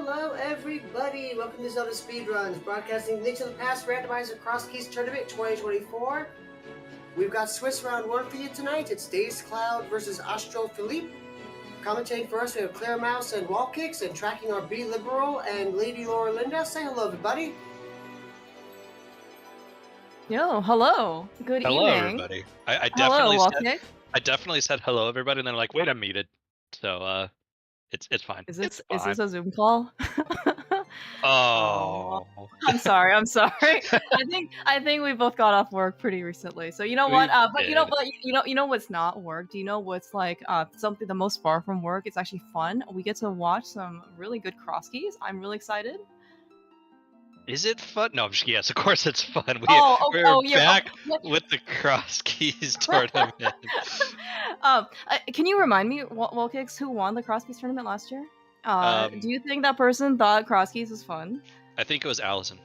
Hello, everybody. Welcome to ZeldaSpeedRuns, broadcasting links to the past randomizer Crosskeys Tournament 2024. We've got Swiss round 1 for you tonight. It's dazedcloud versus AstroFelipe. Commentating for us, we have Clear Mouse and Wall Kicks, and tracking our Be Liberal and Lady Laura Linda. Say hello, everybody. Yo, hello. Good Hello, evening. everybody. I definitely Hello, said Walkick. I definitely said hello, everybody, and then like, wait, I'm muted. So it's fine. Is It's this fine. a Zoom call? Oh, I'm sorry. I think we both got off work pretty recently. So you know what? We You know what's not work? Do you know what's like something the most far from work? It's actually fun. We get to watch some really good Crosskeys. I'm really excited. Is it fun? No, I'm just yes. Of course, it's fun. We're Yeah. back with the Crosskeys tournament. Can you remind me, Walkix, who won the Crosskeys tournament last year? Do you think that person thought Crosskeys was fun? I think it was Allison.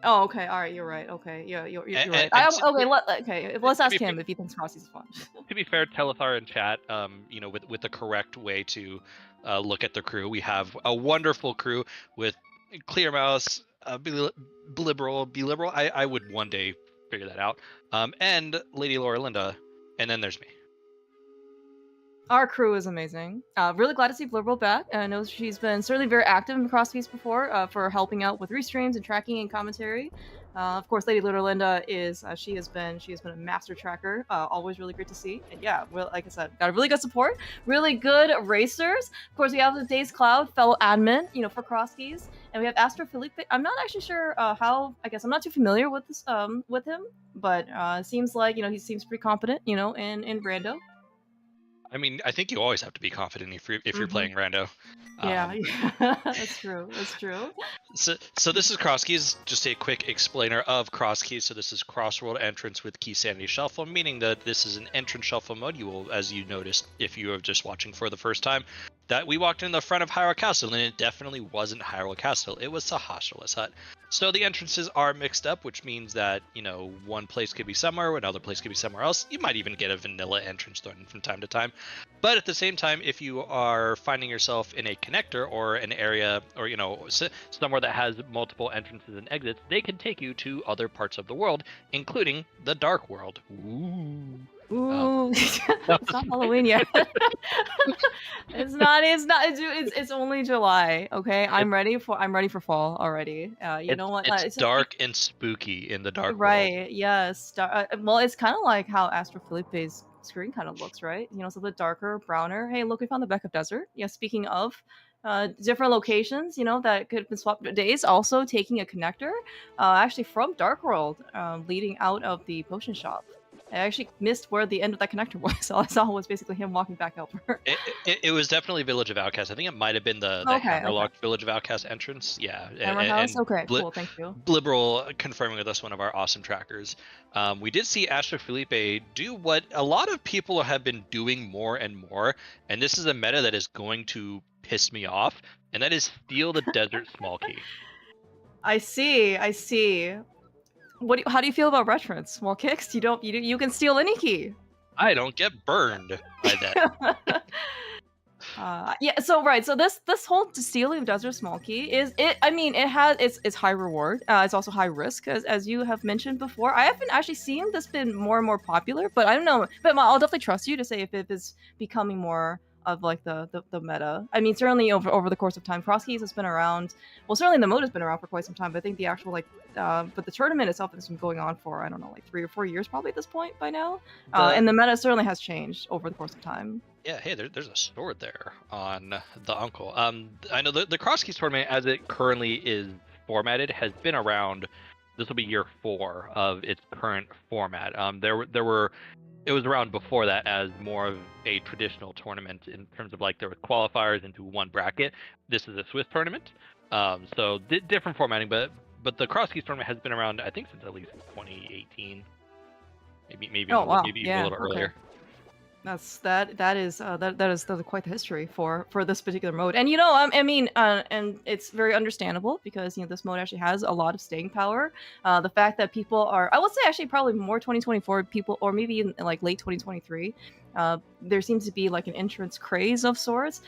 Oh, okay. All right, you're right. Okay, yeah, you're right. And let's ask him if he thinks Crosskeys is fun. To be fair, Telethar in chat, with the correct way to look at the crew, we have a wonderful crew with Clear Mouse, Be Liberal. I would one day figure that out. And Lady Laura Linda, and then there's me. Our crew is amazing. Really glad to see Liberal back. I know she's been certainly very active in Crosskeys before for helping out with restreams and tracking and commentary. Of course, Lady Linda is she has been a master tracker. Always really great to see. And yeah, like I said, got a really good support, really good racers. Of course, we have the dazedcloud, fellow admin, for Crosskeys, and we have AstroFelipe. I'm not actually sure how. I guess I'm not too familiar with this with him, but it seems like he seems pretty competent, in rando. I mean, I think you always have to be confident if you're playing rando. Yeah, that's true. That's true. So this is Crosskeys. Just a quick explainer of Crosskeys. So this is cross-world entrance with key sanity shuffle, meaning that this is an entrance shuffle mode. You will, as you noticed, if you are just watching for the first time, that we walked in the front of Hyrule Castle, and it definitely wasn't Hyrule Castle. It was Sahasrah's hut. So the entrances are mixed up, which means that, one place could be somewhere, another place could be somewhere else. You might even get a vanilla entrance thrown in from time to time. But at the same time, if you are finding yourself in a connector or an area or, somewhere that has multiple entrances and exits, they can take you to other parts of the world, including the Dark World. Ooh, it's not Halloween yet. It's only July. Okay, I'm ready for fall already. You know what? It's dark and spooky in the Dark World. Right? Yes. Well, it's kind of like how AstroFelipe's screen kind of looks, right? It's a bit darker, browner. Hey, look, we found the Backup Desert. Yeah. Speaking of different locations, that could have been swapped days. Also taking a connector, actually from Dark World, leading out of the potion shop. I actually missed where the end of that connector was. All I saw was basically him walking back out. It was definitely Village of Outcast. I think it might have been the Hammerlock Village of Outcast entrance. Yeah. Hammerhouse? Okay, cool. Thank you. Liberal confirming with us, one of our awesome trackers. We did see AstroFelipe do what a lot of people have been doing more and more, and this is a meta that is going to piss me off, and that is steal the desert small key. I see. How do you feel about retrants? Well, Kicks, you can steal any key. I don't get burned by that. Yeah. So this whole stealing of desert small key it's high reward. It's also high risk, as you have mentioned before. I haven't actually seen this been more and more popular, but I don't know. But I'll definitely trust you to say if it is becoming more of like the meta. I mean, certainly over the course of time, Crosskeys has been around. Well, certainly the mode has been around for quite some time. But I think the actual but the tournament itself has been going on for, I don't know, like 3 or 4 years probably at this point by now. And the meta certainly has changed over the course of time. Yeah, hey, there's a sword there on the uncle. I know the Crosskeys tournament, as it currently is formatted, has been around. This will be year 4 of its current format. It was around before that as more of a traditional tournament in terms of there were qualifiers into one bracket. This is a Swiss tournament, so different formatting. But the Crosskeys tournament has been around, I think, since at least 2018, maybe a little earlier. That is quite the history for this particular mode, and and it's very understandable because this mode actually has a lot of staying power. The fact that people are, I would say, actually probably more 2024 people, or maybe in late 2023, there seems to be an entrance craze of sorts.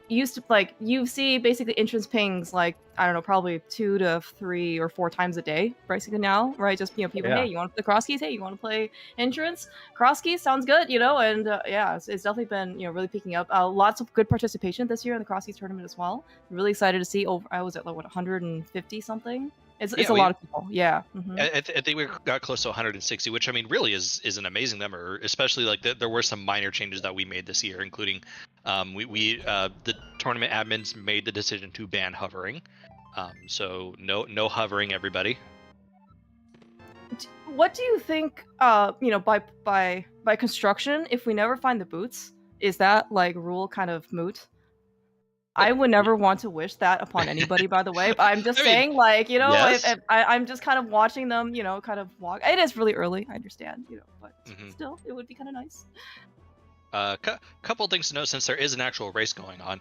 used to like you see basically entrance pings like I don't know, probably 2 to 3 or 4 times a day basically now, right? Just people, Yeah. hey, you want to play Crosskeys? Hey, you want to play entrance? Crosskeys sounds good, and yeah, it's definitely been really picking up. Lots of good participation this year in the Crosskeys tournament as well. Really excited to see. I was at like what 150 something. It's a lot of people. Yeah. Mm-hmm. I think we got close to 160, which I mean really is an amazing number. Especially like there were some minor changes that we made this year, including the tournament admins made the decision to ban hovering. So no hovering, everybody. What do you think? By construction, if we never find the boots, is that like rule kind of moot? I would never want to wish that upon anybody, by the way. But I'm just saying, like, yes. if I'm just kind of watching them, kind of walk. It is really early, I understand, but still, it would be kind of nice. Couple things to note since there is an actual race going on.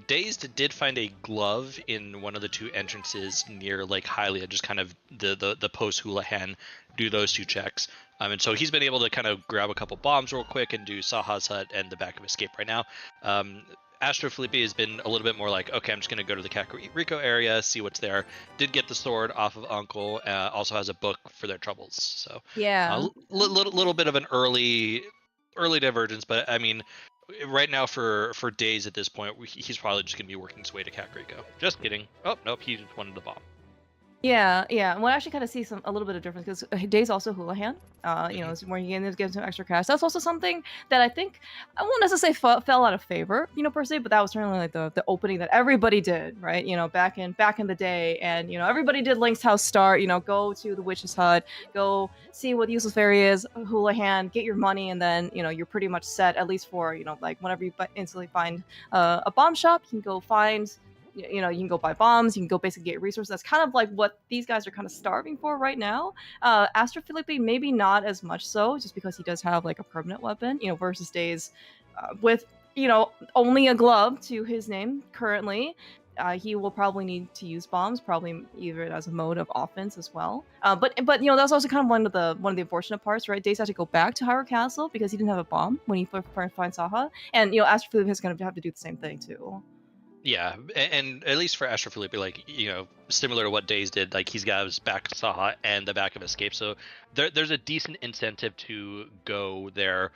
Dazed did find a glove in one of the 2 entrances near Lake Hylia, just kind of the post Houlihan, do those 2 checks. And so he's been able to kind of grab a couple bombs real quick and do Saha's hut and the back of escape right now. AstroFelipe has been a little bit more like, okay, I'm just going to go to the Kakariko area, see what's there. Did get the sword off of Uncle, also has a book for their troubles. So yeah, a little bit of an early divergence, but I mean, right now for Days at this point, he's probably just going to be working his way to Kakariko. Just kidding. Oh, nope, he just wanted the bomb. Yeah. We'll actually kind of see a little bit of difference because Day's also Houlihan. It's where you can get some extra cash. That's also something that I think I won't necessarily say fell out of favor, per se, but that was certainly like the opening that everybody did, right? Back in the day, and everybody did Link's House start. Go to the witch's hut, go see what the useless fairy is, Houlihan, get your money, and then you're pretty much set at least for like whenever you instantly find a bomb shop, you can go find. You can go buy bombs, you can go basically get resources. That's kind of like what these guys are kind of starving for right now. AstroFelipe maybe not as much so, just because he does have like a permanent weapon, versus Days with only a glove to his name currently. He will probably need to use bombs, probably either as a mode of offense as well. But that's also kind of one of the unfortunate parts, right? Days had to go back to Hyrule Castle because he didn't have a bomb when he first finds Saha, and AstroFelipe is going to have to do the same thing too. Yeah, and at least for AstroFelipe, like, similar to what Days did, like he's got his back of Saha and the back of Escape, so there's a decent incentive to go there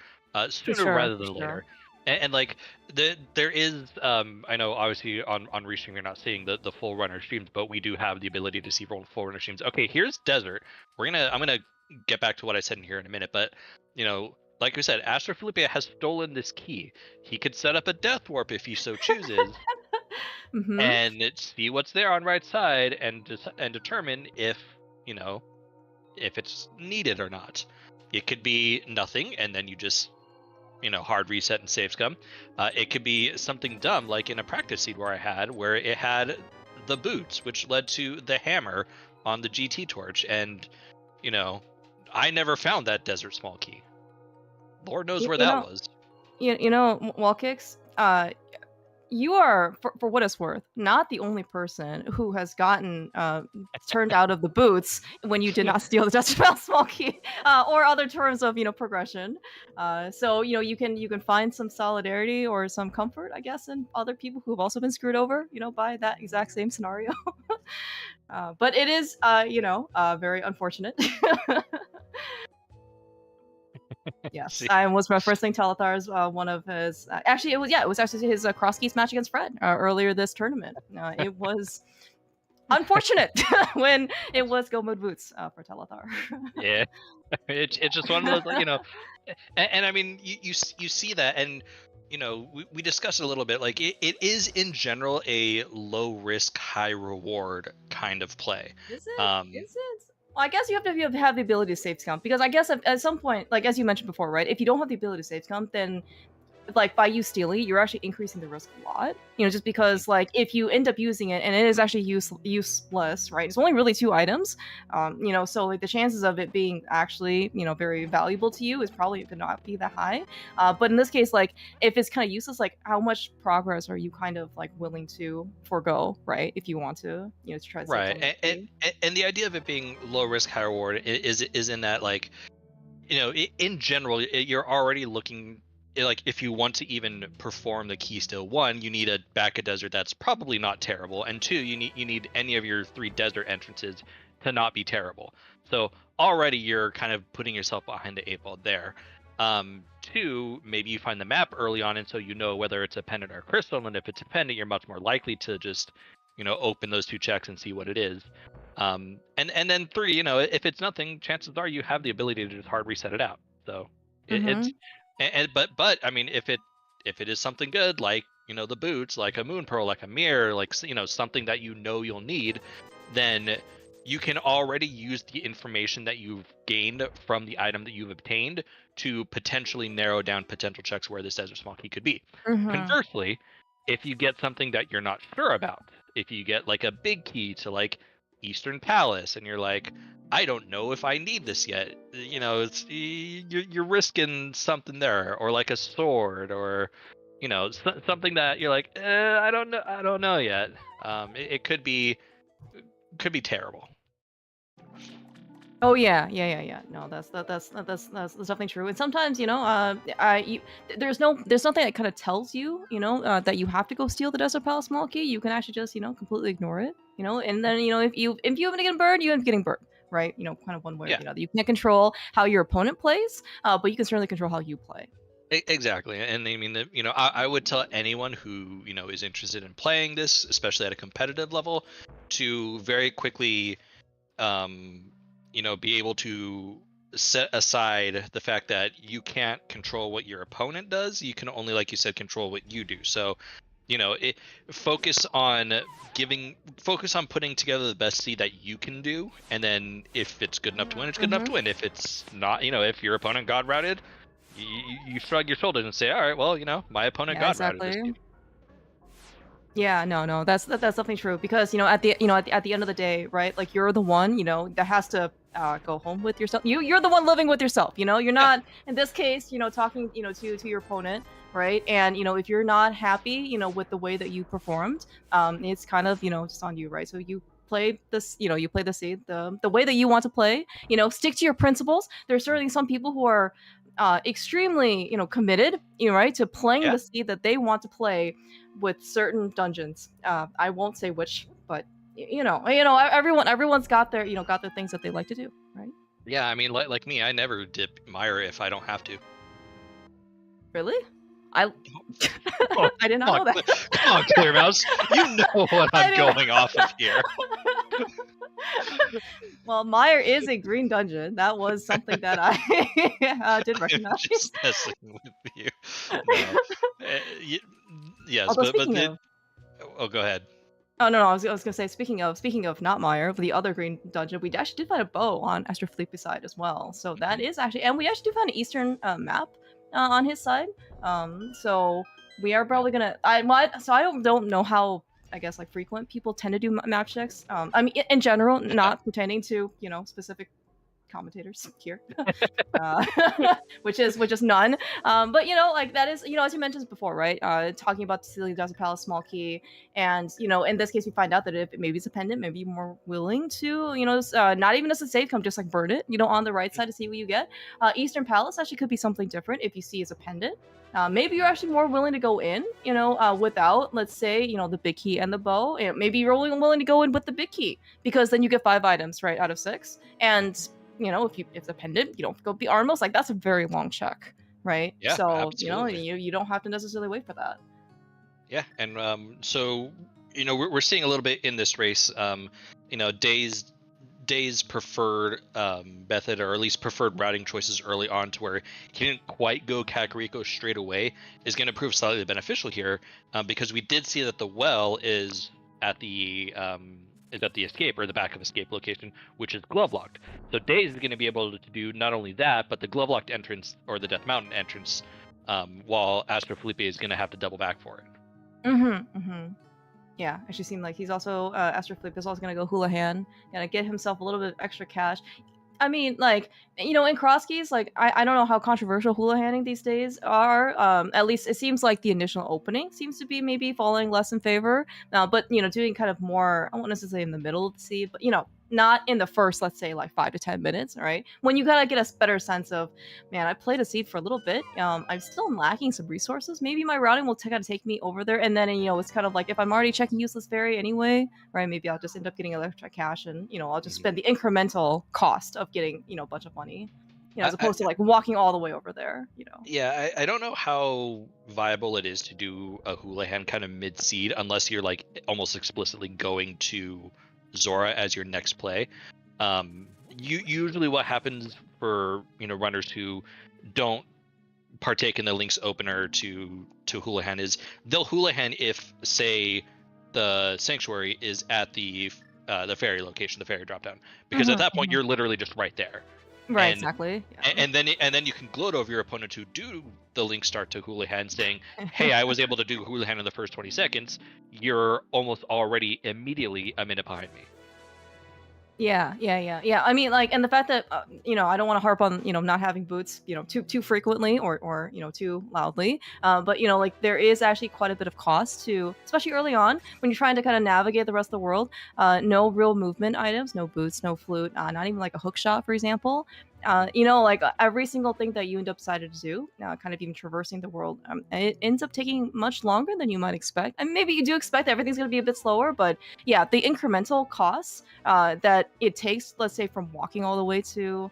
sooner rather than later. And like there is, I know obviously on Restream you're not seeing the full runner streams, but we do have the ability to see full runner streams. Okay, here's Desert. I'm gonna get back to what I said in here in a minute, but like we said, AstroFelipe has stolen this key. He could set up a death warp if he so chooses. Mm-hmm. And see what's there on right side and determine if it's needed or not. It could be nothing and then you just hard reset and save scum. It could be something dumb like in a practice seed where it had the boots, which led to the hammer on the GT torch, and I never found that desert small key. Lord knows where that was. Wall kicks. You are, for what it's worth, not the only person who has gotten turned out of the boots when you did not steal the Desert small key or other terms of progression. So you can find some solidarity or some comfort, I guess, in other people who have also been screwed over, by that exact same scenario. But it is, very unfortunate. Yes, I was referencing Talatar's one of his. Actually, it was actually his Crosskeys match against Fred earlier this tournament. It was unfortunate when it was go mode boots for Talatar. Yeah, it's just one of those, and I mean you see that, and we discussed it a little bit. Like it is in general a low risk, high reward kind of play. Is it? Is it? Well, I guess you have to have the ability to save scum, because I guess at some point, like as you mentioned before, right? If you don't have the ability to save scum, then like by you stealing, you're actually increasing the risk a lot. Just because like if you end up using it and it is actually useless, right? It's only really 2 items, so like the chances of it being actually very valuable to you is probably going to not be that high. But in this case, like if it's kind of useless, like how much progress are you kind of like willing to forego, right? If you want to, to try to right. And the idea of it being low risk, high reward is in that, like, in general, you're already looking. like if you want to even perform the key still, one, you need a back a desert that's probably not terrible, and two, you need any of your 3 desert entrances to not be terrible. So already you're kind of putting yourself behind the 8 ball there. Two, maybe you find the map early on, and so you know whether it's a pendant or a crystal, and if it's a pendant, you're much more likely to just, open those 2 checks and see what it is. And then 3, if it's nothing, chances are you have the ability to just hard reset it out. So it's but I mean, if it is something good, like the boots, like a moon pearl, like a mirror, like something that you'll need, then you can already use the information that you've gained from the item that you've obtained to potentially narrow down potential checks where this desert small key could be. Conversely, if you get something that you're not sure about, if you get like a big key to like Eastern Palace and you're like, I don't know if I need this yet, it's you're risking something there, or like a sword, or something that you're like, I don't know yet. It could be terrible. Oh yeah. No, that's definitely true. And sometimes, there's nothing that kind of tells you, that you have to go steal the Desert Palace small key. You can actually just, completely ignore it, and then, if you end up getting burned, you end up getting burned, right? Kind of one way or the other. You can't control how your opponent plays, but you can certainly control how you play. Exactly. And I mean, I would tell anyone who, is interested in playing this, especially at a competitive level, to very quickly be able to set aside the fact that you can't control what your opponent does. You can only, like you said, control what you do. So, focus on putting together the best seed that you can do, and then if it's good enough to win, it's good enough to win. If it's not, if your opponent god routed, you shrug your shoulders and say, all right, well, my opponent god routed this seed. Yeah, no, that's definitely true, because at the end of the day, right? Like, you're the one that has to go home with yourself. You're the one living with yourself. You're not in this case. Talking to your opponent, right? And if you're not happy with the way that you performed, it's kind of just on you, right? So you play this, you play the seed the way that you want to play. Stick to your principles. There's certainly some people who are extremely committed, right, to playing the seed that they want to play with certain dungeons. I won't say which, but everyone's got their things that they like to do, right? Yeah, I mean, like me, I never dip Mire if I don't have to. Really? I did not know that. Come on, Clear Mouse. You know what I'm going off of here. Well, Mire is a green dungeon. That was something that I did recognize. I'm just messing with you. No. Yes, but oh, go ahead. Oh no, I was gonna say, speaking of not Mire, the other green dungeon, we actually did find a bow on AstroFelipe's side as well. So that is actually, and we actually do find an Eastern map on his side. So we are probably gonna. I don't know how, I guess, like, frequent people tend to do map checks. I mean, in general, not pertaining to specific commentators here, which is none. But like, that is, as you mentioned before, right? Talking about stealing the Desert Palace small key, and in this case, we find out that if maybe it's a pendant, maybe you're more willing to not even as a save come, just like burn it on the right side to see what you get. Eastern Palace actually could be something different. If you see as a pendant, maybe you're actually more willing to go in, without, let's say, the big key and the bow, and maybe you're only willing to go in with the big key, because then you get 5 items right out of 6, and if it's a pendant, you don't go be armless. Like, that's a very long check, right? Yeah, so absolutely. you don't have to necessarily wait for that. Yeah, and so we're seeing a little bit in this race, Day's preferred method, or at least preferred routing choices early on, to where he didn't quite go Kakariko straight away, is going to prove slightly beneficial here, because we did see that the well is at the escape, or the back of escape location, which is glove locked. So Days is going to be able to do not only that, but the glove locked entrance, or the Death Mountain entrance, while AstroFelipe is going to have to double back for it. Yeah, actually seemed like he's also AstroFelipe is also going to go Houlihan, gonna get himself a little bit of extra cash. I mean, like, in Crosskeys, like, I don't know how controversial Houlihaning these days are. At least it seems like the initial opening seems to be maybe falling less in favor. But, doing kind of more, I won't necessarily say in the middle of the sea, but, not in the first, let's say, like 5 to 10 minutes, right? When you gotta get a better sense of, man, I played a seed for a little bit. I'm still lacking some resources. Maybe my routing will kind of take me over there, and then it's kind of like if I'm already checking useless fairy anyway, right? Maybe I'll just end up getting electric cash, and I'll just spend the incremental cost of getting a bunch of money, as opposed to like walking all the way over there. Yeah, I don't know how viable it is to do a Houlihan kind of mid-seed unless you're like almost explicitly going to Zora as your next play. Usually what happens for runners who don't partake in the Link's opener to Houlihan is they'll Houlihan if, say, the Sanctuary is at the fairy location, the fairy drop down, because at that point you're literally just right there. Right, exactly. Yeah. And then you can gloat over your opponent who do the Link start to Houlihan, saying, "Hey, I was able to do Houlihan in the first 20 seconds. You're almost already immediately a minute behind me." Yeah. I mean, like, and the fact that I don't want to harp on not having boots too frequently or too loudly, but like there is actually quite a bit of cost to, especially early on when you're trying to kind of navigate the rest of the world. No real movement items, no boots, no flute, not even like a hook shot, for example. Like every single thing that you end up decided to do, kind of even traversing the world, it ends up taking much longer than you might expect. And maybe you do expect that everything's going to be a bit slower, but yeah, the incremental costs that it takes, let's say, from walking all the way to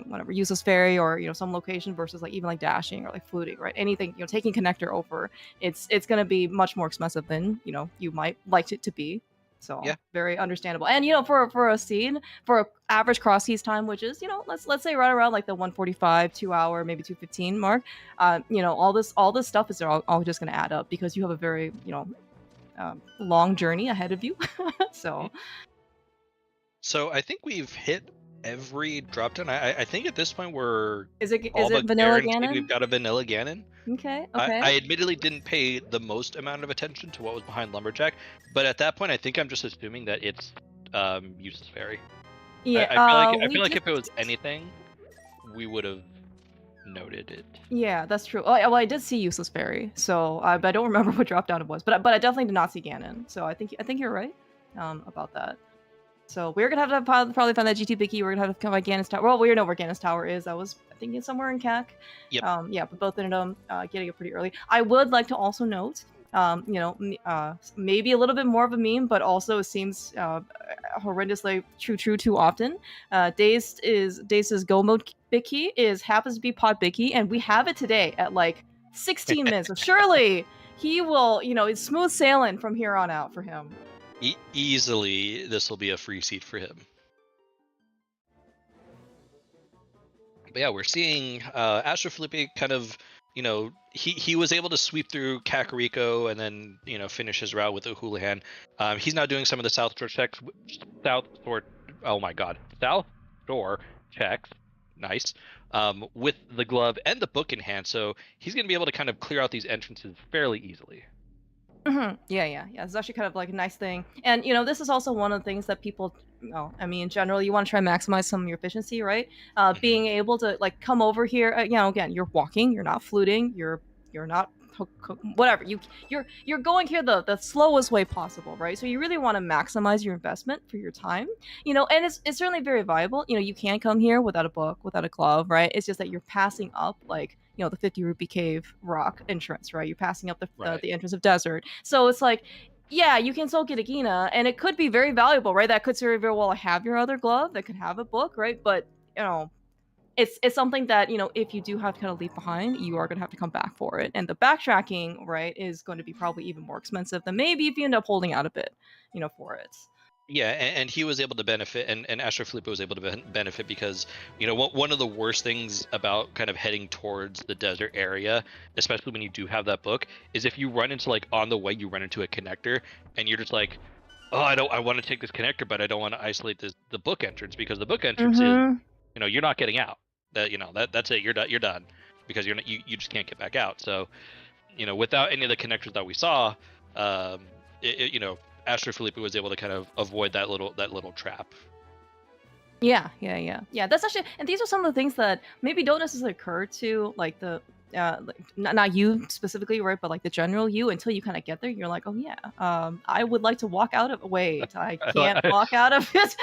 whatever useless fairy or some location versus like even like dashing or like fluting, right? Anything, taking connector over, it's going to be much more expensive than you might like it to be. So yeah, very understandable. And for a scene, for an average Crosskeys time, which is let's say right around like the 145, 2 hour, maybe 215 mark, all this stuff is all just going to add up because you have a very long journey ahead of you. So I think we've hit every drop down. I think at this point we're is it vanilla Ganon? We've got a vanilla Ganon. Okay. I admittedly didn't pay the most amount of attention to what was behind Lumberjack, but at that point I think I'm just assuming that it's useless fairy. Yeah, I feel like if it was anything, we would have noted it. Yeah, that's true. Well, I did see useless fairy, so but I don't remember what drop down it was. But I definitely did not see Ganon, so I think you're right about that. So we're gonna have to probably find that GT Bicky. We're gonna have to come by Ganon's Tower. Well, we know where Ganon's Tower is. I think it's somewhere in CAC. Yep. Yeah, but both ended up getting it pretty early. I would like to also note, maybe a little bit more of a meme, but also it seems horrendously true too often. Dazed's Go Mode Bicky happens to be Pod Bicky, and we have it today at like 16 minutes. So surely he will, it's smooth sailing from here on out for him. Easily, this will be a free seat for him. But yeah, we're seeing AstroFelipe kind of, he was able to sweep through Kakariko and then, finish his route with the Houlihan. He's now doing some of the South Shore checks. South Shore checks. Nice. With the glove and the book in hand. So he's going to be able to kind of clear out these entrances fairly easily. Yeah. It's actually kind of like a nice thing. And, this is also one of the things that people, in general, you want to try and maximize some of your efficiency, right? Being able to like come over here, again, you're walking, you're not fluting, you're not whatever. You're going here the slowest way possible, right? So you really want to maximize your investment for your time, and it's certainly very viable. You can come here without a book, without a glove, right? It's just that you're passing up like the 50 rupee cave rock entrance, right? You're passing up the entrance of desert. So it's like, yeah, you can still get a Gina, and it could be very valuable, right? That could serve very well have your other glove, that could have a book, right? But it's something that if you do have to kind of leave behind, you are going to have to come back for it, and the backtracking, right, is going to be probably even more expensive than maybe if you end up holding out a bit, for it. Yeah, and he was able to benefit, and AstroFelipe was able to benefit because, one of the worst things about kind of heading towards the desert area, especially when you do have that book, is if you run into, like, on the way, you run into a connector, and you're just like, oh, I want to take this connector, but I don't want to isolate the book entrance, because the book entrance is, you're not getting out. That's it, you're done, because you just can't get back out. So, without any of the connectors that we saw, AstroFelipe was able to kind of avoid that little trap. Yeah. That's actually, and these are some of the things that maybe don't necessarily occur to like the like, not you specifically, right, but like the general you, until you kind of get there, you're like, oh yeah, I would like to walk out of. Wait, I can't walk out of it.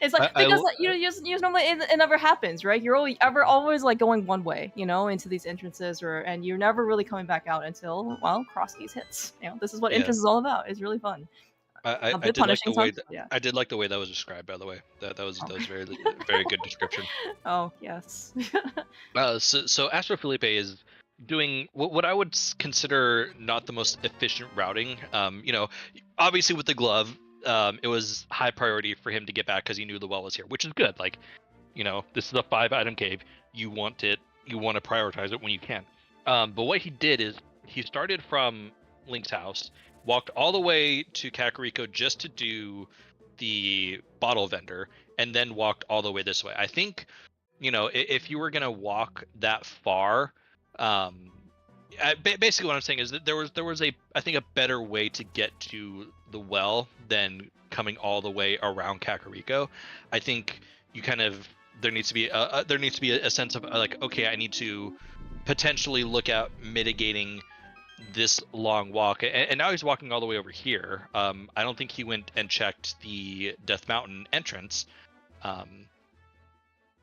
It's like because like, you normally it never happens, right? You're always like going one way, into these entrances, and you're never really coming back out until Crosskeys hits. This is what entrance is all about. It's really fun. I did like the way I did like the way that was described. By the way, that was very very good description. Oh yes. So AstroFelipe is doing what I would consider not the most efficient routing. Obviously with the glove, it was high priority for him to get back because he knew the well was here, which is good. Like, this is a 5-item cave. You want to prioritize it when you can. But what he did is he started from Link's house, walked all the way to Kakariko just to do the bottle vendor, and then walked all the way this way. I think, if you were gonna walk that far, basically what I'm saying is that there was I think a better way to get to the well than coming all the way around Kakariko. I think you there needs to be a sense of like, okay, I need to potentially look at mitigating this long walk, and now he's walking all the way over here. I don't think he went and checked the Death Mountain entrance. So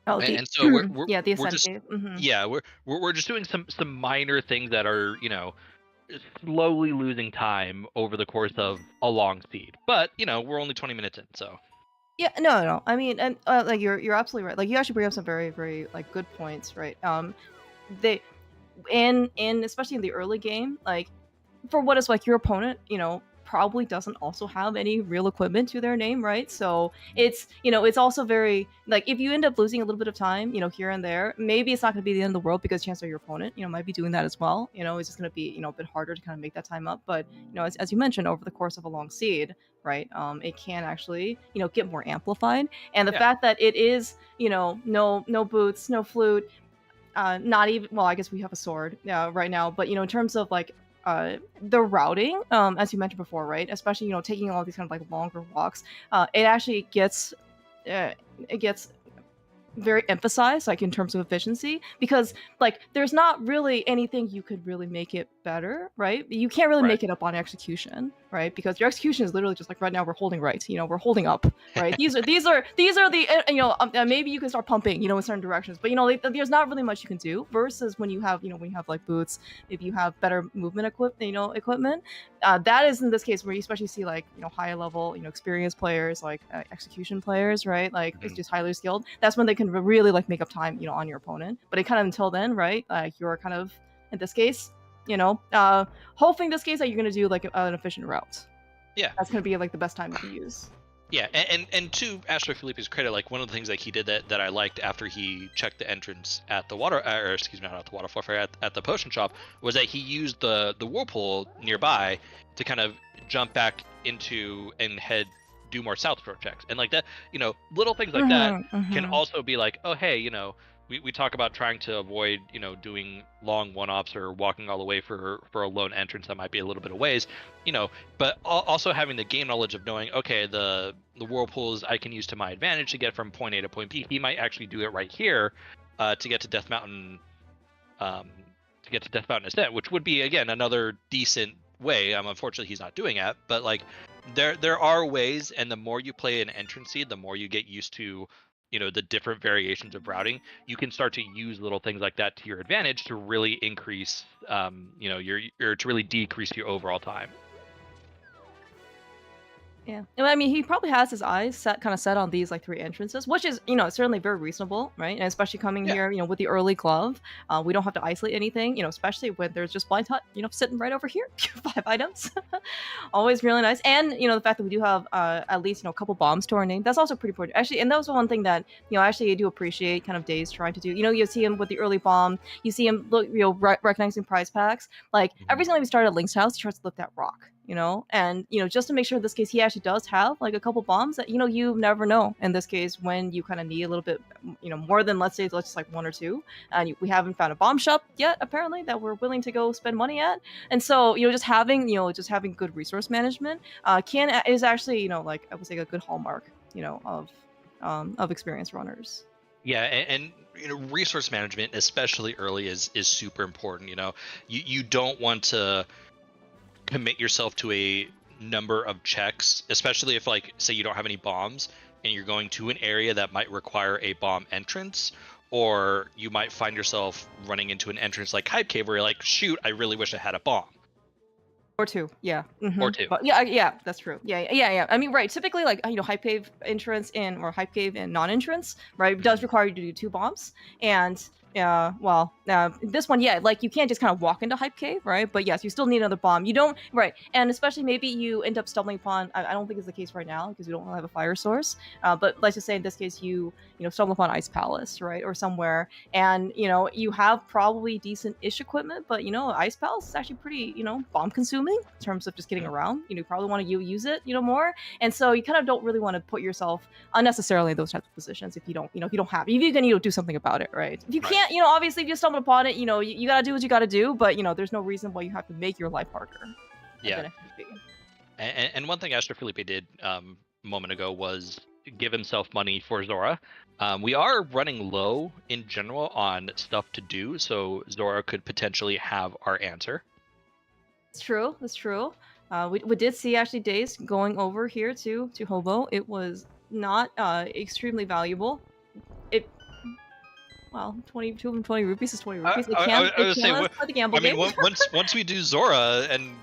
the ascent just cave. Mm-hmm. we're just doing some minor things that are slowly losing time over the course of a long seed. But we're only 20 minutes in, so. Yeah, no. I mean, and like you're absolutely right. Like you actually bring up some very, very like good points, right? They and especially in the early game, like for what it's like, your opponent, probably doesn't also have any real equipment to their name, right? So it's it's also very like, if you end up losing a little bit of time, here and there, maybe it's not going to be the end of the world because chances are your opponent, might be doing that as well. It's just going to be a bit harder to kind of make that time up. But as you mentioned, over the course of a long seed, right, it can actually get more amplified. And the fact that it is no boots, no flute, not even, well, I guess we have a sword right now, but in terms of like the routing, as you mentioned before, right, especially taking all these kind of like longer walks, it actually gets very emphasized, like in terms of efficiency, because like there's not really anything you could really make it better, right? You can't really make it up on execution, right? Because your execution is literally just like, right now we're holding right, we're holding up, right? these are the maybe you can start pumping, in certain directions, but there's not really much you can do. Versus when you have when you have like boots, if you have better movement equipment, that is in this case where you especially see like higher level experienced players, like execution players, right? Like it's just highly skilled. That's when they can really like make up time on your opponent. But it kind of until then, right, like you're kind of in this case hoping this case that you're going to do like an efficient route. Yeah, that's going to be like the best time you can use. Yeah, and to AstroFelipe's credit, like one of the things like he did that I liked after he checked the entrance at the not at the waterfall fair, at the potion shop, was that he used the whirlpool nearby to kind of jump back into and do more south approach checks. And like that, little things like that can also be like, oh hey, we talk about trying to avoid doing long one-offs or walking all the way for a lone entrance that might be a little bit of ways, but also having the game knowledge of knowing, okay, the whirlpools I can use to my advantage to get from point A to point B. He might actually do it right here to get to Death Mountain, Ascent, which would be again another decent way. Unfortunately he's not doing that, but like there are ways, and the more you play an entrance seed, the more you get used to the different variations of routing. You can start to use little things like that to your advantage to really increase to really decrease your overall time. Yeah, I mean, he probably has his eyes set on these like 3 entrances, which is certainly very reasonable, right? And especially coming here, with the early glove, we don't have to isolate anything, especially when there's just blind hut, sitting right over here, 5 items, always really nice. And the fact that we do have at least a couple bombs to our name, that's also pretty important, actually. And that was the one thing that actually I do appreciate kind of Daze trying to do. You see him with the early bomb, you see him look, recognizing prize packs. Like every time we start at Link's house, he tries to look that rock. And just to make sure in this case he actually does have like a couple bombs that you never know in this case when you kind of need a little bit more than let's just like 1 or 2, and we haven't found a bomb shop yet apparently that we're willing to go spend money at. And so just having good resource management is actually like I would say a good hallmark of experienced runners. Yeah, and resource management, especially early, is super important. You don't want to commit yourself to a number of checks, especially if, like, say you don't have any bombs and you're going to an area that might require a bomb entrance, or you might find yourself running into an entrance like Hype Cave where you're like, shoot, I really wish I had a bomb. Or two, yeah. Or two. But yeah, that's true. Yeah. I mean, right. Typically, like, Hype Cave entrance or Hype Cave and non-entrance, right, does require you to do 2 bombs. And this one, yeah, like, you can't just kind of walk into Hype Cave, right? But yes, you still need another bomb. You don't, right? And especially maybe you end up stumbling upon. I don't think it's the case right now because we don't have a fire source. But let's just say in this case, you stumble upon Ice Palace, right, or somewhere, and you have probably decent-ish equipment, but Ice Palace is actually pretty bomb consuming in terms of just getting around. You probably want to use it more, and so you kind of don't really want to put yourself unnecessarily in those types of positions if you don't have. If you can do something about it, right? If you can't, obviously if you stumble upon it, you gotta do what you gotta do, but there's no reason why you have to make your life harder. Yeah. And one thing AstroFelipe did a moment ago was give himself money for Zora. We are running low in general on stuff to do, so Zora could potentially have our answer. That's true. We did see actually Days going over here to Hobo. It was not extremely valuable. Well, 20 rupees is 20 rupees. I was saying, the gamble game. once we do Zora, and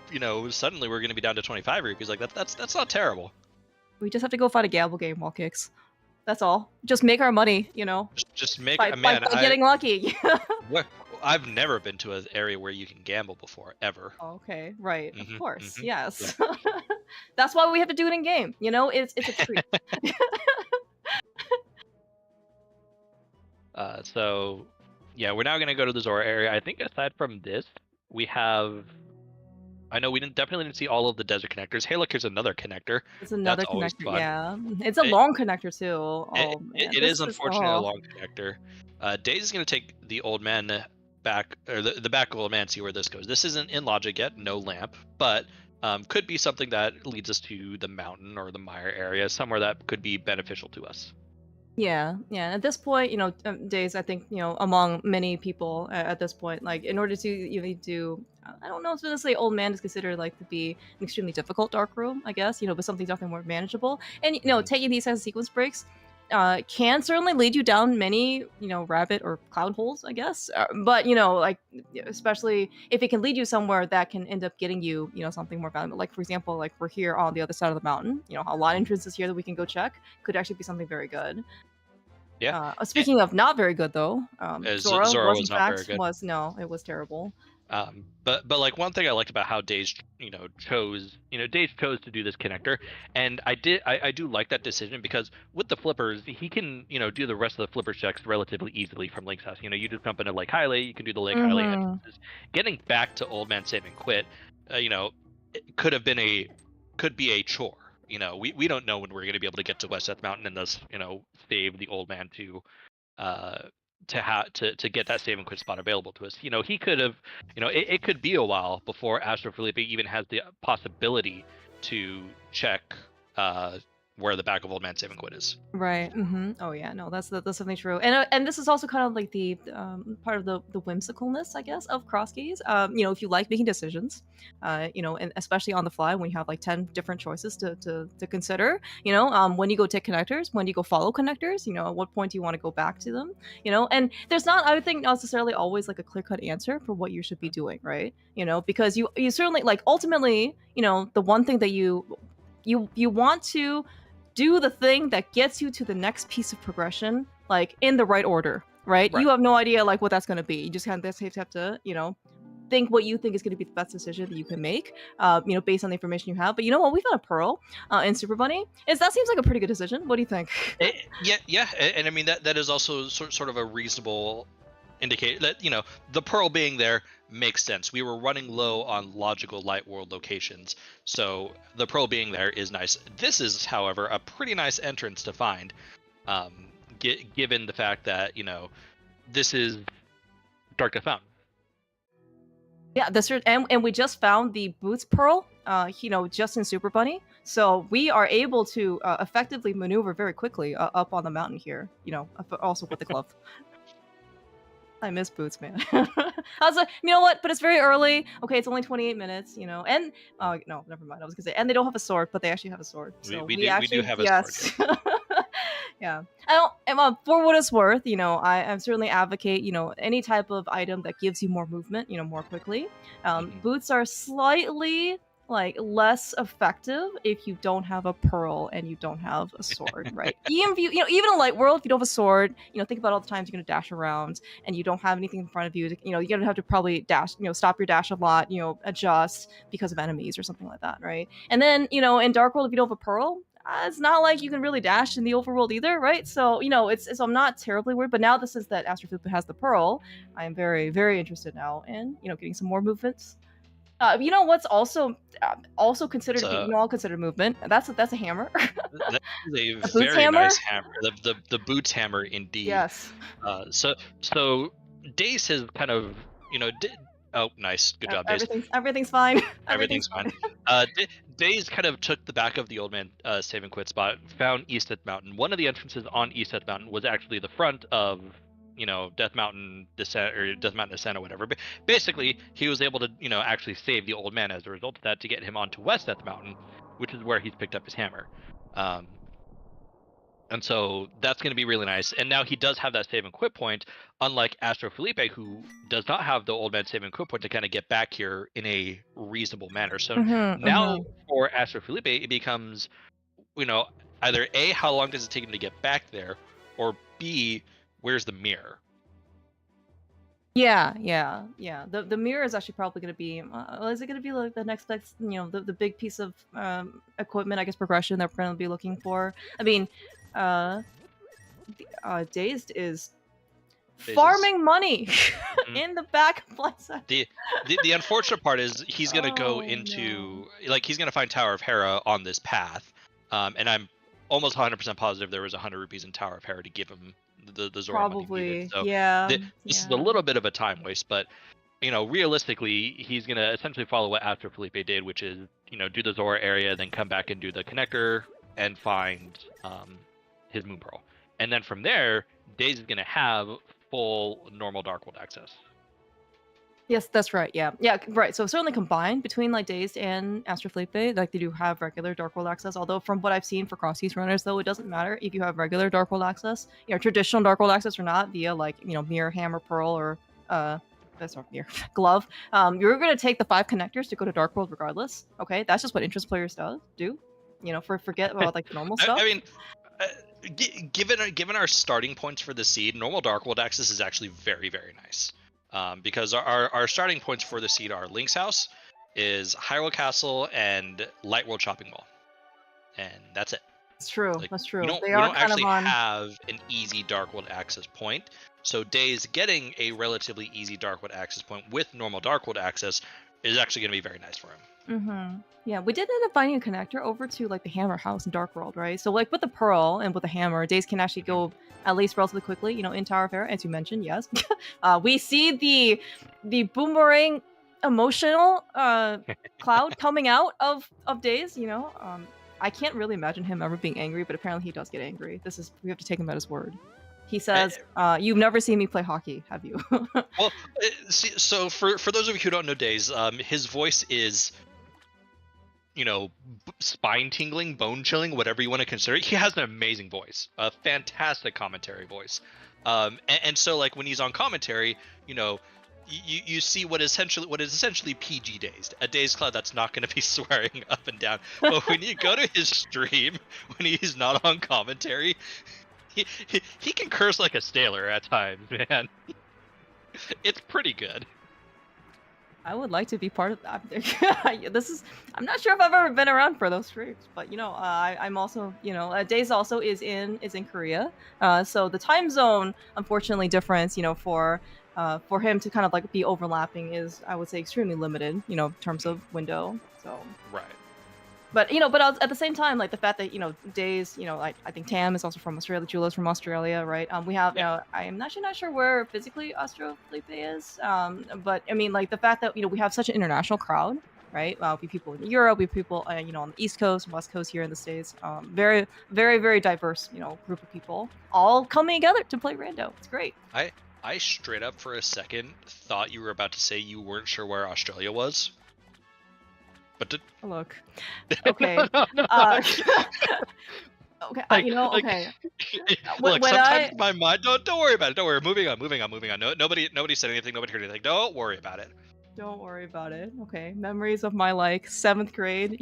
suddenly we're going to be down to 25 rupees. Like that's not terrible. We just have to go find a gamble game, wall kicks. That's all. Just make our money, Just make by getting lucky. I've never been to an area where you can gamble before, ever. Okay, right. Of course, yes. Yeah. That's why we have to do it in game. It's a treat. So, yeah, we're now going to go to the Zora area. I think aside from this, we have... I know we definitely didn't see all of the desert connectors. Hey, look, here's another connector. It's another connector, yeah. It's a long connector, too. Oh, it is unfortunately a long connector. Days is going to take the old man back, or the back of old man, see where this goes. This isn't in logic yet, no lamp, but could be something that leads us to the mountain or the mire area, somewhere that could be beneficial to us. Yeah. At this point, Days, I think, among many people at this point, like, in order to do, I don't know if necessarily Old Man is considered like to be an extremely difficult dark room, I guess, but something definitely more manageable. And taking these kinds of sequence breaks can certainly lead you down many, rabbit or cloud holes, I guess. But like, especially if it can lead you somewhere that can end up getting you, something more valuable. Like, for example, like we're here on the other side of the mountain. A lot of entrances here that we can go check could actually be something very good. Yeah. Speaking of not very good though, Zora was not very good. It was terrible. But like one thing I liked about how Days chose to do this connector, and I do like that decision, because with the flippers he can do the rest of the flipper checks relatively easily from Link's house. You just jump into Lake Hylia, you can do the Lake Hylia entrances. Getting back to Old Man Save and Quit, it could be a chore. We don't know when we're going to be able to get to West Death Mountain and thus save the old man to get that save and quit spot available to us. He could have, it could be a while before AstroFelipe even has the possibility to check where the back of Old Man Save and Quit is. Right. Oh yeah, no, that's definitely true. And this is also kind of like the part of the whimsicalness, I guess, of Crosskeys. If you like making decisions, and especially on the fly when you have like 10 different choices to consider, when you go take connectors, when you go follow connectors, at what point do you want to go back to them, and there's not, I would think, necessarily always like a clear-cut answer for what you should be doing, right? Because you certainly, like, ultimately, the one thing that you want to do the thing that gets you to the next piece of progression, like in the right order, right? You have no idea like what that's going to be. You just kind of have to, think what you think is going to be the best decision that you can make, based on the information you have. But you know what? We've got a Pearl in Super Bunny. That seems like a pretty good decision. What do you think? Yeah, and I mean that is also sort of a reasonable indicator that the Pearl being there makes sense. We were running low on logical light world locations, so the Pearl being there is nice. This is, however, a pretty nice entrance to find, given the fact that this is Dark Death Mountain. Yeah, and we just found the Boots Pearl, just in Super Bunny, so we are able to effectively maneuver very quickly up on the mountain here. Also with the glove. I miss Boots, man. I was like, you know what? But it's very early. Okay, it's only 28 minutes, you know. And oh no, never mind. I was gonna say, and they don't have a sword, but they actually have a sword. So We do have a sword. yes. Yeah. I don't. For what it's worth, you know, I certainly advocate, you know, any type of item that gives you more movement, you know, more quickly. Boots are slightly like less effective if you don't have a pearl and you don't have a sword, right? Even if you know, even in light world, if you don't have a sword, you know, think about all the times you're gonna dash around and you don't have anything in front of you. You know, you're gonna have to probably dash, you know, stop your dash a lot, you know, adjust because of enemies or something like that, right? And then, you know, in Dark World, if you don't have a pearl, it's not like you can really dash in the overworld either, right? So, you know, so I'm not terribly worried. But now, since that AstroFelipe has the pearl, I am very, very interested now in, you know, getting some more movements. You know what's also considered, you know, all considered movement. That's a hammer. That is a Boots very hammer? nice hammer. The boots hammer indeed. Yes. So Dace has kind of, you know, oh, nice, good job, Dace. Everything's fine. Everything's fine. Daze kind of took the back of the old man save and quit spot, found East Mountain. One of the entrances on East Mountain was actually the front of, you know, Death Mountain Descent or Death Mountain Ascent or whatever. But basically, he was able to, you know, actually save the old man as a result of that to get him onto West Death Mountain, which is where he's picked up his hammer. And so that's going to be really nice. And now he does have that save and quit point, unlike AstroFelipe, who does not have the old man save and quit point to kind of get back here in a reasonable manner. So now for AstroFelipe, it becomes, you know, either A, how long does it take him to get back there, or B, where's the mirror? Yeah. The mirror is actually probably going to be. Is it going to be like the next, you know, the big piece of equipment, I guess, progression that we're going to be looking for? I mean, Dazed is farming money in the back of Blessed. The unfortunate part is he's going to go into like he's going to find Tower of Hera on this path, and I'm almost 100% positive there was 100 rupees in Tower of Hera to give him the Zora money needed. So this is a little bit of a time waste, but you know, realistically, he's going to essentially follow what AstroFelipe did, which is, you know, do the Zora area, then come back and do the connector and find his Moon Pearl. And then from there, Daze is going to have full normal Dark World access. Yes, that's right. Yeah, right. So certainly combined between like Dazed and AstroFelipe, like they do have regular Dark World access. Although from what I've seen for Crosskeys runners, though, it doesn't matter if you have regular Dark World access, you know, traditional Dark World access or not, via like, you know, mirror, hammer, pearl, or that's not mirror, glove. You're going to take the 5 connectors to go to Dark World regardless. Okay, that's just what interest players do. You know, forget about like the normal stuff. I mean, given our starting points for the seed, normal Dark World access is actually very, very nice. Because our starting points for the seed are Link's House, is Hyrule Castle, and Light World Shopping Mall, and that's it. That's true. Like, that's true. We don't actually have an easy Dark World access point. So Daze getting a relatively easy Dark World access point with normal Dark World access is actually going to be very nice for him. Yeah, we did end up finding a connector over to like the Hammer House in Dark World, right? So like with the Pearl and with the Hammer, Daze can actually go at least relatively quickly, you know, in Tower of Hera, as you mentioned. Yes, we see the boomerang emotional cloud coming out of Daze. You know, I can't really imagine him ever being angry, but apparently he does get angry. We have to take him at his word. He says, "You've never seen me play hockey, have you?" Well, so for those of you who don't know Daze, his voice is, you know, spine tingling, bone chilling, whatever you want to consider it. He has an amazing voice, a fantastic commentary voice. And so like when he's on commentary, you know, you see what is essentially PG Dazed, a dazedcloud that's not going to be swearing up and down. But when you go to his stream, when he's not on commentary, he can curse like a sailor at times, man. It's pretty good. I would like to be part of that. I'm not sure if I've ever been around for those streams, but you know, I'm also, you know, Daze also is in Korea, so the time zone, unfortunately, difference, you know, for him to kind of like be overlapping is, I would say, extremely limited, you know, in terms of window. So right. But you know, but at the same time, like the fact that, you know, Daze, you know, I think Tam is also from Australia, Jula's from Australia, right? We have, you know, I am actually not sure where physically AstroFelipe is, but I mean, like the fact that, you know, we have such an international crowd, right? We have people in Europe, we have people, you know, on the East Coast, West Coast here in the States. Very, very, very diverse, you know, group of people all coming together to play Rando. It's great. I straight up for a second thought you were about to say you weren't sure where Australia was. But did... Look, okay. No. Okay, Like, okay. Look, When sometimes my mind. Don't worry about it. Don't worry. Moving on. No, nobody said anything. Nobody heard anything. Don't worry about it. Don't worry about it. Okay, memories of my like 7th grade,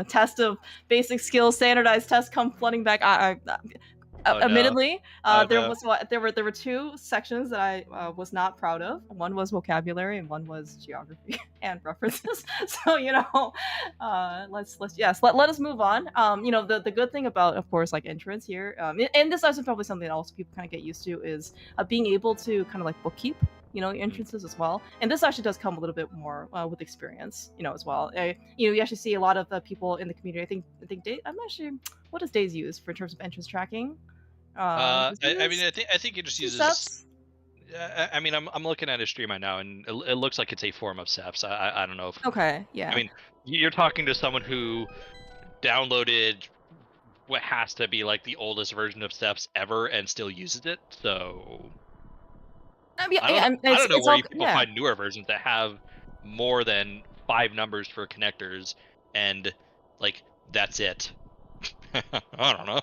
test of basic skills, standardized test come flooding back. Admittedly, there were 2 sections that I was not proud of. One was vocabulary and one was geography and references. So let us move on. The good thing about, of course, like entrance here, and this is probably something that also people kind of get used to is being able to kind of like bookkeep entrances as well. And this actually does come a little bit more with experience, as well. You actually see a lot of people in the community. I think I'm not sure what does Days use for in terms of entrance tracking. I think it just uses. I mean, I'm looking at his stream right now, and it looks like it's a form of steps. I don't know if. Okay. Yeah. I mean, you're talking to someone who downloaded what has to be like the oldest version of steps ever and still uses it. So. I don't know where people find newer versions that have more than 5 numbers for connectors, and like that's it. I don't know.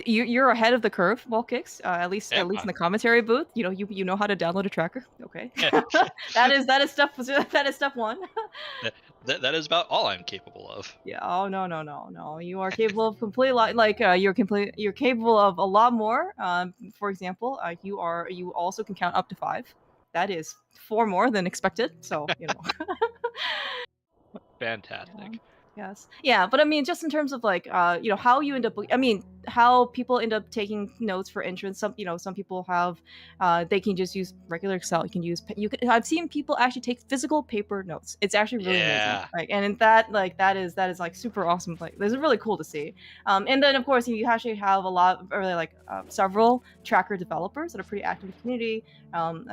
You're ahead of the curve, Wall Kicks. At least in the commentary booth, you know how to download a tracker. Okay, that is step 1. That is about all I'm capable of. Yeah. Oh no. You are capable of you're capable of a lot more. For example, you also can count up to 5. That is 4 more than expected. So Fantastic. Yes. Yeah, but I mean, just in terms of like, how you end up, how people end up taking notes for entrance. Some people have, they can just use regular Excel. I've seen people actually take physical paper notes. It's actually really amazing. Like, and that is like super awesome. Like, this is really cool to see. And then of course you actually have a lot, or like several tracker developers that are pretty active in the community.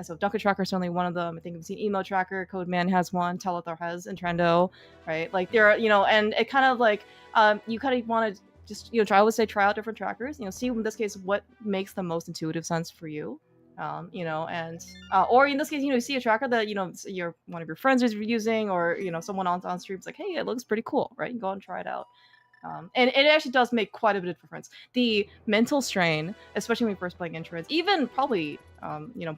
So Dunker Tracker is certainly one of them. I think we've seen Emo Tracker, Codeman has one, Telethar has, and Trendo, right? Like there are, and it kind of like you kind of want to just try out different trackers, see in this case what makes the most intuitive sense for you, and or in this case, you see a tracker that one of your friends is using, or someone on stream's like, hey, it looks pretty cool, right? You go and try it out. And it actually does make quite a bit of difference. The mental strain, especially when you're first playing entrance, even probably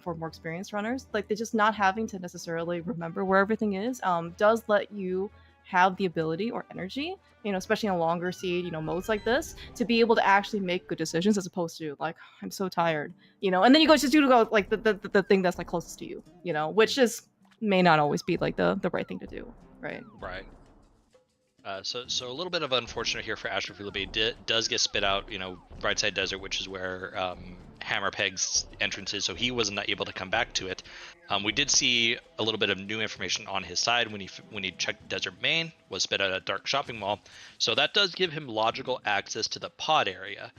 for more experienced runners, like they're just not having to necessarily remember where everything is, does let you have the ability or energy, especially in a longer seed, modes like this, to be able to actually make good decisions, as opposed to like, I'm so tired, and then you go like the thing that's like closest to you, which just may not always be like the right thing to do, right? Right. So a little bit of unfortunate here for AstroFelipe. Does get spit out, right side desert, which is where Hammerpeg's entrance is, so he was not able to come back to it. We did see a little bit of new information on his side when he checked Desert Main, was spit out at Dark Shopping Mall. So that does give him logical access to the pod area,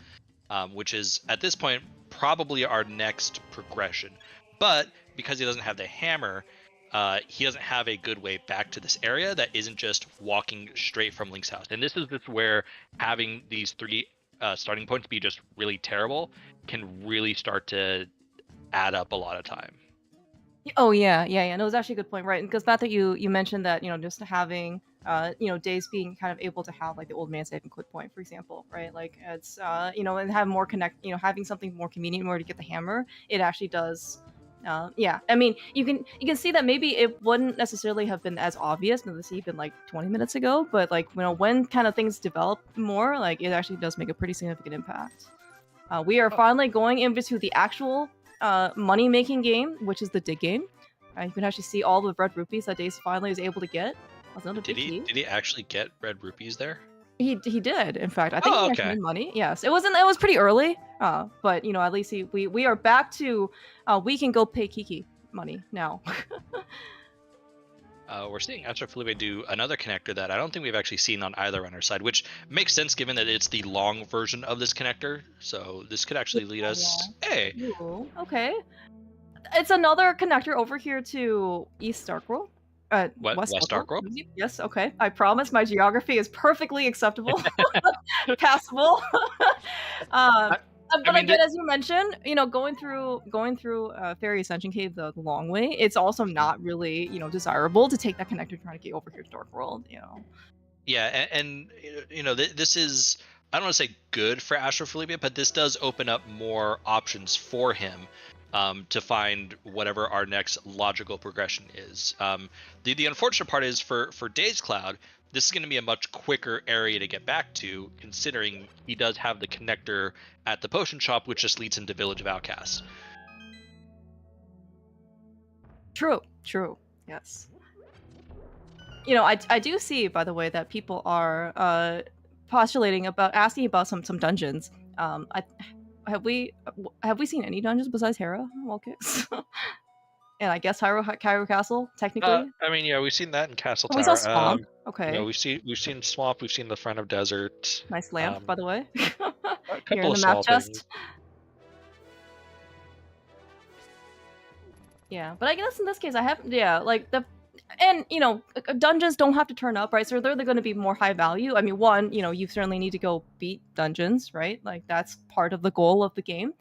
which is at this point probably our next progression. But because he doesn't have the hammer, he doesn't have a good way back to this area that isn't just walking straight from Link's house. And this is where having these 3 starting points be just really terrible can really start to add up a lot of time. Oh yeah. No, it's actually a good point, right? Because that you mentioned that just having Days being kind of able to have like the old man save and quit point, for example, right? Like it's and have more having something more convenient in order to get the hammer. It actually does. I mean, you can see that maybe it wouldn't necessarily have been as obvious even like 20 minutes ago, but like when kind of things develop more, like it actually does make a pretty significant impact. We are finally going into the actual money making game, which is the dig game. You can actually see all the red rupees that Days finally was able to get. Did he actually get red rupees there? He did, in fact. I think he actually made money. Yes, it was pretty early, but at least we are back to we can go pay Kiki money now. We're seeing AstroFelipe do another connector that I don't think we've actually seen on either runner side, which makes sense given that it's the long version of this connector. So this could actually lead us. Yeah. Hey. Ooh, okay. It's another connector over here to East Darkworld. West Darkworld? Yes, okay. I promise my geography is perfectly acceptable. Passable. But again, as you mentioned, going through Fairy Ascension Cave the long way, it's also not really desirable to take that connector trying to get over here to Dark World. Yeah, and this is, I don't want to say good for AstroFelipe, but this does open up more options for him to find whatever our next logical progression is. The unfortunate part is for dazedcloud, this is going to be a much quicker area to get back to, considering he does have the connector at the potion shop, which just leads him to Village of Outcasts. True, yes. I do see, by the way, that people are asking about some dungeons. Have we seen any dungeons besides Hera? Kicks? And I guess Cairo Castle, technically. I mean, yeah, we've seen that in Castle Tower. We saw Swamp. Okay. We've seen Swamp. We've seen the Front of Desert. Nice lamp, by the way. A couple of small things. Yeah, but I guess in this case, dungeons don't have to turn up, right? So they're going to be more high value. I mean, one, you certainly need to go beat dungeons, right? Like that's part of the goal of the game.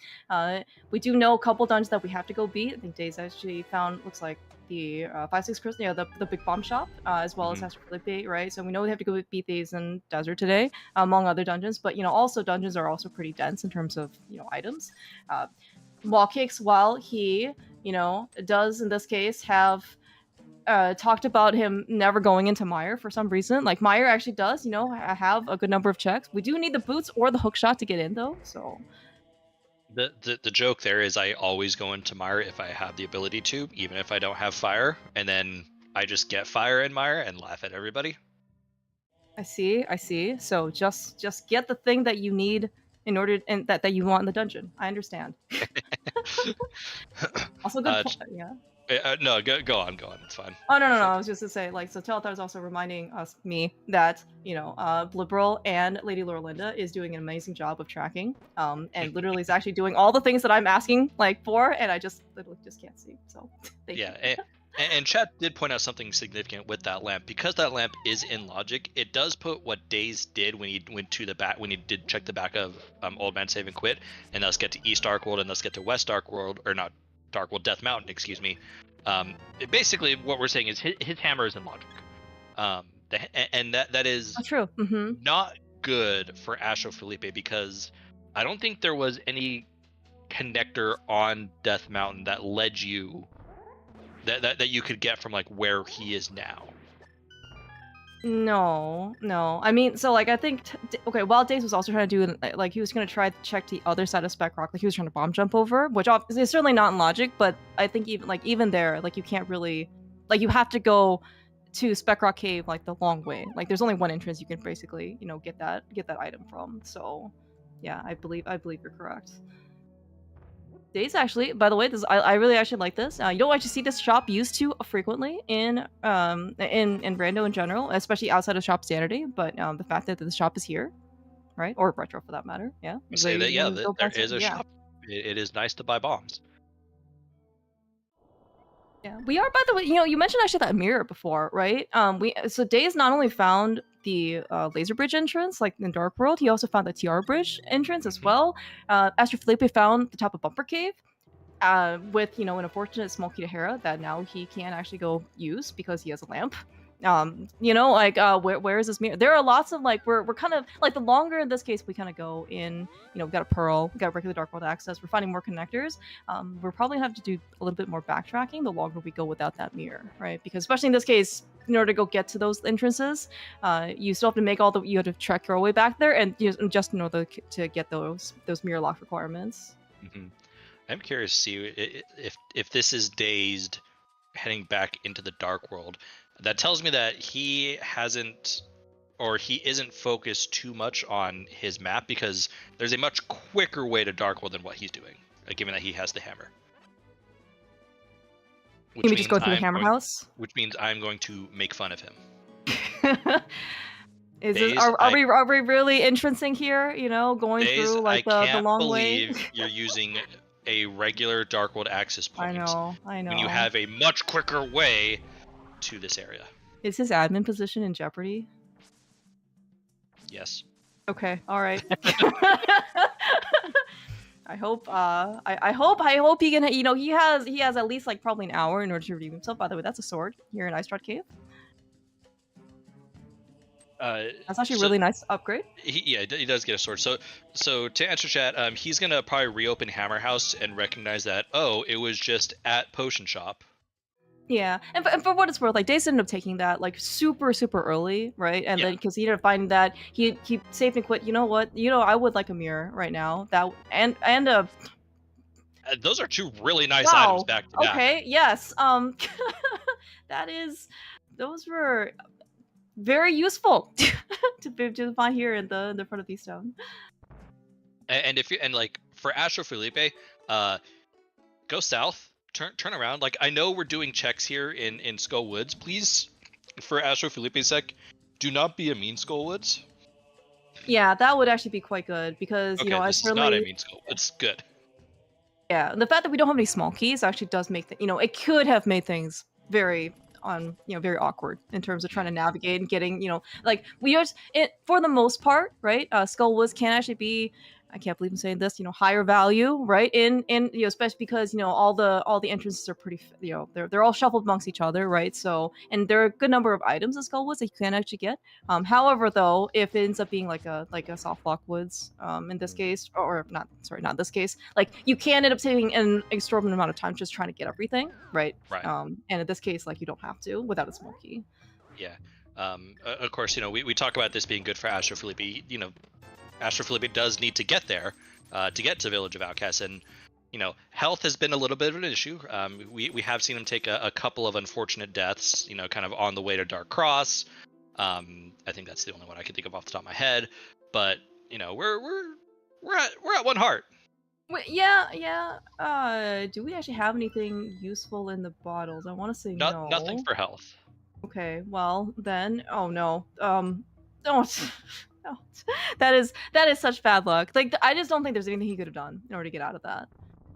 We do know a couple dungeons that we have to go beat. I think Days actually found, looks like the 5-6 crystal, the big bomb shop, as well as AstroFelipe, right? So we know we have to go beat these in Desert today, among other dungeons. But also dungeons are also pretty dense in terms of items. Wallkicks, while he does in this case have talked about him never going into Mire for some reason. Like Mire actually does, have a good number of checks. We do need the boots or the hook shot to get in though. So the joke there is I always go into Mire if I have the ability to, even if I don't have fire, and then I just get fire in Mire and laugh at everybody. I see. So just get the thing that you need in order and that you want in the dungeon. I understand. Also good point. Yeah. No, go on. It's fine. Oh no! I was just to say, so Telethar is also reminding me that Liberal and Lady Lorelinda is doing an amazing job of tracking, and literally is actually doing all the things that I'm asking for, and I just literally just can't see. So thank you. And chat did point out something significant with that lamp. Because that lamp is in logic, it does put what Daze did when he went to the back, when he did check the back of Old Man Save and Quit, and thus get to East Dark World and thus get to West Dark World, or not Dark World, Death Mountain, excuse me. Basically, what we're saying is his hammer is in logic, and that is true. Not good for AstroFelipe, because I don't think there was any connector on Death Mountain that led you that you could get from like where he is now. No. I mean, so I think while Daze was also trying to do he was going to try to check the other side of Spec Rock, he was trying to bomb jump over, which is certainly not in logic, but I think even there, you can't really, you have to go to Spec Rock Cave the long way. There's only one entrance you can basically get that item from. So yeah, I believe you're correct. Days actually, by the way, I really actually like this. You don't actually see this shop used too frequently in Rando in general, especially outside of Shop Sanity. But the fact that the shop is here, right, or Retro for that matter, yeah. Say that, yeah, there is a shop. It is nice to buy bombs. Yeah, we are. By the way, you mentioned actually that mirror before, right? So Days not only found the laser bridge entrance in Dark World, he also found the TR bridge entrance as well. AstroFelipe found the top of Bumper Cave with an unfortunate small key to Hera that now he can actually go use because he has a lamp. Where is this mirror? There are lots of we're kind of the longer in this case we kind of go in, we've got a Pearl, we've got regular Dark World access, we're finding more connectors. We're probably gonna have to do a little bit more backtracking the longer we go without that mirror, right? Because especially in this case, in order to go get to those entrances, you still have to you have to trek your way back there, and just in order to get those mirror lock requirements. Mm-hmm. I'm curious to see if this is Dazed heading back into the Dark World. That tells me that he isn't focused too much on his map, because there's a much quicker way to Dark World than what he's doing, given that he has the hammer. You mean just go through the hammer house? Which means I'm going to make fun of him. Are we really entrancing here? Going Daze, through the long way? I can't believe you're using a regular Dark World access point. I know. When you have a much quicker way to this area. Is his admin position in jeopardy? Yes. Okay, all right. I hope I hope he can, you know, he has at least like probably an hour in order to redeem himself. By the way, that's a sword here in Ice Rod Cave. That's actually a really nice upgrade. He does get a sword. So to answer chat, he's gonna probably reopen Hammer House and recognize that, oh, it was just at Potion Shop. Yeah, and for what it's worth, like Daze ended up taking that like super early, right? And then because he ended up finding that he saved and quit. You know what? You know, I would like a mirror right now. That and those are two really nice items back to back. Okay, yes. Those were very useful to find here in the front of the stone. And if you like for AstroFelipe, go south, turn around. Like I know we're doing checks here in Skull Woods. Please, for AstroFelipe's sake, do not be a mean Skull Woods. Yeah, that would actually be quite good because you know this is not a mean Skull. It's good. Yeah, and the fact that we don't have any small keys actually does make you know, it could have made things very very awkward in terms of trying to navigate and getting, you know, like we just for the most part, right? Skull Woods can actually be, I can't believe I'm saying this, you know, higher value, right? In you know, especially because you know all the entrances are pretty, you know, they're all shuffled amongst each other, right? So and there are a good number of items in Skull Woods that you can actually get. However, though, if it ends up being like a soft block woods, in this case, or not this case, like you can end up taking an exorbitant amount of time just trying to get everything, right? Right. And in this case, like you don't have to without a small key. Yeah. Of course, you know, we talk about this being good for AstroFelipe. You know, AstroFelipe does need to get there, to get to Village of Outcasts, and you know, health has been a little bit of an issue. We have seen him take a couple of unfortunate deaths, you know, kind of on the way to Dark Cross. I think that's the only one I can think of off the top of my head. But you know, we're at one heart. Wait, yeah. Do we actually have anything useful in the bottles? I want to say no. Nothing for health. Okay, well then, oh no. Don't. No. That is such bad luck. Like I just don't think there's anything he could have done in order to get out of that.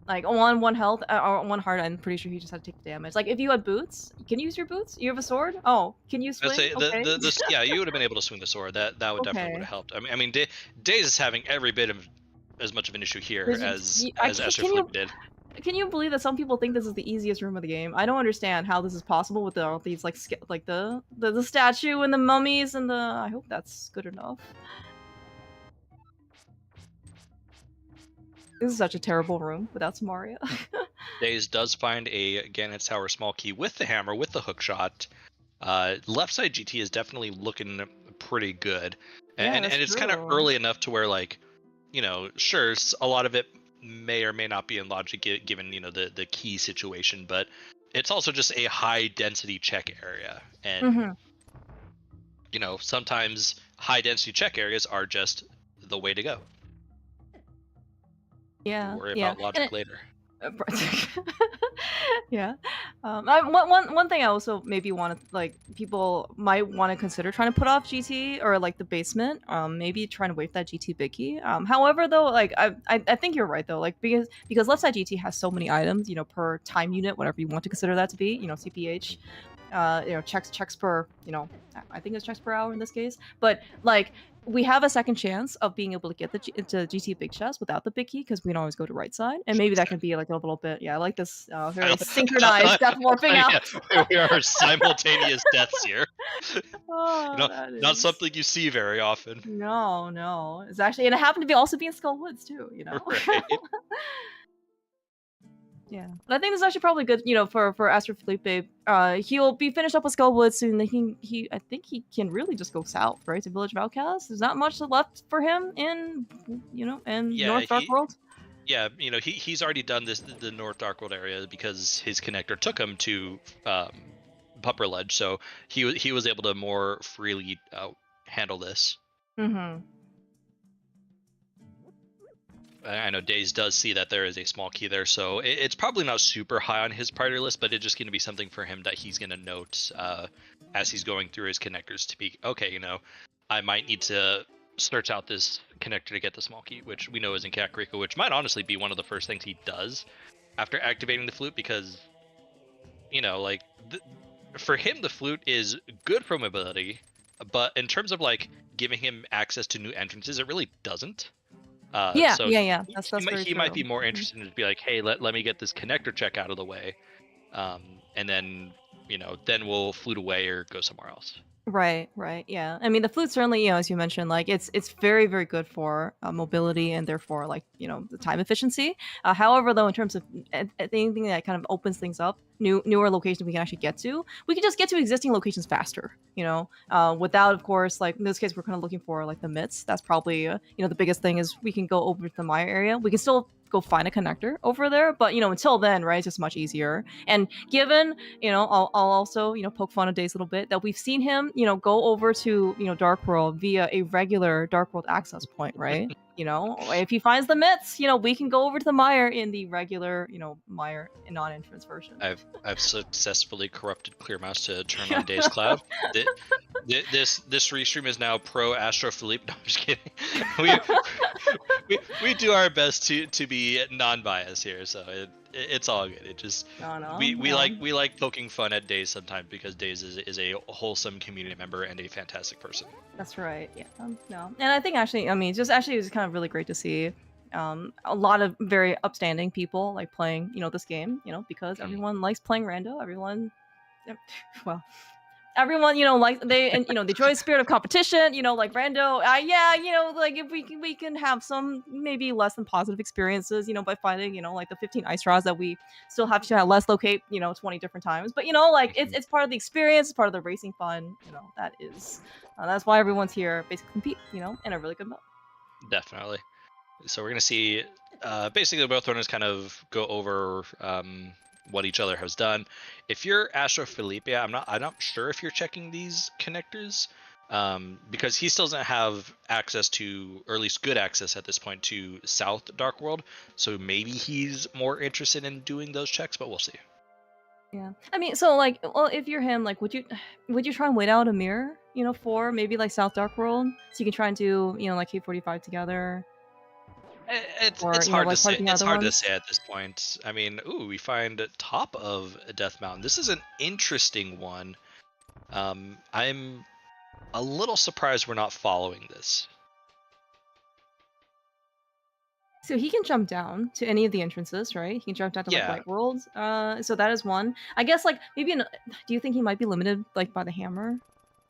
Like on one health or one heart, I'm pretty sure he just had to take the damage. Like if you had boots, can you use your boots? You have a sword? Oh, can you swing? Okay. Yeah, you would have been able to swing the sword. That would definitely would have helped. I mean, Daze is having every bit of as much of an issue here as AstroFelipe did. Can you believe that some people think this is the easiest room of the game? I don't understand how this is possible with all these like the statue and the mummies and the. I hope that's good enough. This is such a terrible room without Samaria. Daze does find a Gannett Tower small key with the hammer, with the hook shot. Left side GT is definitely looking pretty good. And it's kind of early enough to where, like, you know, sure, a lot of it may or may not be in logic given, you know, the key situation, but it's also just a high density check area. And, you know, sometimes high density check areas are just the way to go. Yeah. Worry about logic later. Yeah. One thing I also maybe want to, like, people might want to consider trying to put off GT or like the basement. Maybe trying to wait for that GT big key. However, though, like I think you're right though. Like because left side GT has so many items, you know, per time unit, whatever you want to consider that to be. You know, CPH. You know, checks per. You know, I think it's checks per hour in this case. But like, we have a second chance of being able to get the GT big chest without the big key because we can always go to right side, and maybe that can be like a little bit. Yeah, I like this very synchronized death morphing out. Yeah, we are simultaneous deaths here. Oh, you know, not something you see very often. No, it's actually, and it happened to be also be in Skull Woods too. You know. Right. Yeah, but I think this is actually probably good, you know, for AstroFelipe. He'll be finished up with Skull Woods soon. I think he can really just go south, right, to Village of Outcasts. There's not much left for him in, you know, North Dark World. Yeah, you know, he's already done the North Dark World area because his connector took him to Pupper Ledge, so he was able to more freely handle this. I know Daze does see that there is a small key there, so it's probably not super high on his priority list, but it's just going to be something for him that he's going to note as he's going through his connectors to be, okay, you know, I might need to search out this connector to get the small key, which we know is in Kakariko, which might honestly be one of the first things he does after activating the flute, because, you know, like, for him, the flute is good for mobility, but in terms of, like, giving him access to new entrances, it really doesn't. Yeah, So yeah. he, That's he might very he might true. be more Mhm. interested in to be like, hey, let me get this connector check out of the way, and then then we'll flute away or go somewhere else. Right, yeah. I mean, the flute certainly, as you mentioned, like it's very, very good for mobility and therefore, like the time efficiency. However, though, in terms of anything that kind of opens things up, newer locations we can actually get to, we can just get to existing locations faster. Without, of course, like in this case, we're kind of looking for like the myths. That's probably the biggest thing is we can go over to the Maya area. We can still go find a connector over there, but until then, right, it's just much easier. And given I'll also, poke fun of Days a little bit that we've seen him, go over to, Dark World via a regular Dark World access point, right? If he finds the myths, we can go over to the Mire in the regular, Mire non-entrance version. I've successfully corrupted Clear Mouse to turn on dazedcloud. This restream is now pro AstroFelipe. No, I'm just kidding. we do our best to be non-biased here, so it's all good. It just we like poking fun at Days sometimes because Days is a wholesome community member and a fantastic person. That's right. Yeah. No. And I think actually, I mean, just actually, it was kind of really great to see a lot of very upstanding people like playing, this game, because everyone likes playing rando. Everyone, well, everyone, like they enjoy the spirit of competition, like rando. Like if we can have some maybe less than positive experiences, by finding, like the 15 ice straws that we still have to have less locate, 20 different times. But like it's part of the experience, it's part of the racing fun. That is that's why everyone's here, basically compete, in a really good mode. Definitely. So we're gonna see basically both runners kind of go over what each other has done. If you're AstroFelipe, I'm not sure if you're checking these connectors because he still doesn't have access to, or at least good access at this point, to South Dark World. So maybe he's more interested in doing those checks, but we'll see. Yeah, I mean, so like, well, if you're him, like, would you try and wait out a mirror, for maybe like South Dark World, so you can try and do, like K45 together? It's hard to say. It's hard to ones? say at this point. I mean, we find top of Death Mountain. This is an interesting one. I'm a little surprised we're not following this. So he can jump down to any of the entrances, right? He can jump down to like White World. So that is one. I guess like maybe. Do you think he might be limited like by the hammer?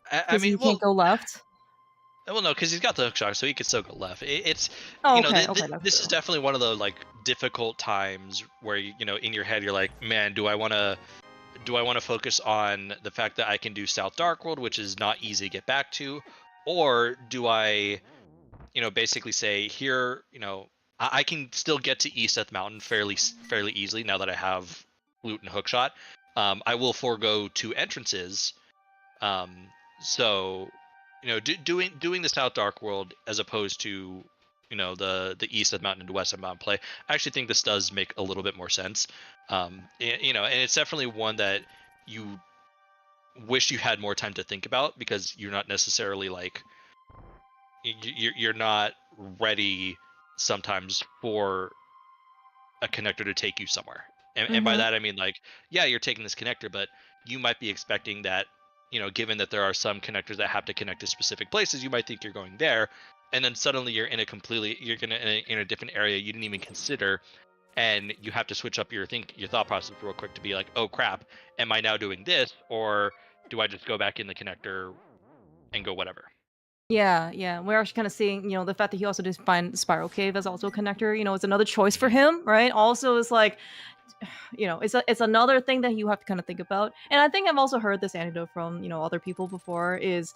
I mean, he can't go left. Well, no, because he's got the hook shot, so he could still go left. It's this is definitely one of the like difficult times where in your head you're like, man, do I want to focus on the fact that I can do South Dark World, which is not easy to get back to, or do I, basically say here, I can still get to East Death Mountain fairly easily now that I have loot and hookshot. I will forego 2 entrances. So, doing the South Dark World as opposed to, the East Death Mountain and West Death Mountain play, I actually think this does make a little bit more sense. And it's definitely one that you wish you had more time to think about because you're not necessarily like you're not ready sometimes for a connector to take you somewhere. And by that I mean like, yeah, you're taking this connector, but you might be expecting that, given that there are some connectors that have to connect to specific places, you might think you're going there, and then suddenly you're in a different area you didn't even consider, and you have to switch up your thought process real quick to be like, oh crap, am I now doing this, or do I just go back in the connector and go whatever? Yeah. We're actually kind of seeing, the fact that he also did find Spiral Cave as also a connector, it's another choice for him, right? Also, it's like, it's another thing that you have to kind of think about. And I think I've also heard this anecdote from, other people before is,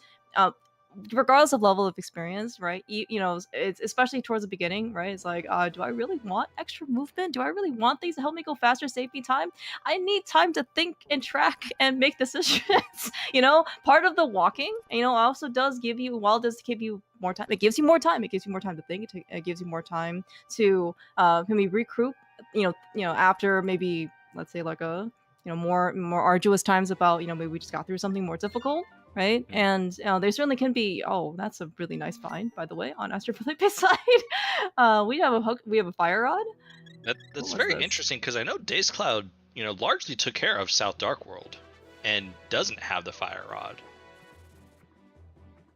regardless of level of experience, right? It's especially towards the beginning, right? It's like, do I really want extra movement? Do I really want things to help me go faster, save me time? I need time to think and track and make decisions. Part of the walking, also does give you, while it does give you more time, it gives you more time. It gives you more time to think. It gives you more time to maybe recruit. After maybe, let's say, like a more arduous times about maybe we just got through something more difficult, right? And there certainly can be. Oh, that's a really nice find, by the way, on AstroFelipe's side. We have a fire rod. That's very interesting because I know dazedcloud largely took care of South Dark World and doesn't have the fire rod.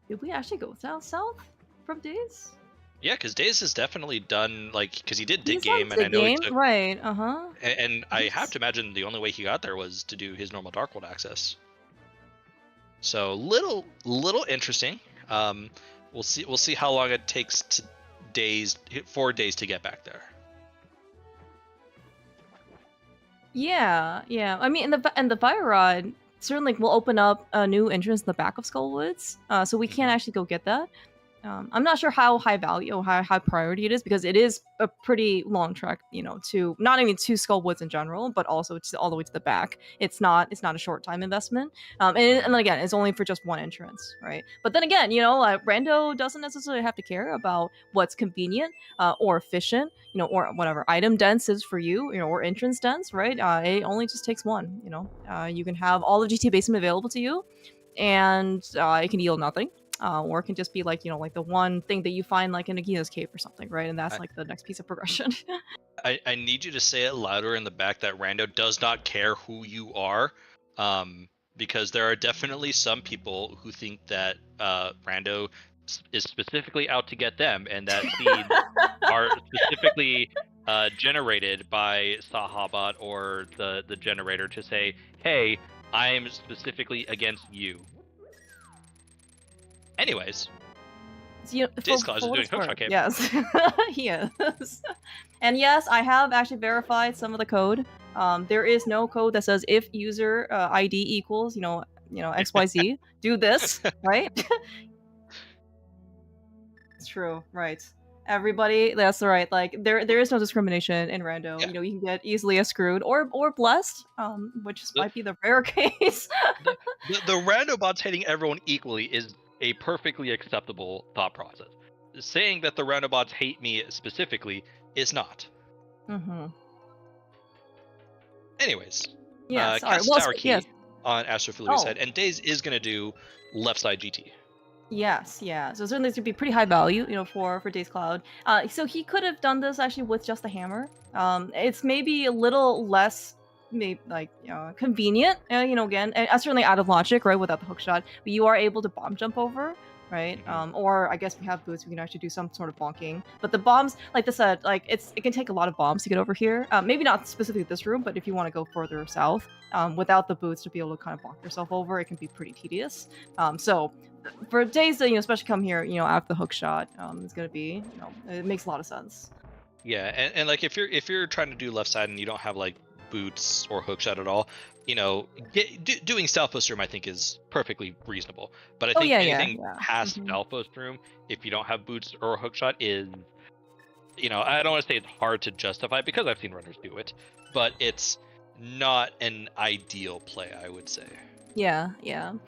Did we actually go south from Days? Yeah, because Daze has definitely done, like, because he did dig He's done game, and I dig know he game, took, right? and I have to imagine the only way he got there was to do his normal Dark World access. So little interesting. We'll see how long it takes to for Daze to get back there. Yeah, yeah. I mean, and the Fire Rod certainly will open up a new entrance in the back of Skullwoods, so we can actually go get that. I'm not sure how high value or how high priority it is because it is a pretty long trek, to not even to Skullwoods in general, but also all the way to the back. It's not a short time investment. And then again, it's only for just one entrance, right? But then again, Rando doesn't necessarily have to care about what's convenient or efficient, or whatever item dense is for you, or entrance dense, right? It only just takes one. You can have all of GT Basin available to you, and it can yield nothing. Or it can just be like the one thing that you find like in Nagina's cave or something, right? And that's like the next piece of progression. I need you to say it louder in the back that Rando does not care who you are, because there are definitely some people who think that Rando is specifically out to get them, and that seeds are specifically generated by Sahabat or the generator to say, hey, I'm specifically against you. Anyways, dazedcloud is doing hookshot game. Yes, he is. And yes, I have actually verified some of the code. There is no code that says if user ID equals XYZ, do this, right? It's true, right? Everybody, that's right. Like there is no discrimination in Rando. Yeah. You can get easily screwed or blessed, which might be the rare case. the Rando bots hating everyone equally is a perfectly acceptable thought process. Saying that the Rando bots hate me specifically is not. Anyways, yes. cast Well, tower key yes. on AstroFelipe's head, and Daze is gonna do left side GT. Yes, yeah. So certainly this would be pretty high value, for dazedcloud. So he could have done this actually with just a hammer. It's maybe a little less, convenient. Again, and certainly out of logic, right, without the hook shot. But you are able to bomb jump over, right? Or I guess we have boots, we can actually do some sort of bonking. But the bombs, like I said, it can take a lot of bombs to get over here. Maybe not specifically this room, but if you want to go further south, without the boots to be able to kind of bonk yourself over, it can be pretty tedious. So for Daze to especially come here after the hook shot, it's gonna be it makes a lot of sense. Yeah, and like if you're trying to do left side and you don't have like boots or hook shot at all, doing stealth post room I think is perfectly reasonable. But I think anything past stealth post room, if you don't have boots or hook shot, is I don't want to say it's hard to justify because I've seen runners do it, but it's not an ideal play, I would say. Yeah,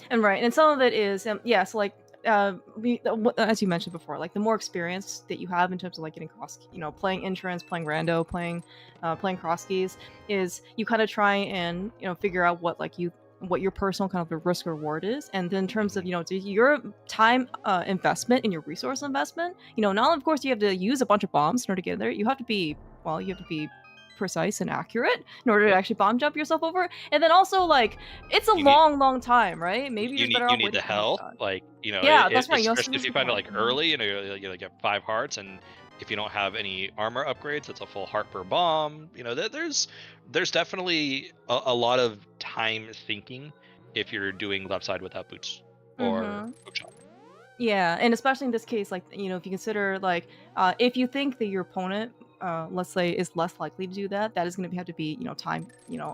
and right, and some of it is so like as you mentioned before, like the more experience that you have in terms of like getting cross, playing entrance, playing rando, playing Crosskeys, is you kind of try and figure out what your personal kind of risk reward is, and then in terms of your time investment and your resource investment, not only of course you have to use a bunch of bombs in order to get there, you have to be precise and accurate in order to actually bomb jump yourself over, and then also like it's a long time, right? Maybe you need the health, that's right. Especially if you find it like early, you get 5 hearts, and if you don't have any armor upgrades, it's a full heart per bomb. There's definitely a lot of time sinking if you're doing left side without boots or hook shot. Yeah, and especially in this case, like if you consider if you think that your opponent let's say is less likely to do that, that is going to have to be time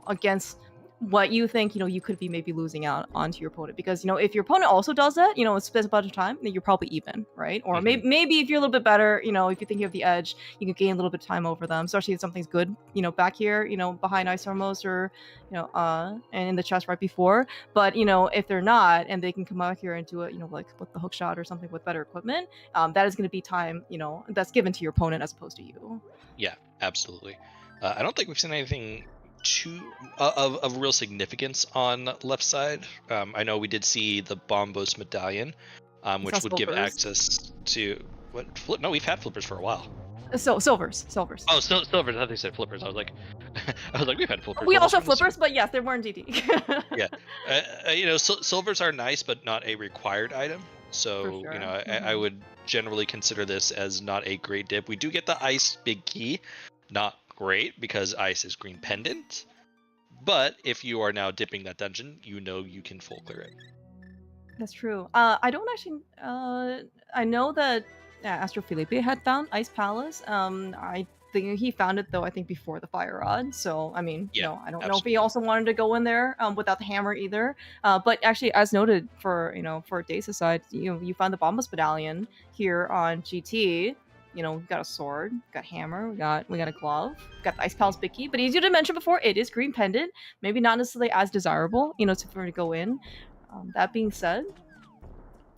against what you think you could be maybe losing out onto your opponent, because if your opponent also does that it spends a bunch of time, then you're probably even, right? Or maybe if you're a little bit better, if you think you have the edge, you can gain a little bit of time over them, especially if something's good back here behind Ice Armos or and in the chest right before. But if they're not and they can come out here and do it like with the hook shot or something with better equipment, that is going to be time that's given to your opponent as opposed to you. Yeah, absolutely. I don't think we've seen anything of real significance on left side. I know we did see the Bombos medallion, which would give access to no, we've had flippers for a while. So silvers. Oh, silvers. I thought they said flippers. I was like, we've had flippers. We also have flippers, but yes, they weren't GT. Yeah, silvers are nice, but not a required item. So, sure. you know, I would generally consider this as not a great dip. We do get the ice big key, not great because ice is green pendant. But if you are now dipping that dungeon, you know you can full clear it. That's true. I don't actually. I know that AstroFelipe had found Ice Palace. I think he found it though. I think before the fire rod. So I mean, Yeah, I don't know if absolutely. he also wanted to go in there without the hammer either. But actually, as noted for for Dace's side, you found the Bombus Medallion here on GT. We got a sword, we got hammer, we got a glove, we got the Ice Palace Bicky. But as you did mention before, it is green pendant. Maybe not necessarily as desirable, to go in. That being said,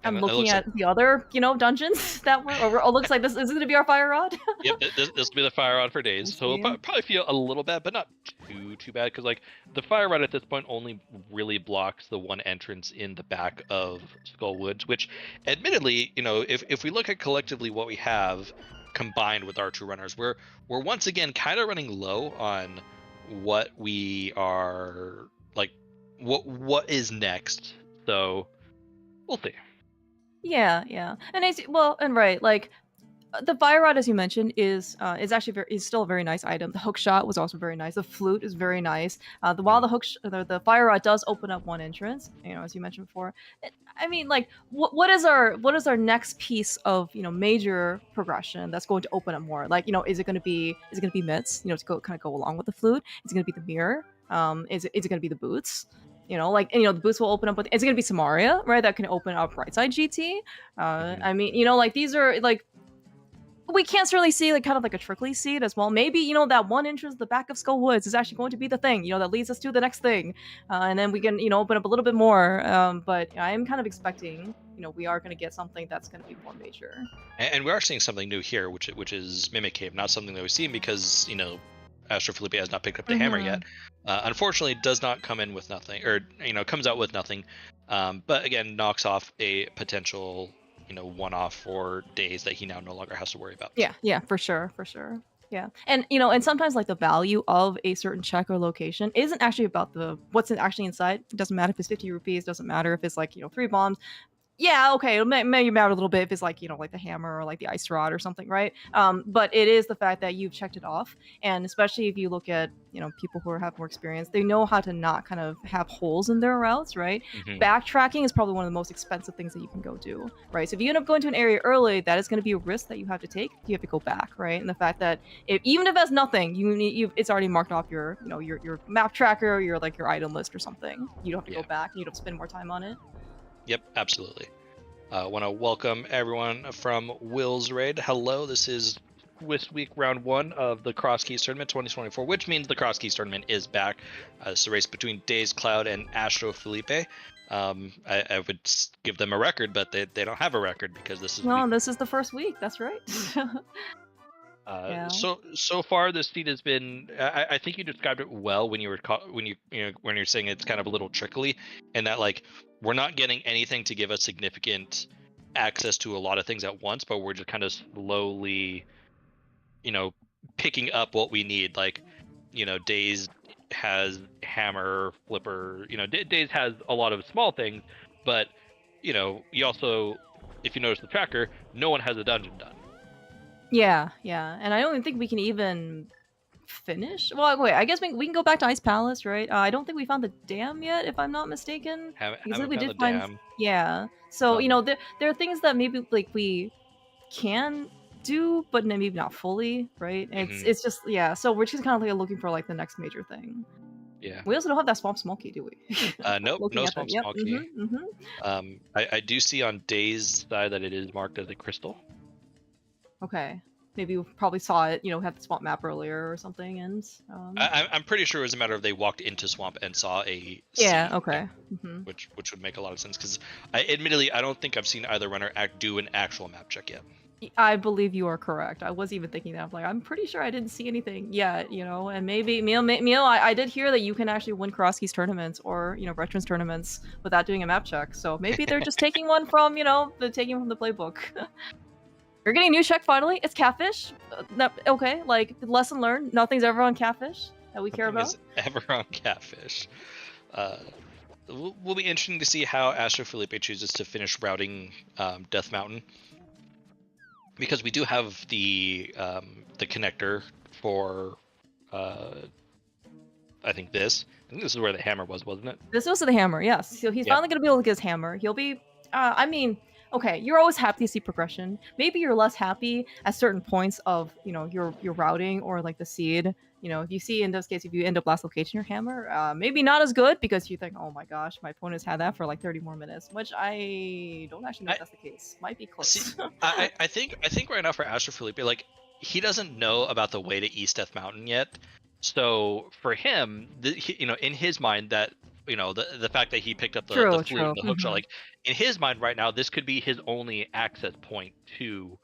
And I'm it looking looks at the other, dungeons that were over. Oh, looks like this is going to be our fire rod. Yep, this will be the fire rod for days. I So we'll see. probably feel a little bad, but not too bad, because like the fire rod at this point only really blocks the one entrance in the back of Skull Woods, which, admittedly, if we look at collectively what we have combined with our two runners, we're once again kind of running low on what we are like, what is next. So we'll see. Yeah. And right, like the fire rod, as you mentioned, is actually is still a very nice item. The hook shot was also very nice. The flute is very nice. While the fire rod does open up one entrance, as you mentioned before. I mean, like, what is our next piece of major progression that's going to open up more? Like, is it going to be mitts? To kind of go along with the flute. Is it going to be the mirror? Is it going to be the boots? The boots will open up with. Is it going to be Samaria, right? That can open up right side GT. I mean, like these are like. We can't really see like kind of like a trickly seed as well. Maybe that one entrance, the back of Skull Woods, is actually going to be the thing that leads us to the next thing, and then we can open up a little bit more. But I am kind of expecting we are going to get something that's going to be more major. And we are seeing something new here, which is Mimic Cave, not something that we've seen because AstroFelipe has not picked up the hammer yet. Unfortunately, does not come in with nothing, or comes out with nothing. But again, knocks off a potential one-off for days that he now no longer has to worry about. Yeah, for sure. Yeah, and and sometimes like the value of a certain check or location isn't actually about what's actually inside. It doesn't matter if it's 50 rupees. Doesn't matter if it's like 3 bombs. Yeah, okay, it may matter a little bit if it's like like the hammer or like the ice rod or something, right? But it is the fact that you've checked it off, and especially if you look at people who have more experience, they know how to not kind of have holes in their routes, right? Backtracking is probably one of the most expensive things that you can go do, right? So if you end up going to an area early, that is going to be a risk that you have to take. You have to go back, right? And the fact that even if that's nothing, it's already marked off your your map tracker, your item list or something. You don't have to go back. You don't spend more time on it. Yep, absolutely. I want to welcome everyone from Will's Raid. Hello, this is Swiss Week Round 1 of the Crosskeys Tournament 2024, which means the Crosskeys Tournament is back. It's a race between dazedcloud and AstroFelipe. I would give them a record, but they don't have a record because this is... No, this is the first week, that's right. Yeah. So far this feat has been I think you described it well when you're saying it's kind of a little trickly, and that like we're not getting anything to give us significant access to a lot of things at once, but we're just kind of slowly picking up what we need. Like Daze has hammer, flipper, Daze has a lot of small things, but you also, if you notice the tracker, no one has a dungeon done. Yeah, and I don't even think we can even finish. Well, wait, I guess we can go back to Ice Palace, right? I don't think we found the dam yet, if I'm not mistaken. Haven't we found the dam. Yeah, so there are things that maybe like we can do, but maybe not fully, right? It's just so we're just kind of like looking for like the next major thing. Yeah. We also don't have that Swamp Smoky, do we? Nope, no Swamp Smoky. I do see on Daze's side that it is marked as a crystal. Okay. Maybe we probably saw it, have the swamp map earlier or something, and I'm pretty sure it was a matter of they walked into swamp and saw a okay, which would make a lot of sense, because admittedly I don't think I've seen either runner do an actual map check yet. I believe you are correct. I was even thinking that. I'm pretty sure I didn't see anything yet, and maybe I did hear that you can actually win Crosskeys tournaments or veterans tournaments without doing a map check. So maybe they're just taking one from taking from the playbook. You're getting a new check finally. It's catfish. Okay, like lesson learned. Nothing's ever on catfish that we care about. Ever on catfish. will be interesting to see how AstroFelipe chooses to finish routing Death Mountain, because we do have the connector for I think this is where the hammer was, wasn't it? This was the hammer, yes. So he's Yeah. finally gonna be able to get his hammer. He'll be, I mean, okay, you're always happy to see progression. Maybe you're less happy at certain points of, your routing or like the seed. If you see in this case, if you end up last location your hammer, maybe not as good because you think, oh my gosh, my opponent's had that for like 30 more minutes, which I don't actually know if that's the case. Might be close. See, I think right now for AstroFelipe, like, he doesn't know about the way to East Death Mountain yet. So for him, in his mind, that the fact that he picked up the flute and the hook shot, like, in his mind right now, this could be his only access point to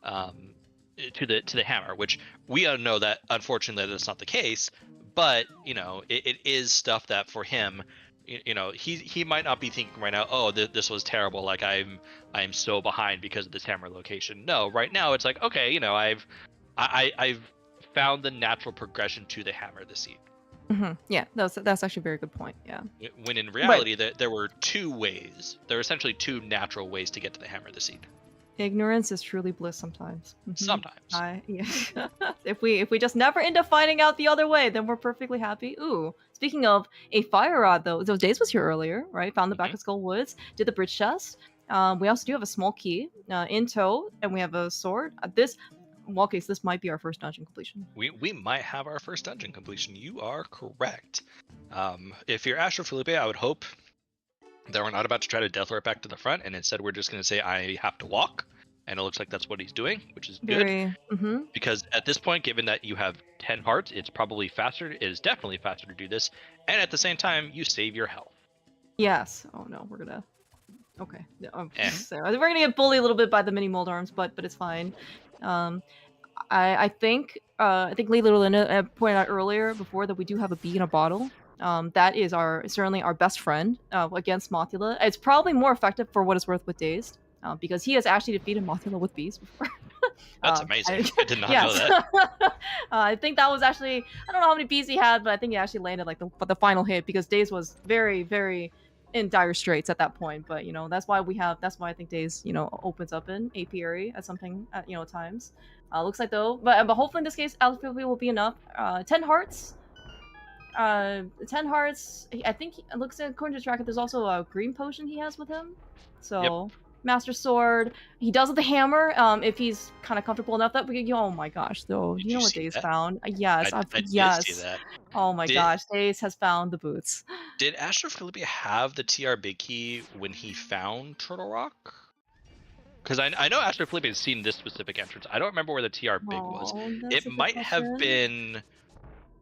the hammer, which we know that unfortunately that's not the case. But it is stuff that for him, he might not be thinking right now, oh, this was terrible, like I'm so behind because of this hammer location. No, right now it's like, okay, I've found the natural progression to the hammer, the seed. Yeah, that's actually a very good point. Yeah. When in reality, there were two ways. There were essentially two natural ways to get to the hammer, the seed. Ignorance is truly bliss sometimes. Sometimes. Yeah. If we just never end up finding out the other way, then we're perfectly happy. Ooh. Speaking of a fire rod, though, Days was here earlier, right? Found the back of Skull Woods, did the bridge chest. We also do have a small key in tow, and we have a sword. So this might be our first dungeon completion. We might have our first dungeon completion. You are correct. If you're AstroFelipe, I would hope that we're not about to try to death lord back to the front, and instead we're just going to say, I have to walk. And it looks like that's what he's doing, which is good. Because at this point, given that you have 10 hearts, it's probably faster. It is definitely faster to do this. And at the same time, you save your health. Yes. Oh no, we're gonna... Okay. So we're gonna get bullied a little bit by the mini mold arms, but it's fine. I think Lila Linda pointed out earlier before that we do have a bee in a bottle. That is certainly our best friend against Mothula. It's probably more effective for what it's worth with Dazed, because he has actually defeated Mothula with bees before. That's amazing. I did not know that. I think that was actually, I don't know how many bees he had, but I think he actually landed like the final hit, because Dazed was very, very in dire straits at that point. But that's why I think Days opens up in APR at something at times. Looks like though, but hopefully in this case AlttPR will be enough. 10 hearts. 10 hearts. I think it looks like, according to the tracker, there's also a green potion he has with him. So yep. Master Sword. He does with the hammer. If he's kind of comfortable enough that we can. Oh my gosh, though. You know what Days found? Yes, I yes. Did see that. Oh my gosh, Days has found the boots. Did AstroFelipe have the TR Big Key when he found Turtle Rock? Because I know AstroFelipe has seen this specific entrance. I don't remember where the TR Big was. It might have been.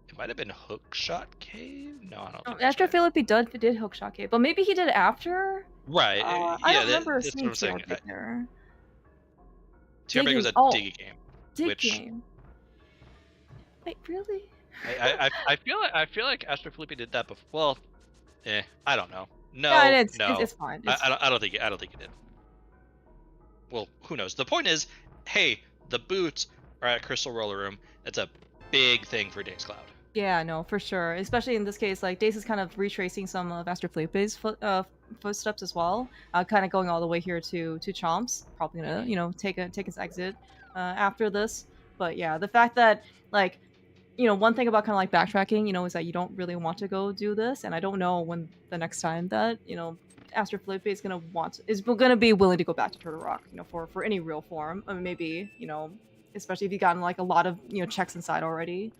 It might have been Hookshot Cave. No, I don't. AstroFelipe did Hookshot Cave, but maybe he did after. Right. I don't remember seeing TR Big there. TR Big was a dig game. Dig game. Wait, really? I feel like AstroFelipe did that before. Well, I don't know. No, it's fine. I don't think it did. Well, who knows? The point is, hey, the boots are at Crystal Roller Room. That's a big thing for dazedcloud. Yeah, no, for sure. Especially in this case, like Daze is kind of retracing some of AstroFelipe's footsteps as well. Kind of going all the way here to Chomp's. Probably gonna, take his exit after this. But yeah, the fact that like, one thing about kind of like backtracking, is that you don't really want to go do this, and I don't know when the next time that AstroFelipe is gonna be willing to go back to Turtle Rock, for any real form. I mean, maybe, especially if you've gotten like a lot of checks inside already.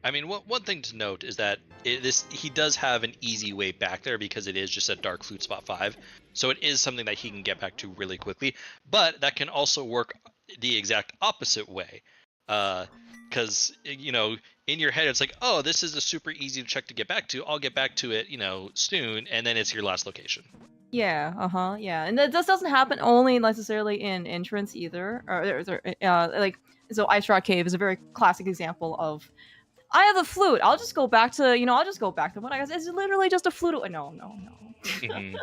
I mean, one thing to note is that he does have an easy way back there because it is just a Dark Flute Spot 5, so it is something that he can get back to really quickly. But that can also work the exact opposite way, because in your head it's like, oh, this is a super easy check to get back to. I'll get back to it, soon, and then it's your last location. Yeah, yeah, and this doesn't happen only necessarily in entrance either. So Ice Rock Cave is a very classic example of, I have a flute. I'll just go back to what I guess it's literally just a flute. No. Mm-hmm.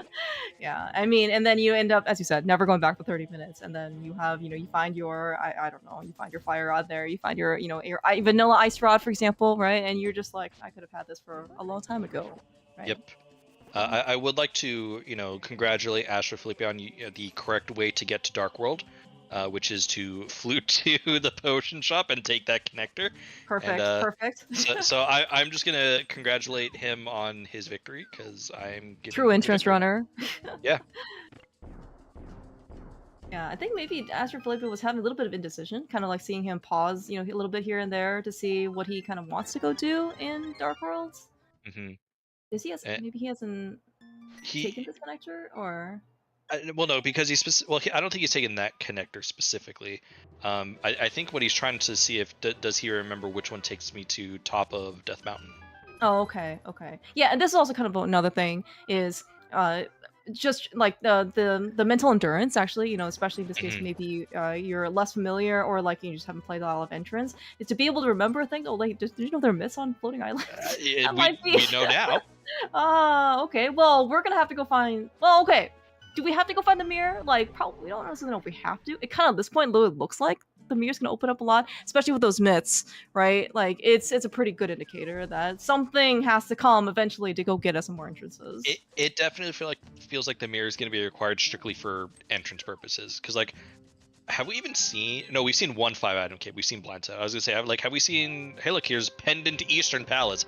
Yeah, I mean, and then you end up, as you said, never going back for 30 minutes, and then you have, you find your, I don't know, you find your fire rod there, you find your, your vanilla ice rod, for example, right? And you're just like, I could have had this for a long time ago, right? Yep. I would like to, congratulate AstroFelipe on the correct way to get to Dark World, which is to flute to the potion shop and take that connector. Perfect, And, perfect. so I'm just gonna congratulate him on his victory because I'm giving True him the entrance victory. runner. Yeah. Yeah, I think maybe AstroFelipe was having a little bit of indecision, kind of like seeing him pause, a little bit here and there to see what he kind of wants to go do in Dark Worlds. Mm-hmm. Maybe he hasn't taken this connector, or well, no, because I don't think he's taken that connector specifically. I think what he's trying to see if does he remember which one takes me to top of Death Mountain. Oh, okay, okay. Yeah, and this is also kind of another thing is just like the mental endurance, actually, especially in this case, maybe you're less familiar or like you just haven't played a lot of entrance, is to be able to remember a thing. Oh, like, did you know there are myths on floating islands? We know now. Okay. Well, we're gonna have to go find. Well, okay. Do we have to go find the mirror? Like, probably. We don't necessarily know if we have to. It kind of, at this point, looks like the mirror's gonna open up a lot, especially with those myths, right? Like, it's a pretty good indicator that something has to come eventually to go get us some more entrances. It definitely feels like the mirror is gonna be required strictly for entrance purposes. Because like, have we even seen? No, we've seen one 5-item kit. We've seen Blind Set. I was gonna say, have we seen? Hey, look, here's Pendant Eastern Palace.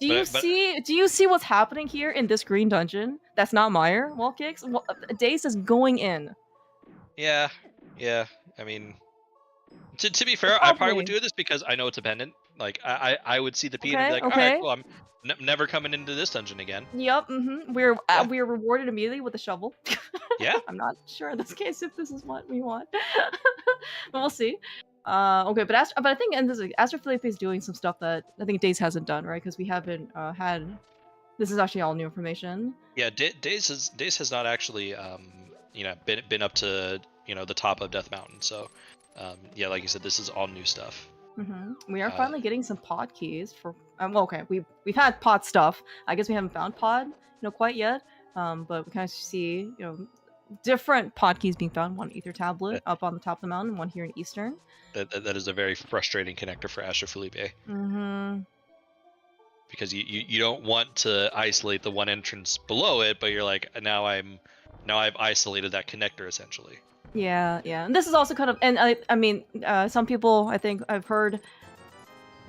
Do you see what's happening here in this green dungeon? That's not Meyer wall kicks. Daze is going in. Yeah. I mean, to be fair, I probably would do this because I know it's a pendant. Like I would see the P and be like, all right, cool. I'm never coming into this dungeon again. Yep. We're rewarded immediately with a shovel. Yeah. I'm not sure in this case if this is what we want, but we'll see. Okay, but I think AstroFelipe is doing some stuff that I think Daze hasn't done, right? Because we haven't had. This is actually all new information. Yeah, Daze has not actually been up to the top of Death Mountain. So yeah, like you said, this is all new stuff. We are finally getting some pod keys for. Well, okay, we've had pod stuff. I guess we haven't found pod, quite yet. But we kind of see, different pod keys being found. One ether tablet up on the top of the mountain, one here in Eastern. That is a very frustrating connector for AstroFelipe. Because you don't want to isolate the one entrance below it, but you're like, now I've isolated that connector essentially. Yeah. And this is also kind of, and I mean, some people, I think I've heard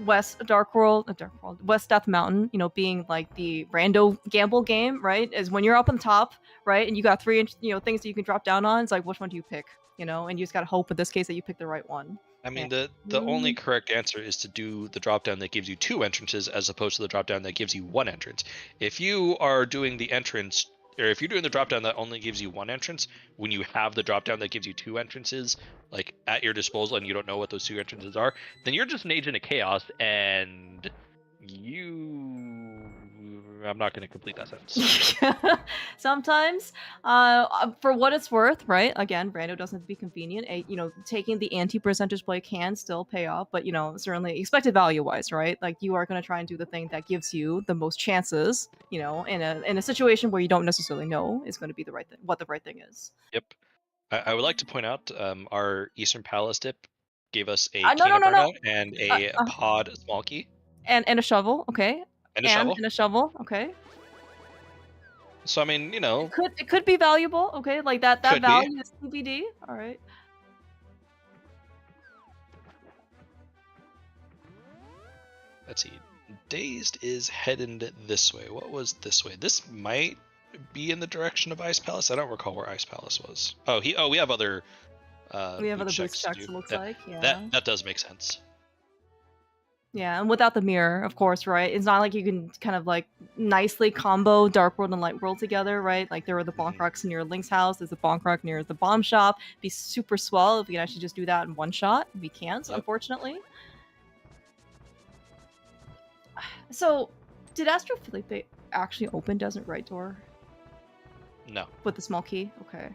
West Death Mountain, being like the rando gamble game, right? Is when you're up on top, right, and you got 3 things that you can drop down on. It's like, which one do you pick? And you just gotta hope in this case that you pick the right one. I mean, the only correct answer is to do the drop down that gives you 2 entrances as opposed to the drop down that gives you 1 entrance. If you are doing the entrance, or if you're doing the drop down that only gives you 1 entrance, when you have the drop down that gives you 2 entrances, like at your disposal, and you don't know what those 2 entrances are, then you're just an agent of chaos, and I'm not going to complete that sentence. Sometimes, for what it's worth, right? Again, rando doesn't have to be convenient. Taking the anti-percentage play can still pay off, but certainly expected value-wise, right? Like you are going to try and do the thing that gives you the most chances. In a situation where you don't necessarily know is going to be the right thing. What the right thing is. Yep. I would like to point out our Eastern Palace dip gave us a no. and a pod small key. And a shovel, okay. And a shovel, okay. So I mean, it could be valuable, okay. Like that value is TBD. All right. Let's see. Dazed is headed this way. What was this way? This might be in the direction of Ice Palace. I don't recall where Ice Palace was. We have other. We have other boost checks. It looks like. Yeah. That does make sense. Yeah, and without the mirror, of course, right? It's not like you can kind of like nicely combo Dark World and Light World together, right? Like there were the bonk rocks near Link's house, there's the bonk rock near the bomb shop. It'd be super swell if we could actually just do that in one shot. We can't, unfortunately. So, did AstroFelipe actually open Desert Right Door? No. With the small key? Okay.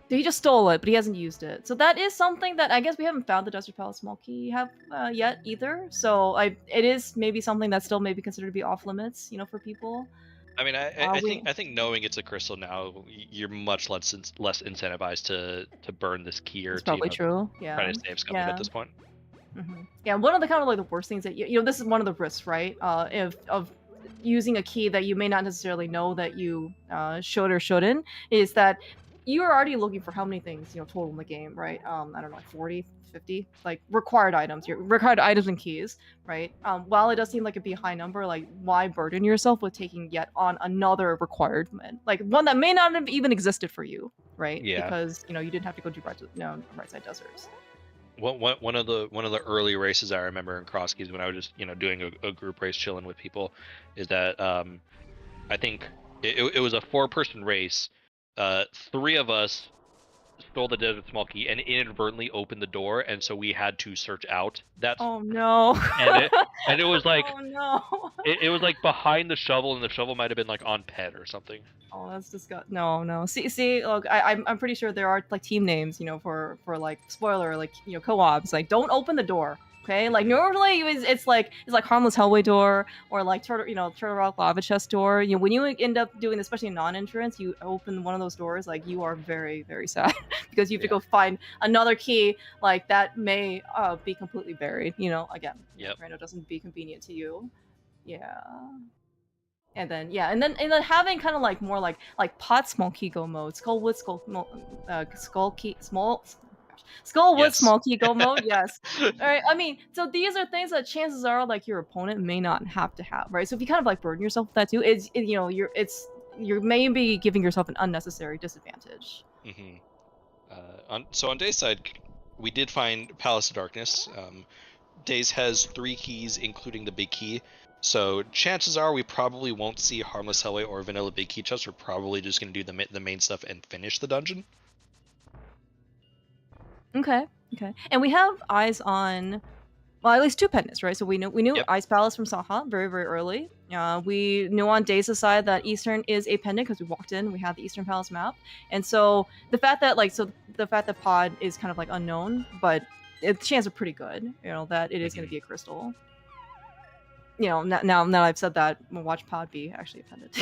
He just stole it, but he hasn't used it. So that is something that I guess we haven't found the Desert Palace small key yet either. So it is maybe something that's still maybe considered to be off limits, for people. I mean, I think knowing it's a crystal now, you're much less incentivized to burn this key or That's probably true. Yeah. Try to save something at this point. Yeah, one of the kind of like the worst things that this is one of the risks, right? Of using a key that you may not necessarily know that you should or shouldn't, is that you're already looking for how many things, total in the game, right? I don't know, like 40, 50, like required items, your required items and keys, right? While it does seem like it'd be a high number, like why burden yourself with taking yet on another requirement, like one that may not have even existed for you, right? Yeah. Because you didn't have to go do right side deserts. One of the early races I remember in Crosskeys when I was just doing a group race, chilling with people, is that I think it was a 4-person race. 3 of us stole the desert small key and inadvertently opened the door, and so we had to search out that. Oh no! and it was like, oh no! it was like behind the shovel, and the shovel might have been like on pet or something. Oh, that's disgusting. No. See, look, I'm pretty sure there are like team names, for like spoiler, like co-ops. Like, don't open the door. Okay, like normally it's like harmless hellway door or like Turtle Rock lava chest door. When you end up doing, especially non-entrance, you open one of those doors, like you are very, very sad because you have to go find another key like that may be completely buried. Again, Rando doesn't be convenient to you. Yeah. And then having kind of like more like pot small key go mode, Skullwood small key go mode, yes. All right, I mean, so these are things that chances are like your opponent may not have to have, right? So if you kind of like burden yourself with that too, you're maybe giving yourself an unnecessary disadvantage. So on Days' side, we did find Palace of Darkness. Days has 3 keys, including the big key. So chances are we probably won't see Harmless Hellway or Vanilla Big Key Chest. We're probably just going to do the main stuff and finish the dungeon. Okay. And we have eyes on, well, at least 2 pendants, right? So we knew Yep. Ice Palace from Saha very, very early. We knew on Days' side that Eastern is a pendant because we walked in, we had the Eastern Palace map. And so the fact that Pod is kind of like unknown, but the chances are pretty good, that it is going to be a crystal. Now that I've said that, we'll watch Pod be actually a pendant.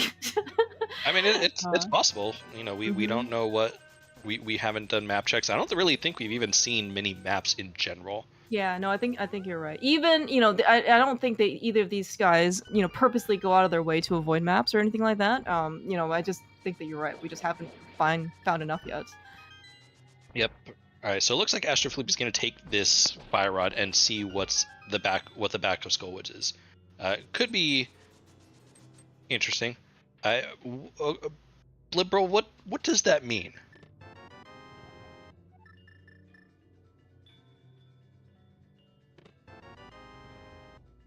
I mean, it's possible. We don't know what we haven't done map checks. I don't really think we've even seen many maps in general. Yeah, no, I think you're right. Even I don't think that either of these guys purposely go out of their way to avoid maps or anything like that. I just think that you're right. We just haven't found enough yet. Yep. All right. So it looks like AstroFelipe is going to take this fire rod and see what the back of Skullwoods is. Could be interesting. Liberal, what does that mean?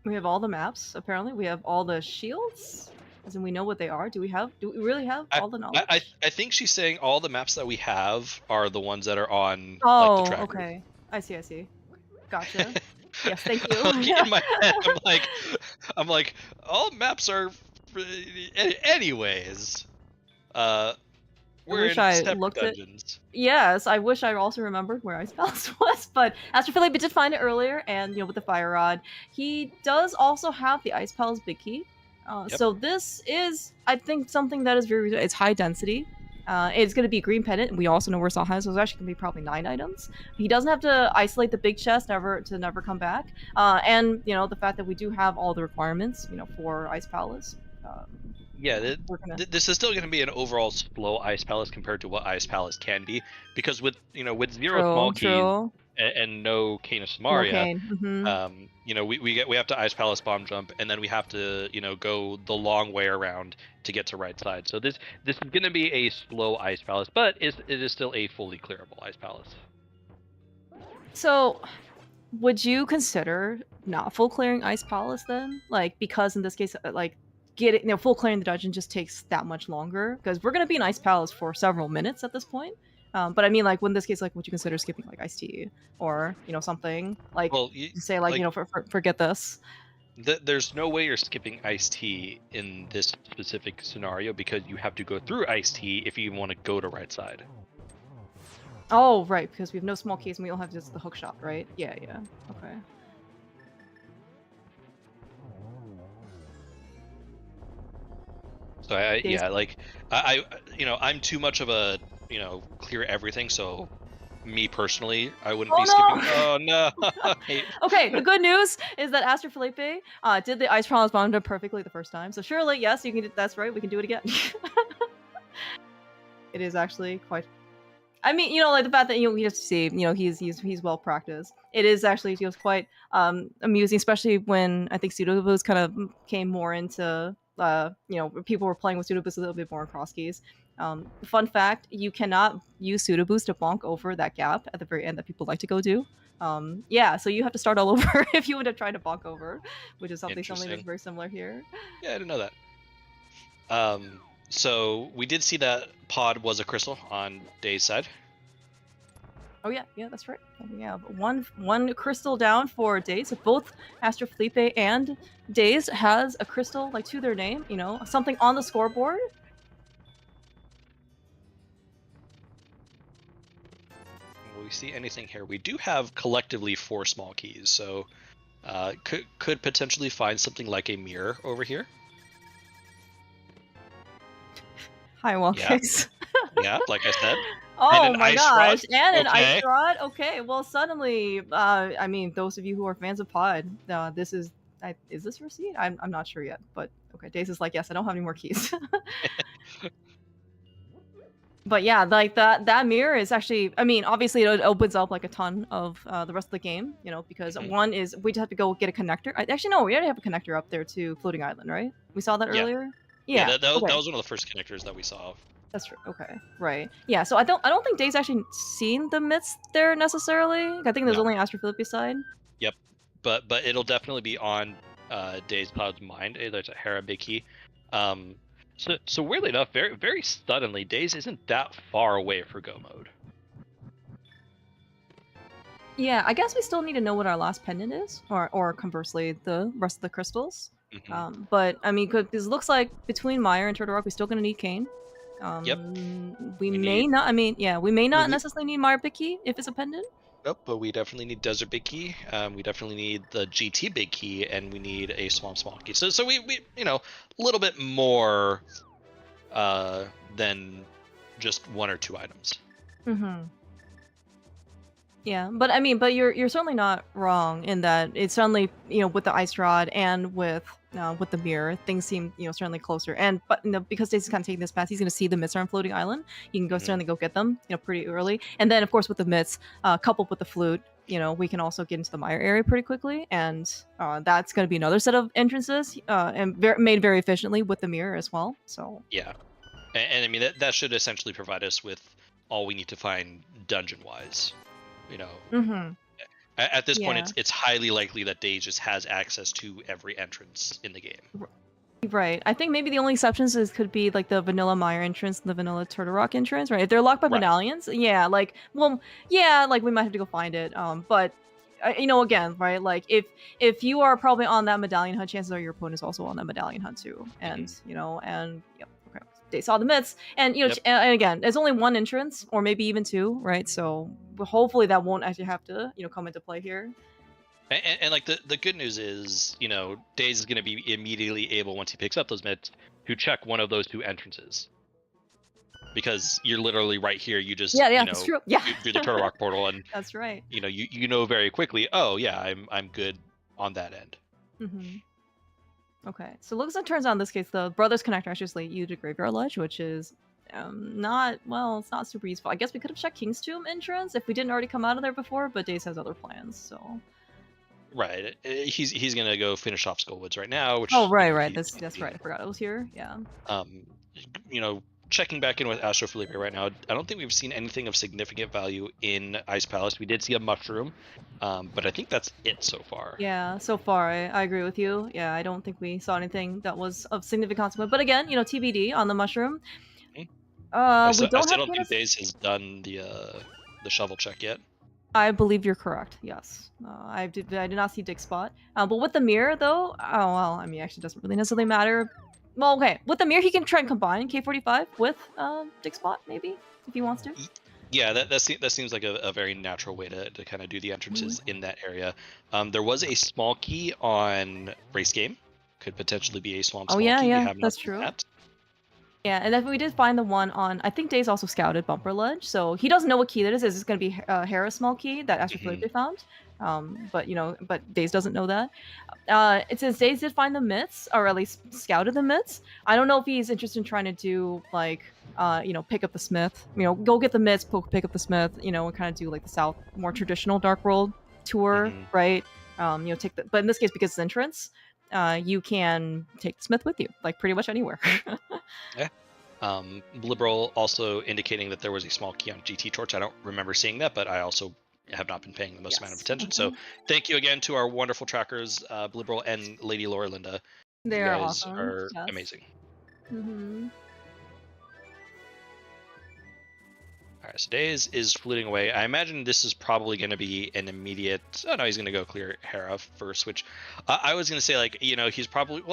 We have all the maps, apparently. We have all the shields, as in we know what they are. Do we really have all the knowledge? I think she's saying all the maps that we have are the ones that are on the tracker. Okay. I see. Gotcha. Yes, thank you. In my head, I'm like, all maps are anyways. We're in separate dungeons. Yes, I wish I also remembered where Ice Palace was, but AstroFelipe did find it earlier, and with the fire rod, he does also have the Ice Palace big key. So this is, I think, something that is it's high density. It's going to be green pendant, and we also know where Saha is, so it's actually going to be probably 9 items. He doesn't have to isolate the big chest never come back, and the fact that we do have all the requirements, for Ice Palace. This is still going to be an overall slow Ice Palace compared to what Ice Palace can be, because with 0 small keys and no Cane of Samaria, we have to Ice Palace bomb jump, and then we have to go the long way around to get to right side. So this is going to be a slow Ice Palace, but it is still a fully clearable Ice Palace. So, would you consider not full clearing Ice Palace then? Like, because in this case, full clearing the dungeon just takes that much longer, because we're going to be in Ice Palace for several minutes at this point. But I mean, like, in this case, like, would you consider skipping like Ice Tea or something like, forget this? There's no way you're skipping Ice Tea in this specific scenario, because you have to go through Ice Tea if you want to go to right side. Oh, right, because we have no small keys and we don't have just the hook shot, right? Yeah. Okay. So I'm too much of a clear everything. So me personally, I wouldn't Oh, be no! skipping. Oh no! Okay, the good news is that AstroFelipe did the ice challenge bounder perfectly the first time. So surely, yes, you can. That's right. We can do it again. It is actually quite. I mean, like the fact that you just see, he's well practiced. It is actually feels quite amusing, especially when I think Pseudoboost kind of came more into people were playing with Pseudoboost a little bit more in Crosskeys. Fun fact: you cannot use Pseudoboost to bonk over that gap at the very end that people like to go do. Yeah, so you have to start all over if you would have tried to bonk over, which is something that's very similar here. Yeah, I didn't know that. So we did see that pod was a crystal on Day's side. Oh yeah, that's right. Yeah, one crystal down for Days. So both AstroFelipe and Days has a crystal like to their name. Something on the scoreboard. Will we see anything here? We do have collectively 4 small keys, so could potentially find something like a mirror over here. Hi, Wallcakes. Yeah, like I said. Oh my gosh, and an okay. ice rod? Okay, well suddenly, I mean, those of you who are fans of Pod, this is this your seat? I'm not sure yet, but okay, Days is like, yes, I don't have any more keys. But yeah, like that mirror is actually, I mean, obviously it opens up like a ton of the rest of the game, because one is we just have to go get a connector. Actually, no, we already have a connector up there to Floating Island, right? We saw that earlier. Yeah, that was one of the first connectors that we saw. That's true. Okay, right. Yeah, so I don't think Dave's actually seen the myths there necessarily. I think there's only AstroFelipe's side. Yep, but it'll definitely be on Dave's Cloud's mind. There's a Hera big key. So weirdly enough, very very suddenly, Daze isn't that far away for go mode. Yeah, I guess we still need to know what our last pendant is, or conversely, the rest of the crystals. But I mean, because it looks like between Meyer and Turtle Rock, we're still gonna need Kane. Yep. We may not. I mean, yeah, we may not necessarily need Meyer Big Key if it's a pendant. Nope, but we definitely need Desert Big Key. We definitely need the GT Big Key, and we need a Swamp Small Key. So we a little bit more than just 1 or 2 items. Yeah, but I mean, you're certainly not wrong in that it's certainly with the ice rod and with the mirror, things seem certainly closer. But because Dave's kind of taking this path, he's going to see the myths on Floating Island. You can certainly go get them pretty early, and then of course with the myths coupled with the flute, we can also get into the Meyer area pretty quickly, and that's going to be another set of entrances and made very efficiently with the mirror as well. So yeah, and I mean that should essentially provide us with all we need to find dungeon wise. At this point, it's highly likely that Daze just has access to every entrance in the game. Right. I think maybe the only exceptions could be like the vanilla Meyer entrance and the vanilla Turtle Rock entrance, right? If they're locked by medallions, we might have to go find it. But again, right? Like if you are probably on that medallion hunt, chances are your opponent is also on that medallion hunt too. And they saw the myths, and and again, there's only 1 entrance, or maybe even 2, right? So hopefully that won't actually have to come into play here. And like the good news is, Daze is going to be immediately able, once he picks up those myths, to check one of those 2 entrances, because you're literally right here. You just that's true. through the Turtle Rock portal, and that's right. You know very quickly. Oh yeah, I'm good on that end. Okay, so looks like turns out in this case the Brothers Connector actually lead you to Graveyard Ledge, which is it's not super useful. I guess we could have checked King's Tomb entrance if we didn't already come out of there before, but Daze has other plans, so. Right, he's gonna go finish off Skullwoods right now. Which right. That's right. I forgot it was here. Yeah. Checking back in with AstroFelipe right now, I don't think we've seen anything of significant value in Ice Palace. We did see a mushroom, but I think that's it so far. Yeah, so far, I agree with you. Yeah, I don't think we saw anything that was of significant consequence. But again, TBD on the mushroom. I still don't think Daze has done the shovel check yet. I believe you're correct. Yes, I did not see Dick's spot. But with the mirror, though, actually doesn't really necessarily matter. Well, okay. With the mirror, he can try and combine K45 with Dick Spot, maybe, if he wants to. Yeah, that seems like a very natural way to kind of do the entrances in that area. There was a small key on Race Game. Could potentially be a swamp small key. Yeah, that's true. Yeah, and then we did find the one on. I think Days also scouted Bumper Ledge, so he doesn't know what key that is. It's going to be Hera's small key that AstroFelipe found. But but Days doesn't know that. It says Days did find the myths, or at least scouted the myths. I don't know if he's interested in trying to do like, pick up the smith. Go get the myths, pick up the smith. And kind of do like the South, more traditional Dark World tour, right? But in this case, because it's entrance, you can take the smith with you, like pretty much anywhere. Yeah. Liberal also indicating that there was a small key on GT Torch. I don't remember seeing that, but I also have not been paying the most amount of attention. So thank you again to our wonderful trackers, Liberal and Lady Laura Linda. They you are guys awesome. are amazing. All right, so Days is fluting away. I imagine this is probably going to be an immediate. Oh no, he's going to go clear Hera first, which I was going to say, like, he's probably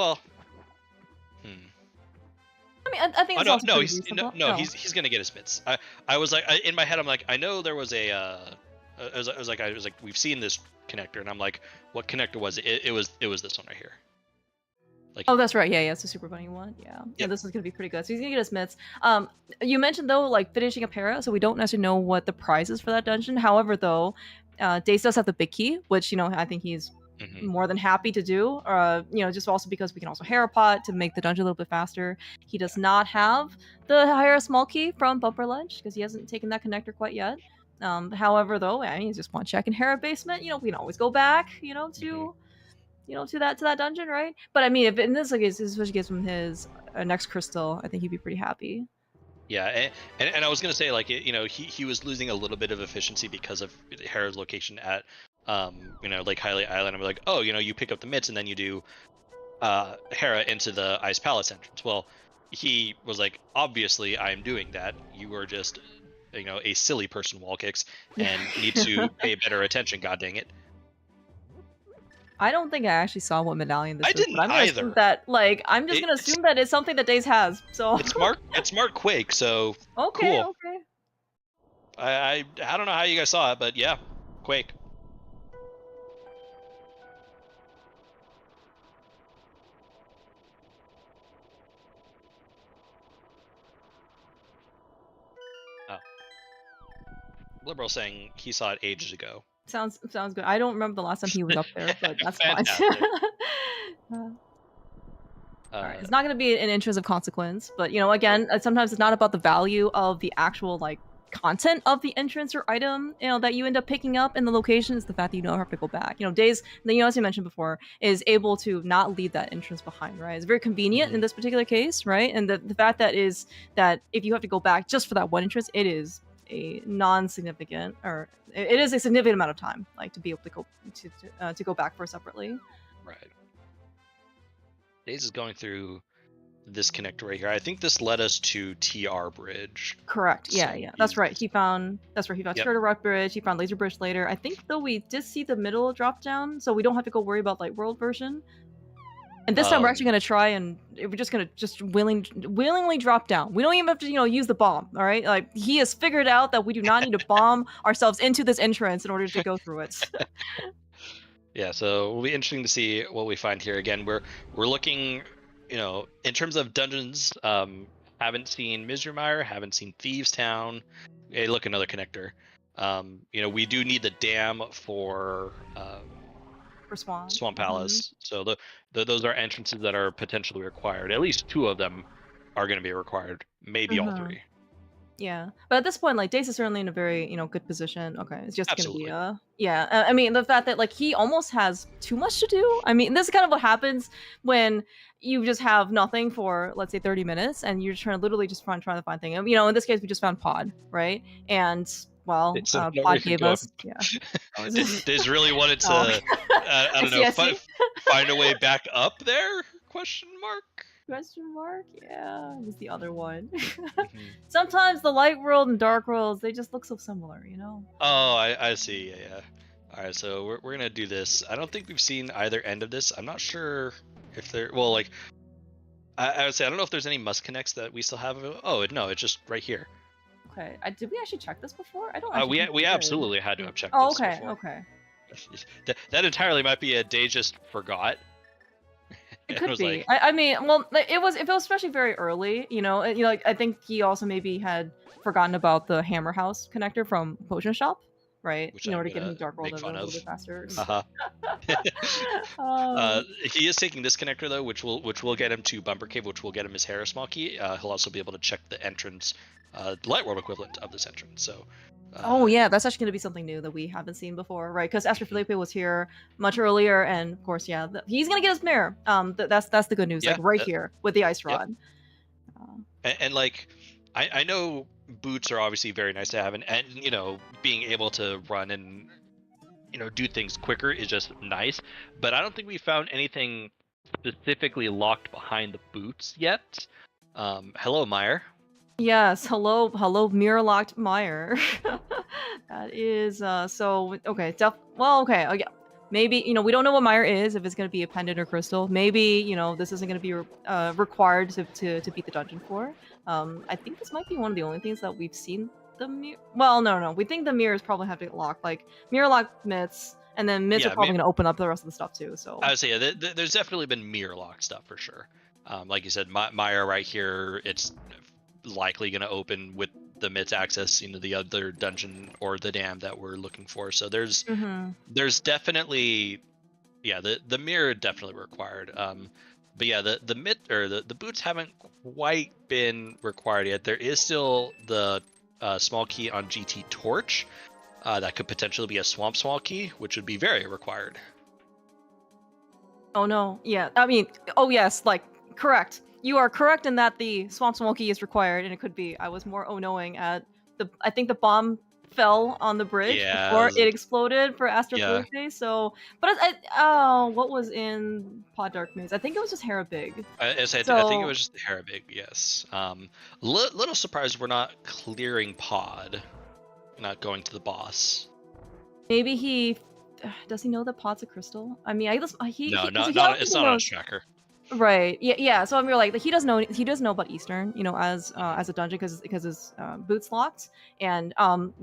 I mean, I think it's he's gonna get his mitts. I was like, in my head, I'm like, I know there was a. I was like, we've seen this connector, and I'm like, what connector was it? It was this one right here. Like, oh, that's right. Yeah, it's a Super Bunny one. Yeah, this is gonna be pretty good. So he's gonna get his mitts. You mentioned though, like finishing a para, so we don't necessarily know what the prize is for that dungeon. However, though, Dace does have the big key, which I think he's more than happy to do. Just also because we can also Herapot to make the dungeon a little bit faster. He does not have the higher small key from Bumper Ledge because he hasn't taken that connector quite yet. However, though, I mean, it's just one check in Hera basement. We can always go back, to that dungeon, right? But I mean, if in this case, especially gives him his next crystal, I think he'd be pretty happy. Yeah, and I was gonna say, like, he was losing a little bit of efficiency because of Hera's location at like Hylia Island. I'm like, oh, you pick up the mitts and then you do Hera into the Ice Palace entrance. Well, he was like, obviously I'm doing that. You were just a silly person, wall kicks, and need to pay better attention. God dang it. I don't think I actually saw what medallion this is. I didn't but I'm either. Assume that, like, I'm just gonna assume that it's something that Daze has. So it's Mark Quake. So okay, cool. Okay. I don't know how you guys saw it, but yeah, Quake. Liberal saying he saw it ages ago. Sounds good. I don't remember the last time he was up there, but that's fine. Alright, it's not going to be an interest of consequence, but again, sometimes it's not about the value of the actual like content of the entrance or item that you end up picking up in the location. Is the fact that you don't have to go back. Days, as you mentioned before, is able to not leave that entrance behind, right? It's very convenient in this particular case, right? And the fact that is that if you have to go back just for that one entrance, it is a non-significant, or it is a significant amount of time, like to be able to go back for separately. Right. Daze is going through this connector right here. I think this led us to TR Bridge. Correct. Yeah. That's right. He found Turtle Rock Bridge. He found Laser Bridge later. I think though we did see the middle drop down, so we don't have to go worry about Light World version. And this time we're actually going to try and we're just going to willingly drop down. We don't even have to, use the bomb, all right? Like, he has figured out that we do not need to bomb ourselves into this entrance in order to go through it. Yeah, so it'll be interesting to see what we find here. Again, we're looking, in terms of dungeons, haven't seen Misermire, haven't seen Thieves Town. Hey, look, another connector. We do need the dam for Swamp Palace. So those are entrances that are potentially required. At least 2 of them are going to be required. Maybe all 3. Yeah, but at this point, like, Dace is certainly in a very good position. Okay, it's just going to be I mean, the fact that like he almost has too much to do. I mean, this is kind of what happens when you just have nothing for, let's say, 30 minutes, and you're trying to find things. In this case, we just found Pod, right? And well, Pod gave us. Daze really wanted to, I don't know, find a way back up there? Question mark? Yeah, it was the other one. Sometimes the Light World and Dark Worlds, they just look so similar, Oh, I see. Yeah. All right, so we're gonna do this. I don't think we've seen either end of this. I'm not sure if there. Well, like, I would say I don't know if there's any must connects that we still have. Oh no, it's just right here. Okay. Did we actually check this before? I don't. We absolutely had to have checked this before. Okay. That entirely might be a day just forgot. It It could was be. like, I mean, well, it was especially very early. Like, I think he also maybe had forgotten about the Hammer House connector from Potion Shop, right? which In I'm order to get gonna him Dark World make a fun little bit of. faster. Haha. um, He is taking this connector though, which will get him to Bumper Cave, which will get him his Hera small key. He'll also be able to check the entrance, Light World equivalent of this entrance. So, oh yeah, that's actually going to be something new that we haven't seen before, right? Because AstroFelipe was here much earlier, and of course, yeah, he's going to get his mirror. That's the good news, yeah, like right here with the Ice yep. Rod. And like, I know boots are obviously very nice to have, and being able to run and do things quicker is just nice. But I don't think we found anything specifically locked behind the boots yet. Hello, Meyer. Yes, hello, mirror locked Meyer. That is so okay. Well, okay, yeah. Maybe we don't know what Meyer is, if it's gonna be a pendant or crystal. Maybe this isn't gonna be required to beat the dungeon for. I think this might be one of the only things that we've seen the mirror. Well, no, we think the mirrors probably have to get locked, like mirror locked mitts, and then mitts are probably gonna open up the rest of the stuff too. So I would say there's definitely been mirror lock stuff for sure. Like you said, Meyer right here, it's likely going to open with the mitts access the other dungeon or the dam that we're looking for. So there's definitely, yeah, the mirror definitely required. But yeah, the mitt or the boots haven't quite been required yet. There is still the small key on GT Torch that could potentially be a swamp small key, which would be very required. Oh no, yeah, I mean, oh yes, like correct. You are correct in that the swamp small key is required, and it could be. I was more knowing at I think the bomb fell on the bridge before it exploded for AstroFelipe. Yeah. So, but what was in Pod Dark Maze? I think it was just Hera Big. I think it was just Hera Big. Yes. Little surprised we're not clearing Pod, not going to the boss. Maybe he does he know that Pod's a crystal? I mean, I guess it's not on his tracker. Right. Yeah. So I'm like he does know about Eastern, as a dungeon because his boots locked, and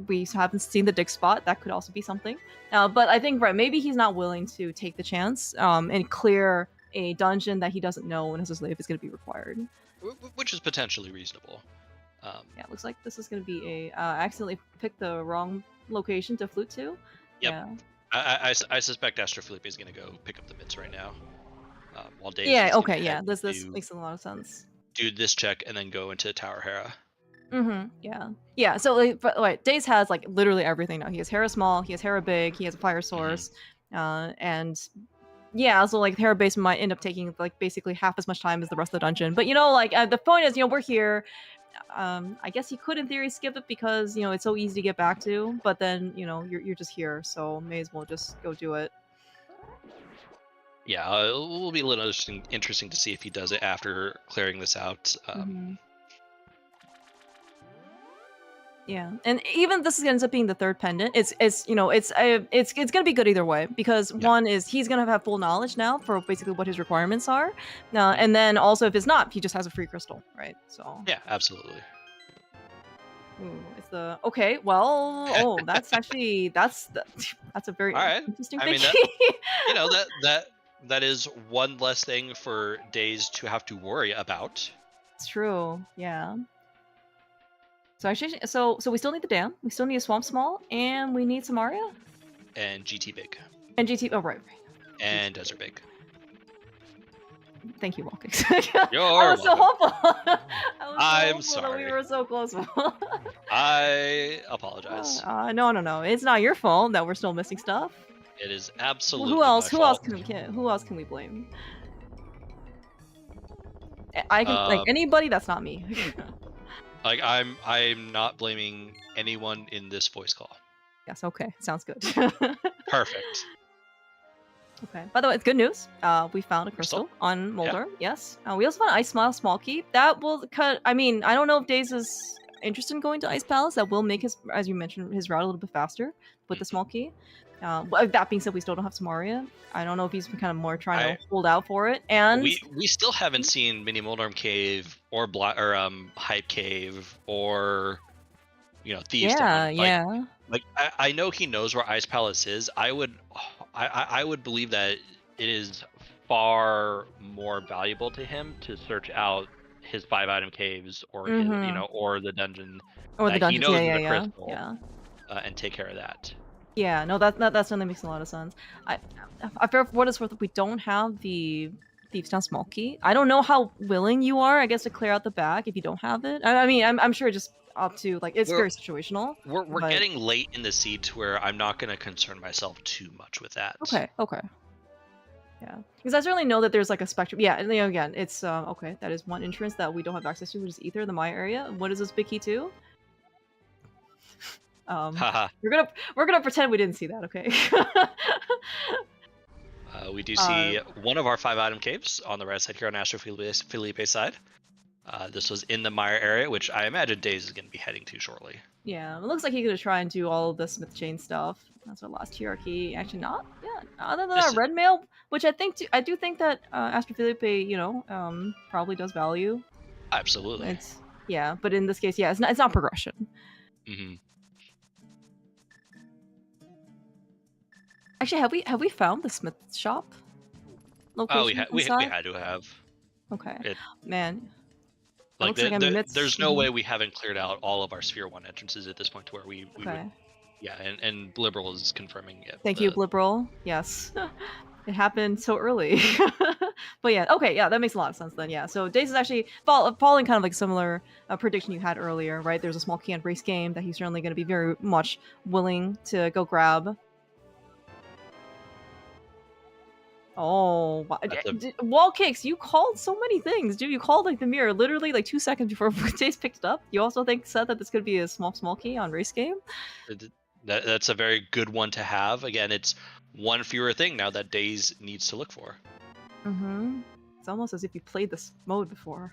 we haven't seen the dig spot. That could also be something. But I think maybe he's not willing to take the chance and clear a dungeon that he doesn't know when his life is going to be required. Which is potentially reasonable. Yeah, it looks like this is going to be a accidentally picked the wrong location to flute to. Yep. Yeah. I suspect AstroFelipe is going to go pick up the mitts right now. While Dave this makes a lot of sense. Do this check and then go into Tower Hera. Yeah. So Daze has like literally everything now. He has Hera small, he has Hera big, he has a fire source, and yeah. So like Hera base might end up taking like basically half as much time as the rest of the dungeon. But the point is, we're here. I guess he could in theory skip it because it's so easy to get back to. But then you're just here, so may as well just go do it. Yeah, it will be a little interesting to see if he does it after clearing this out. Yeah, and even this ends up being the third pendant. It's gonna be good either way because one is he's gonna have full knowledge now for basically what his requirements are, and then also if it's not, he just has a free crystal, right? So yeah, absolutely. Ooh, it's the okay. Well, that's actually that's a very interesting thing. I mean, that is one less thing for Daze to have to worry about. It's true. Yeah. So actually, so we still need the dam. We still need a swamp small, and we need Samaria. And GT big. And GT. Oh right. And desert big. Thank you, Walkix. I was so hopeful. I'm sorry. We were so close. I apologize. No. It's not your fault that we're still missing stuff. It is absolutely. Who else can we blame? I can like anybody that's not me. Like I'm not blaming anyone in this voice call. Yes. Okay. Sounds good. Perfect. Okay. By the way, it's good news. We found a crystal on Molder. Yeah. Yes. We also found an Ice Smile small key. That will cut. I mean, I don't know if Daze is interested in going to Ice Palace. That will make his, as you mentioned, his route a little bit faster with the small key. That being said, we still don't have Samaria. I don't know if he's kind of more trying to hold out for it. And we still haven't seen Mini Moldarm Cave or Hype Cave or Thieves Town. Like I know he knows where Ice Palace is. I would believe that it is far more valuable to him to search out his 5-item caves or his, or the dungeon Or the that he dungeons. knows Yeah, is a yeah, crystal, yeah. and take care of that. Yeah, no, that certainly makes a lot of sense. For what it's worth, we don't have the Thieves' Town small key. I don't know how willing you are, I guess, to clear out the back if you don't have it. I mean, I'm sure just up to like it's very situational. We're but... getting late in the seed to where I'm not going to concern myself too much with that. Okay. Yeah, because I certainly know that there's like a spectrum. Yeah, and again, it's okay. That is one entrance that we don't have access to, which is Ether, the Maya area. What is this big key too? We're gonna pretend we didn't see that, okay? We do see one of our 5-item caves on the right side here on AstroFelipe's side. This was in the Mire area, which I imagine Daze is going to be heading to shortly. Yeah, it looks like he's gonna try and do all of the Smith Chain stuff. That's our last hierarchy. Actually, not. Yeah, other than that red mail, which I do think that AstroFelipe, probably does value. Absolutely. But in this case, yeah, it's not progression. Mm-hmm. Actually, have we found the Smith shop location? We had to have. Okay. Man. Like, there's no way we haven't cleared out all of our Sphere 1 entrances at this point to where we would... Yeah, and Liberal is confirming it. Thank you, Liberal. Yes. It happened so early. But yeah, okay, yeah, that makes a lot of sense then, yeah. So Daze is actually following kind of like similar prediction you had earlier, right? There's a small key on race game that he's certainly going to be very much willing to go grab. Oh, wall kicks! You called so many things, dude. You called like the mirror literally like 2 seconds before Daze picked it up. You also said that this could be a small key on race game. That's a very good one to have. Again, it's one fewer thing now that Daze needs to look for. Mm-hmm. It's almost as if you played this mode before.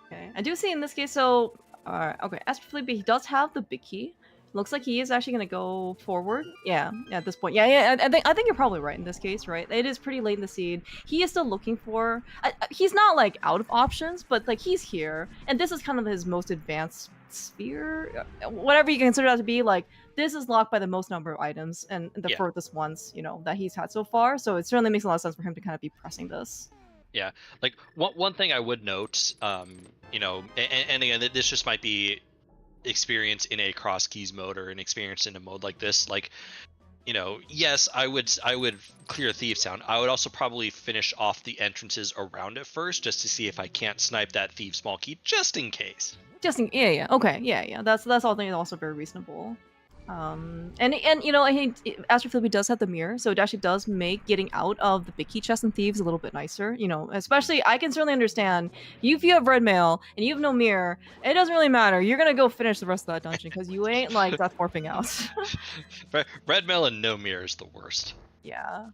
Okay, I do see in this case. So, okay, AstroFelipe, he does have the big key. Looks like he is actually going to go forward. Yeah, at this point. Yeah, I think you're probably right in this case, right? It is pretty late in the seed. He is still looking for... he's not, like, out of options, but, like, he's here. And this is kind of his most advanced sphere. Whatever you consider that to be, like, this is locked by the most number of items and the furthest ones, that he's had so far. So it certainly makes a lot of sense for him to kind of be pressing this. Yeah, like, one thing I would note, and again, this just might be... experience in a Crosskeys mode or an experience in a mode like this, like, yes, I would clear Thieves' Town. I would also probably finish off the entrances around it first just to see if I can't snipe that Thieves' small key, just in case. Okay, yeah. That's all. I think also very reasonable. And I think AstroFelipe does have the mirror, so it actually does make getting out of the big key chest and thieves a little bit nicer. Especially I can certainly understand if you have red mail and you have no mirror, it doesn't really matter. You're gonna go finish the rest of that dungeon because you ain't like death warping out. Red mail and no mirror is the worst. Yeah.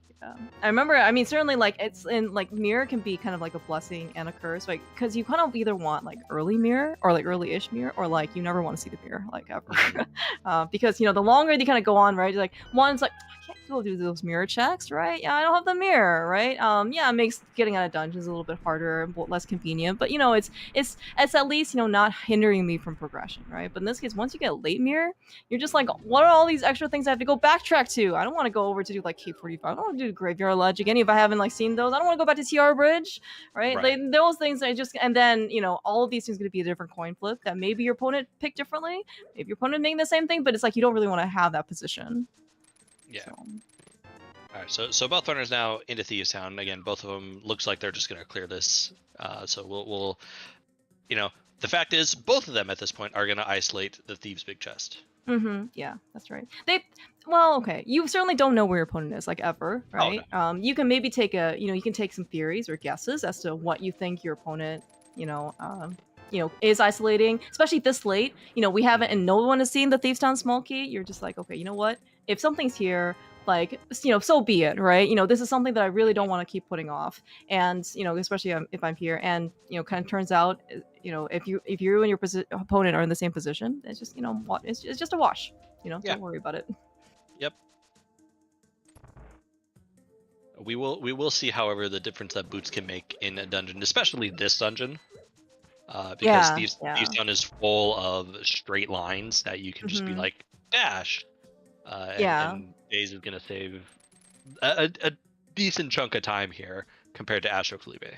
I remember, I mean, certainly, like, it's in, like, mirror can be kind of like a blessing and a curse, like, because you kind of either want, like, early mirror, or, like, early-ish mirror, or, like, you never want to see the mirror, like, ever. Because, the longer you kind of go on, right, like, one's like, I can't go do those mirror checks, right? Yeah, I don't have the mirror, right? Yeah, it makes getting out of dungeons a little bit harder, less convenient, but, it's at least, not hindering me from progression, right? But in this case, once you get late mirror, you're just like, what are all these extra things I have to go backtrack to? I don't want to go over to do, like, K45. I don't want to do Graveyard Ledge again if I haven't, like, seen those. I don't want to go back to TR Bridge, right? Like, those things and then, all of these things are going to be a different coin flip that maybe your opponent picked differently. Maybe your opponent making the same thing, but it's like you don't really want to have that position. Yeah. All right, so both runners now into Thieves' Town. Again, both of them looks like they're just going to clear this. So we'll the fact is, both of them at this point are going to isolate the Thieves' big chest. Mm-hmm. Yeah, that's right. Okay. You certainly don't know where your opponent is, like, ever, right? Oh, no. You can maybe take you can take some theories or guesses as to what you think your opponent, is isolating, especially this late. We haven't, and no one has seen the Thieves' Town small key. You're just like, okay, you know what? If something's here, like, so be it, right? This is something that I really don't want to keep putting off. And, especially if I'm here and, kind of turns out, if you and your opponent are in the same position, it's just, it's just a wash, Don't worry about it. Yep. We will see, however, the difference that boots can make in a dungeon, especially this dungeon. Because Thieves' Town is full of straight lines that you can just be like, dash. Yeah. And Daze is gonna save a decent chunk of time here compared to AstroFelipe.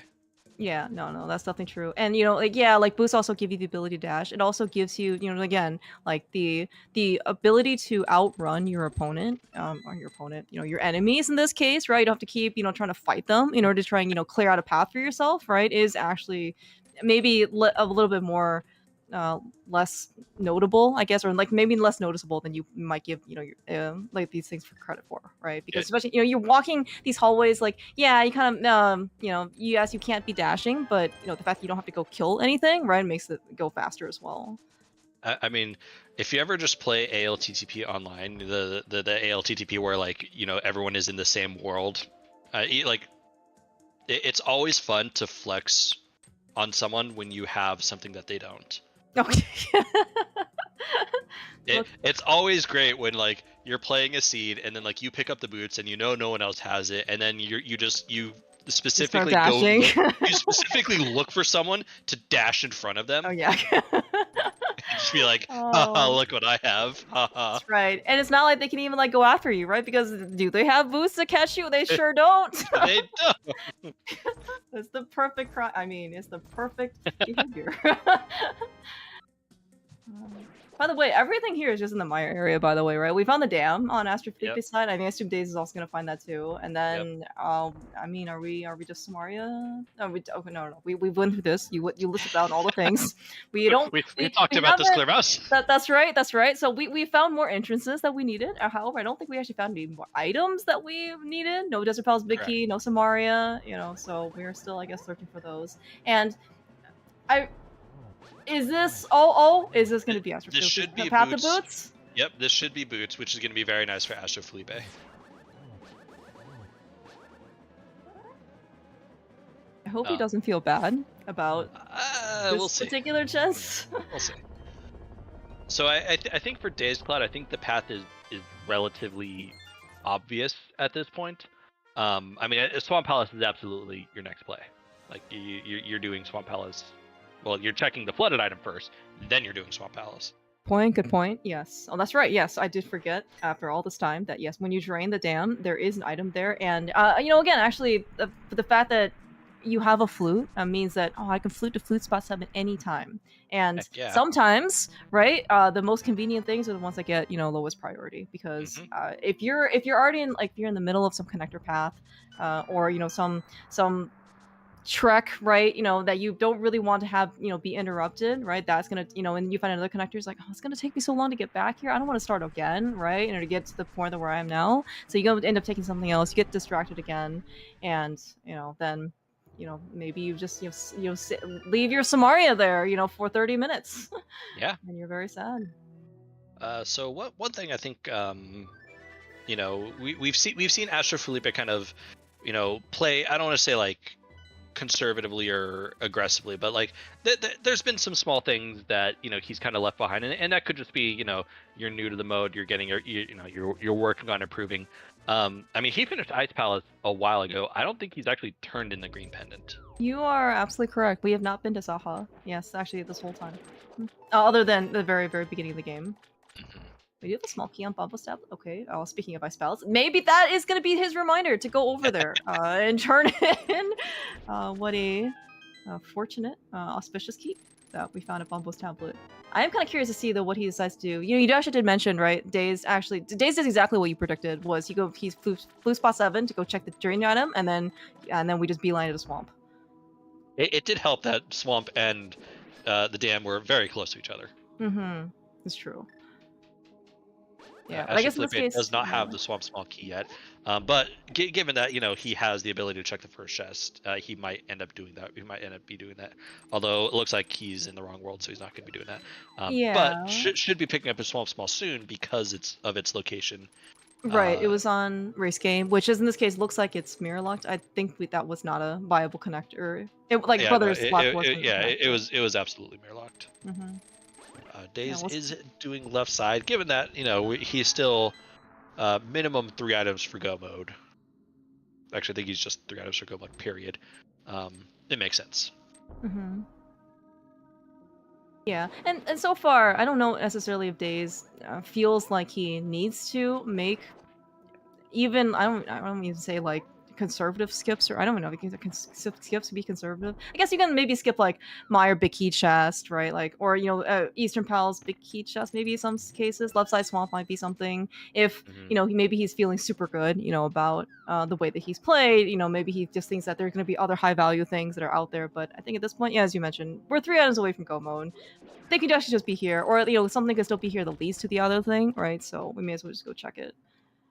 Yeah, no, that's definitely true. And you know, like yeah, like boosts also give you the ability to dash. It also gives you, you know, again, like the ability to outrun your opponent, or your opponent, you know, your enemies in this case, right? You don't have to keep, you know, trying to fight them in order to try and, you know, clear out a path for yourself, right? Is actually maybe a little bit more less notable, I guess, or like maybe less noticeable than you might give, you know, your, like these things for credit for, right? Because especially, you know, you're walking these hallways, like, yeah, you kind of, you know, yes, you can't be dashing, but you know, the fact that you don't have to go kill anything, right, makes it go faster as well. I mean, if you ever just play ALttP online, the ALttP where like, you know, everyone is in the same world, like it's always fun to flex on someone when you have something that they don't. Okay. It's always great when like you're playing a seed and then like you pick up the boots and you know no one else has it, and then you specifically go dashing. you specifically look for someone to dash in front of them. Oh yeah. Just be like, haha, look what I have. Haha. That's right. And it's not like they can even like go after you, right? Because do they have boots to catch you? They sure don't. They don't. It's the perfect crime. I mean, it's the perfect behavior. By the way, everything here is just in the Mire area, by the way, right? We found the dam on AstroFelipe's side. I mean, I assume Daze is also going to find that too. And then, I mean, are we just Samaria? No, no. We went through this. You listed down all the things. We don't. We talked about this clear mouse. That's right. That's right. So we found more entrances that we needed. However, I don't think we actually found any more items that we needed. No Desert Palace Big Key, no Samaria. You know, so we're still, I guess, searching for those. And is this is this going to be AstroFelipe? This should be Path boots. of Boots? Yep, this should be boots, which is going to be very nice for AstroFelipe. I hope he doesn't feel bad about this particular chest. We'll see. So I think for dazedcloud, I think the path is relatively obvious at this point. I mean, Swamp Palace is absolutely your next play. Like you're doing Swamp Palace. Well, you're checking the flooded item first, then you're doing Swamp Palace. Good point. Yes. Oh, that's right. Yes, I did forget after all this time that yes, when you drain the dam, there is an item there, and you know, again, actually, the fact that you have a flute means that I can flute to flute spot 7 anytime, and sometimes, right, the most convenient things are the ones that get, you know, lowest priority, because if you're already in, like, if you're in the middle of some connector path, or you know, some trek, right, you know, that you don't really want to have, you know, be interrupted, right, that's gonna, you know, and you find another connector, it's like, oh, it's gonna take me so long to get back here, I don't want to start again, right, and to get to the point of where I am now, so you're gonna end up taking something else, you get distracted again, and you know, then, you know, maybe you just leave your Samaria there, you know, for 30 minutes. Yeah. And you're very sad. So one thing I think, you know, we've seen AstroFelipe kind of, you know, play, I don't want to say like conservatively or aggressively, but like there's been some small things that, you know, he's kind of left behind, and that could just be, you know, you're new to the mode, you're getting you're working on improving. I mean, he finished Ice Palace a while ago. I don't think he's actually turned in the green pendant. You are absolutely correct. We have not been to Zaha. Yes, actually, this whole time. Other than the very, very beginning of the game. We do have a small key on Bumble Stab. Okay, speaking of Ice Palace, maybe that is going to be his reminder to go over there and turn in what a fortunate, auspicious key that we found at Bumble's tablet. I am kind of curious to see, though, what he decides to do. You know, you actually did mention, right? Daze does exactly what you predicted. Was he's flew spot 7 to go check the drain item, and then we just beeline to the swamp. It did help that swamp and the dam were very close to each other. Mm-hmm. It's true. Yeah, I guess in this case, does not have the swamp small key yet, but given that, you know, he has the ability to check the first chest, he might end up doing that. He might end up doing that. Although it looks like he's in the wrong world, so he's not going to be doing that. But should be picking up his swamp small soon because of its location. Right, it was on race game, which is in this case looks like it's mirror locked. I think that was not a viable connector. It was absolutely mirror locked. Daze is doing left side, given that, you know, he's still minimum 3 items for go mode. Actually, I think he's just 3 items for go mode, period. It makes sense. Yeah, and so far, I don't know necessarily if Days feels like he needs to make even I don't even say like conservative skips, or I don't even know if you can skips to be conservative. I guess you can maybe skip like Meyer Big Key Chest, right? Like, or Eastern Pal's Big Key Chest, maybe in some cases. Left Side Swamp might be something. If maybe he's feeling super good, about the way that he's played. Maybe he just thinks that there's going to be other high value things that are out there. But I think at this point, yeah, as you mentioned, we're 3 items away from Go mode. They could actually just be here, or something could still be here that leads to the other thing, right? So we may as well just go check it.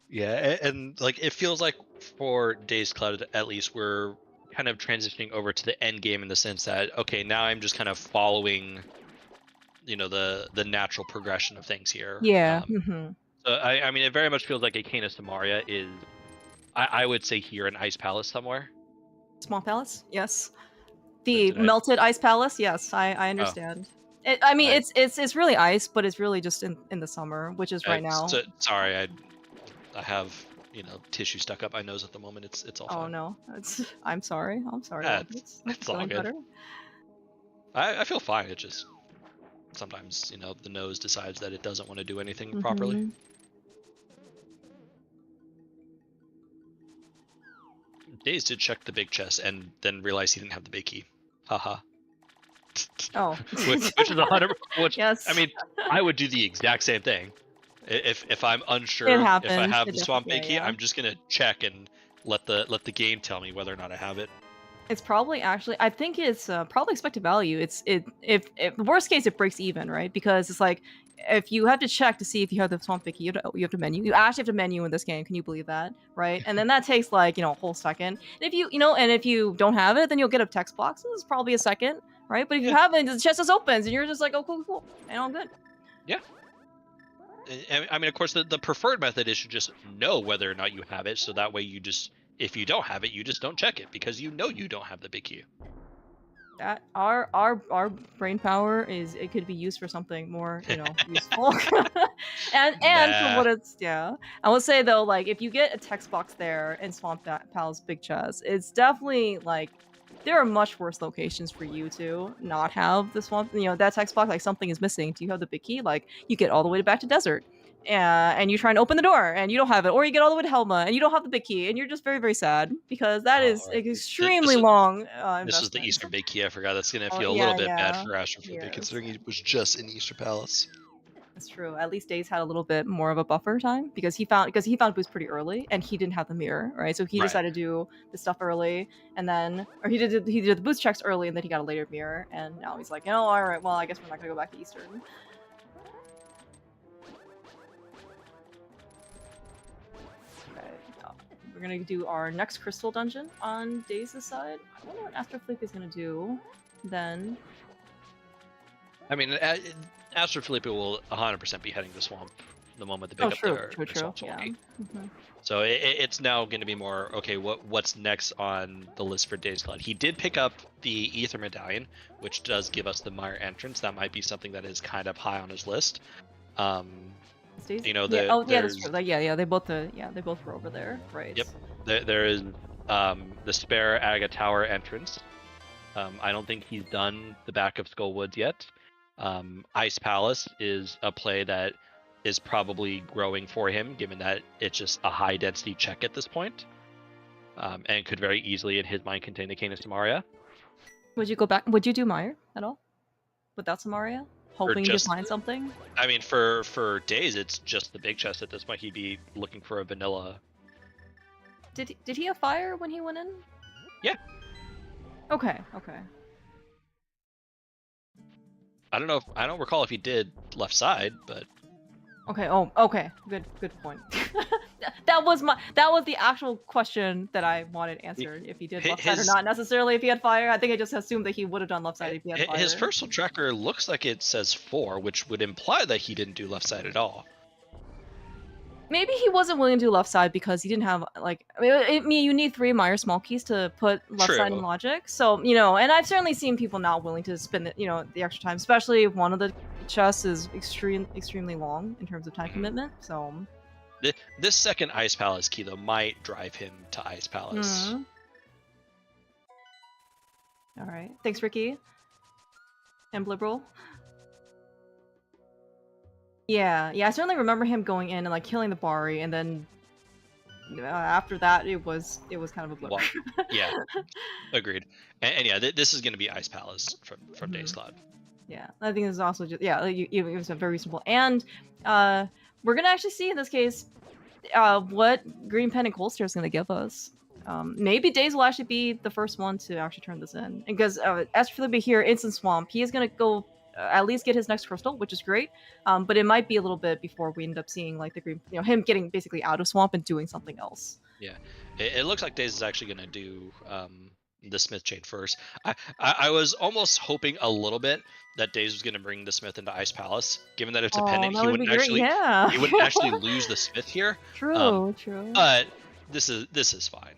Yeah, and like it feels like for dazedcloud at least we're kind of transitioning over to the end game in the sense that okay, now I'm just kind of following the natural progression of things here. Yeah. So I mean it very much feels like a Canis Maria is I would say here in Ice Palace somewhere. Small Palace, yes. The melted ice palace, yes, I understand. I mean, it's really ice, but it's really just in the summer, which is right now. Sorry, I have tissue stuck up my nose at the moment. It's all fine. Oh no, I'm sorry. Yeah, it's all good. Better? I feel fine. It just sometimes the nose decides that it doesn't want to do anything properly. Days did check the big chest and then realize he didn't have the big key. Haha. Oh. which is 100%. Which, yes. I mean, I would do the exact same thing. If I'm unsure if I have the swamp big key, I'm just gonna check and let the game tell me whether or not I have it. It's probably actually, I think it's probably expected value. If worst case it breaks even, right? Because it's like if you have to check to see if you have the swamp big key, you have to menu. You actually have to menu in this game. Can you believe that, right? And then that takes like a whole second. And if you don't have it, then you'll get a text box. This is probably a second, right? But if you have it, the chest just opens, and you're just like, oh, cool, and all good. Yeah. I mean, of course, the preferred method is to just know whether or not you have it, so that way you just, if you don't have it, you just don't check it because you don't have the big key. That our brain power it could be used for something more useful, and for what it's I will say though, like if you get a text box there in Swamp Pal's Big Chest, it's definitely like there are much worse locations for you to not have the swamp. That text box, like something is missing. Do you have the big key? Like you get all the way back to desert, and you try and open the door and you don't have it, or you get all the way to Helma and you don't have the big key, and you're just very, very sad because that is an extremely long. This is the Eastern big key. I forgot. That's gonna feel a little bit bad for AstroFelipe considering he was just in Eastern Palace. That's true. At least Days had a little bit more of a buffer time because he found boost pretty early and he didn't have the mirror, right? So he decided to do the stuff early, and then he did the boost checks early, and then he got a later mirror, and now he's like, all right, well, I guess we're not gonna go back to Eastern. Okay, we're gonna do our next crystal dungeon on Days' side. I wonder what AstroFelipe is gonna do then. I mean, AstroFelipe will 100% be heading to Swamp the moment they pick up their Swamp Gate. So it's now going to be more, okay, what's next on the list for dazedcloud? He did pick up the Ether Medallion, which does give us the Mire entrance. That might be something that is kind of high on his list. That's true. They both were over there, right? Yep. There is the spare Aga Tower entrance. I don't think he's done the back of Skullwoods yet. Ice Palace is a play that is probably growing for him, given that it's just a high density check at this point, and could very easily, in his mind, contain the Canis Maria. Would you go back? Would you do Mire at all without Samaria, hoping to find something? I mean, for Days, it's just the big chest at this point. He'd be looking for a vanilla. Did he have fire when he went in? Yeah. Okay. I don't recall if he did left side, but okay. Oh, okay. Good point. that was the actual question that I wanted answered. If he did left side or not necessarily if he had fire. I think I just assumed that he would have done left side if he had fire. His personal tracker looks like it says 4, which would imply that he didn't do left side at all. Maybe he wasn't willing to do left side because he didn't have you need 3 Mire small keys to put left side in logic. So and I've certainly seen people not willing to spend the extra time, especially if one of the chests is extremely long in terms of time commitment. So this second Ice Palace key though might drive him to Ice Palace. All right, thanks Ricky and Liberal. Yeah, yeah. I certainly remember him going in and like killing the Bari, and then after that, it was kind of a blur. Well, yeah, agreed. And yeah, this is going to be Ice Palace from Mhm. dazedcloud. Yeah, I think this is also just like, it was very reasonable, and we're gonna actually see in this case what Green Pen and Colster is gonna give us. Maybe Daze will actually be the first one to actually turn this in, because AstroFelipe here, Instant Swamp, he is gonna go at least get his next crystal, which is great. But it might be a little bit before we end up seeing like the green, him getting basically out of Swamp and doing something else. Yeah, it looks like Daze is actually going to do the Smith chain first. I was almost hoping a little bit that Daze was going to bring the Smith into Ice Palace, given that it's a Oh, pendant. that would be great. Yeah. He wouldn't actually lose the Smith here. True. But this is fine.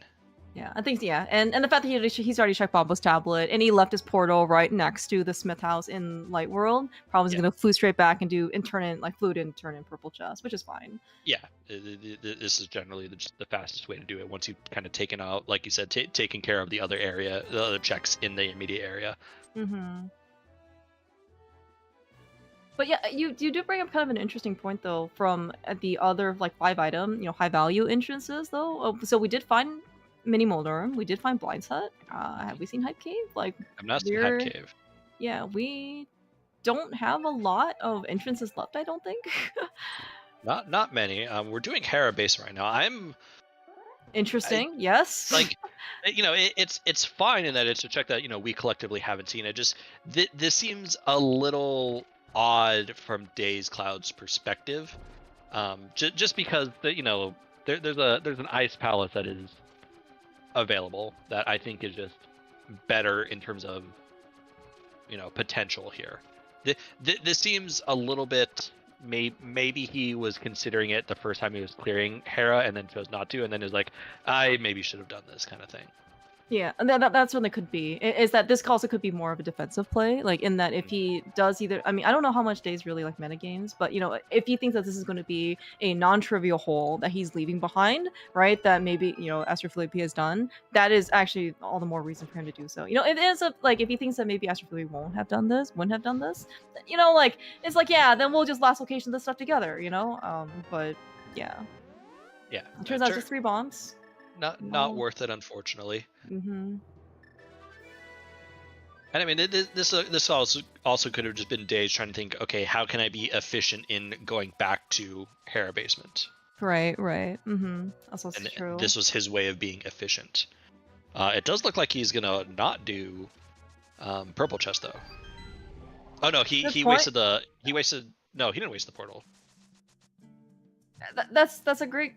Yeah, I think, yeah, and the fact that he's already checked Bobo's tablet, and he left his portal right next to the Smith house in Light World, probably gonna flew straight back and turn in Purple Chest, which is fine. Yeah, this is generally the fastest way to do it once you've kind of taken out, like you said, taken care of the other area, the other checks in the immediate area. Mm-hmm. But yeah, you do bring up kind of an interesting point though, from the other like 5-item, high value entrances though. So we did find Mini Moldorm, we did find Blind's Hut. Have we seen Hype Cave? Like, I've not seen Hype Cave. Yeah, we don't have a lot of entrances left, I don't think. Not many. We're doing Hera base right now. I'm interesting. Yes. Like, it's fine in that it's a check that we collectively haven't seen. It just this seems a little odd from dazedcloud's perspective, just because there's an Ice Palace that is available that I think is just better in terms of potential here. This seems a little bit, maybe he was considering it the first time he was clearing Hera and then chose not to, and then is like, I maybe should have done this kind of thing. Yeah, and that's when it could be. Is that this also could be more of a defensive play, like in that if he does either, I mean, I don't know how much Daze really like metagames, but if he thinks that this is going to be a non-trivial hole that he's leaving behind, right? That maybe AstroFelipe has done. That is actually all the more reason for him to do so. It ends up like if he thinks that maybe AstroFelipe wouldn't have done this, like it's like, yeah, then we'll just last location this stuff together, But yeah, it turns out just 3 bombs. Not worth it, unfortunately. Mm-hmm. And I mean, this also could have just been Daze trying to think, okay, how can I be efficient in going back to Hera basement? Right. Mm-hmm. That's also true. This was his way of being efficient. It does look like he's gonna not do purple chest though. Oh no, he wasted no, he didn't waste the portal. That's a great.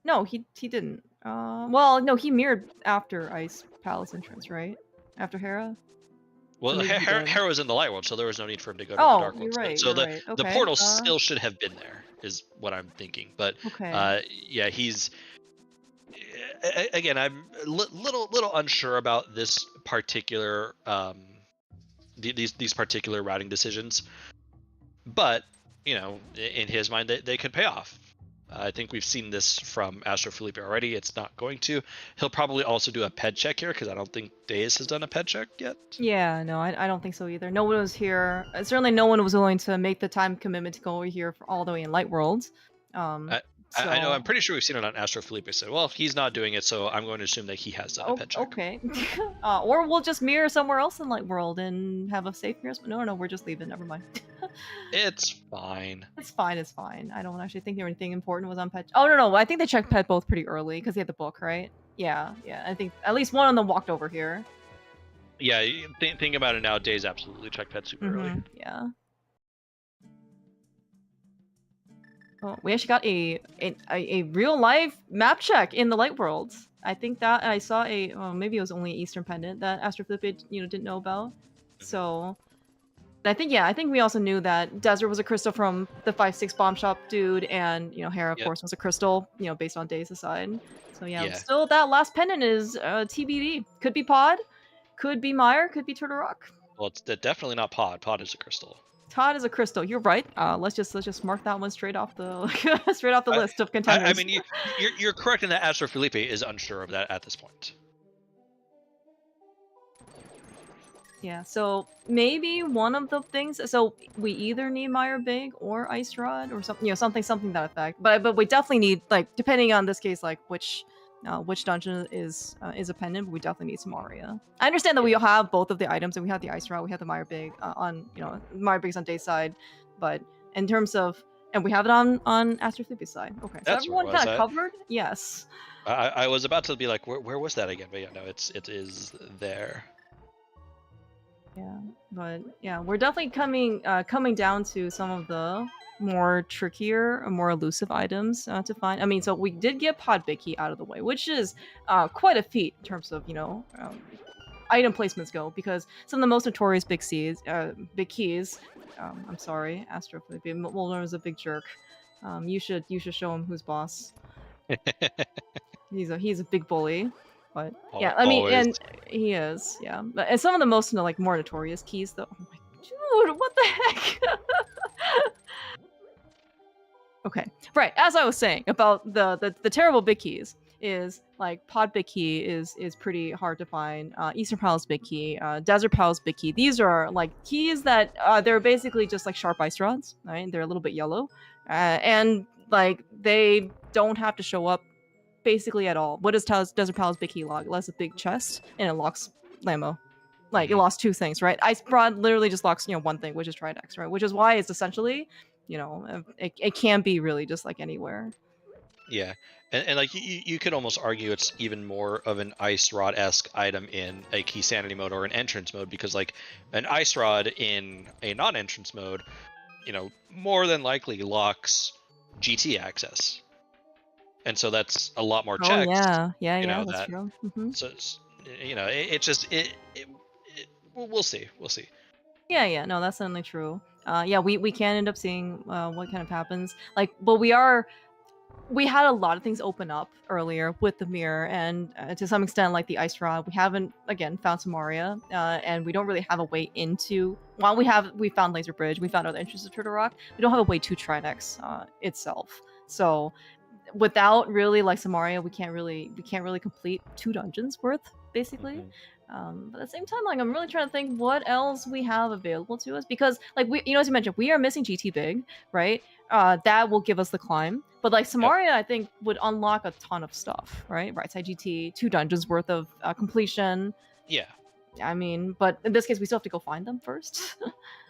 No, he didn't. Well, no, he mirrored after Ice Palace entrance, right? After Hera. Well, Hera was in the Light World, so there was no need for him to go to the Dark World. You're right. So right. Okay. The portal still should have been there, is what I'm thinking. But yeah, he's again, I'm a little unsure about this particular these particular routing decisions, but in his mind, they could pay off. I think we've seen this from AstroFelipe already. It's not going to. He'll probably also do a ped check here because I don't think Daze has done a ped check yet. Yeah, no, I don't think so either. No one was here. Certainly no one was willing to make the time commitment to go over here all the way in Light World. I know. I'm pretty sure we've seen it on AstroFelipe. So, well, he's not doing it, so I'm going to assume that he has done a ped check. Okay. Or we'll just mirror somewhere else in Light World and have a safe mirror. No, we're just leaving. Never mind. It's fine. It's fine. I don't actually think anything important was on ped. Oh, no. I think they checked ped both pretty early because they had the book, right? Yeah. I think at least one of them walked over here. Yeah, think about it now. Daze absolutely checked ped super early. Yeah. Oh, we actually got a real life map check in the Light World. I think that I saw maybe it was only Eastern Pendant that AstroFelipe didn't know about. So I think we also knew that Desert was a crystal from the 5-6 bomb shop dude, and Hera of course was a crystal, based on Daze's side. So yeah, still that last pendant is TBD. Could be Pod, could be Meyer, could be Turtle Rock. Well, it's definitely not Pod. Pod is a crystal. Todd is a crystal. You're right. Let's just mark that one straight off the list of contenders. I mean, you're correct in that AstroFelipe is unsure of that at this point. Yeah, so maybe one of the things. So we either need Mire Big or Ice Rod or something, something that effect. But we definitely need, like, depending on this case, like which dungeon is a pendant. But we definitely need some Aria. I understand that we have both of the items, and we have the Ice Rod, we have the Mire Big on Mire Big's on Day's side, but in terms of, and we have it on AstroFelipe's side. Okay, so That's everyone where it kind was of at. covered. Yes. I was about to be like, where was that again? But yeah, no, it is there. Yeah, but yeah, we're definitely coming down to some of the more trickier, more elusive items to find. I mean, so we did get Pod Big Key out of the way, which is quite a feat in terms of item placements go, because some of the most notorious big keys. I'm sorry, AstroFelipe. Mulder is a big jerk. You should show him who's boss. He's a big bully. But yeah, I mean, Always. and he is, yeah. And some of the most like more notorious keys, though. Oh my dude, what the heck? Okay, right. As I was saying about the terrible big keys, is like Pod Big Key is pretty hard to find. Eastern Palace Big Key, Desert Palace Big Key. These are like keys that they're basically just like sharp ice rods, right? They're a little bit yellow, and like they don't have to show up basically at all. What does Desert Palace Big Key lock? It locks a big chest and it locks Lambo. Like it lost two things, right? Ice Rod literally just locks one thing, which is Tridex, right? Which is why it's essentially it can be really just like anywhere. Yeah, and like you could almost argue it's even more of an Ice Rod-esque item in a Key Sanity mode or an entrance mode, because like an Ice Rod in a non-entrance mode, more than likely locks GT access. And so that's a lot more checks. Oh yeah, that's true. Mm-hmm. So we'll see. Yeah, no, that's certainly true. Yeah, we can end up seeing what kind of happens. Like, but we had a lot of things open up earlier with the mirror, and to some extent, like the Ice Rod, we haven't again found some Aria, and we don't really have a way into. While we found Laser Bridge, we found other entrances to Turtle Rock. We don't have a way to Tridex itself. So without really like Samaria, we can't really complete 2 dungeons worth basically. But at the same time, like I'm really trying to think what else we have available to us, because like we, as you mentioned, we are missing GT Big, right? That will give us the climb, but like Samaria, I think would unlock a ton of stuff, right? Right side GT, 2 dungeons worth of completion. Yeah. I mean, but in this case, we still have to go find them first.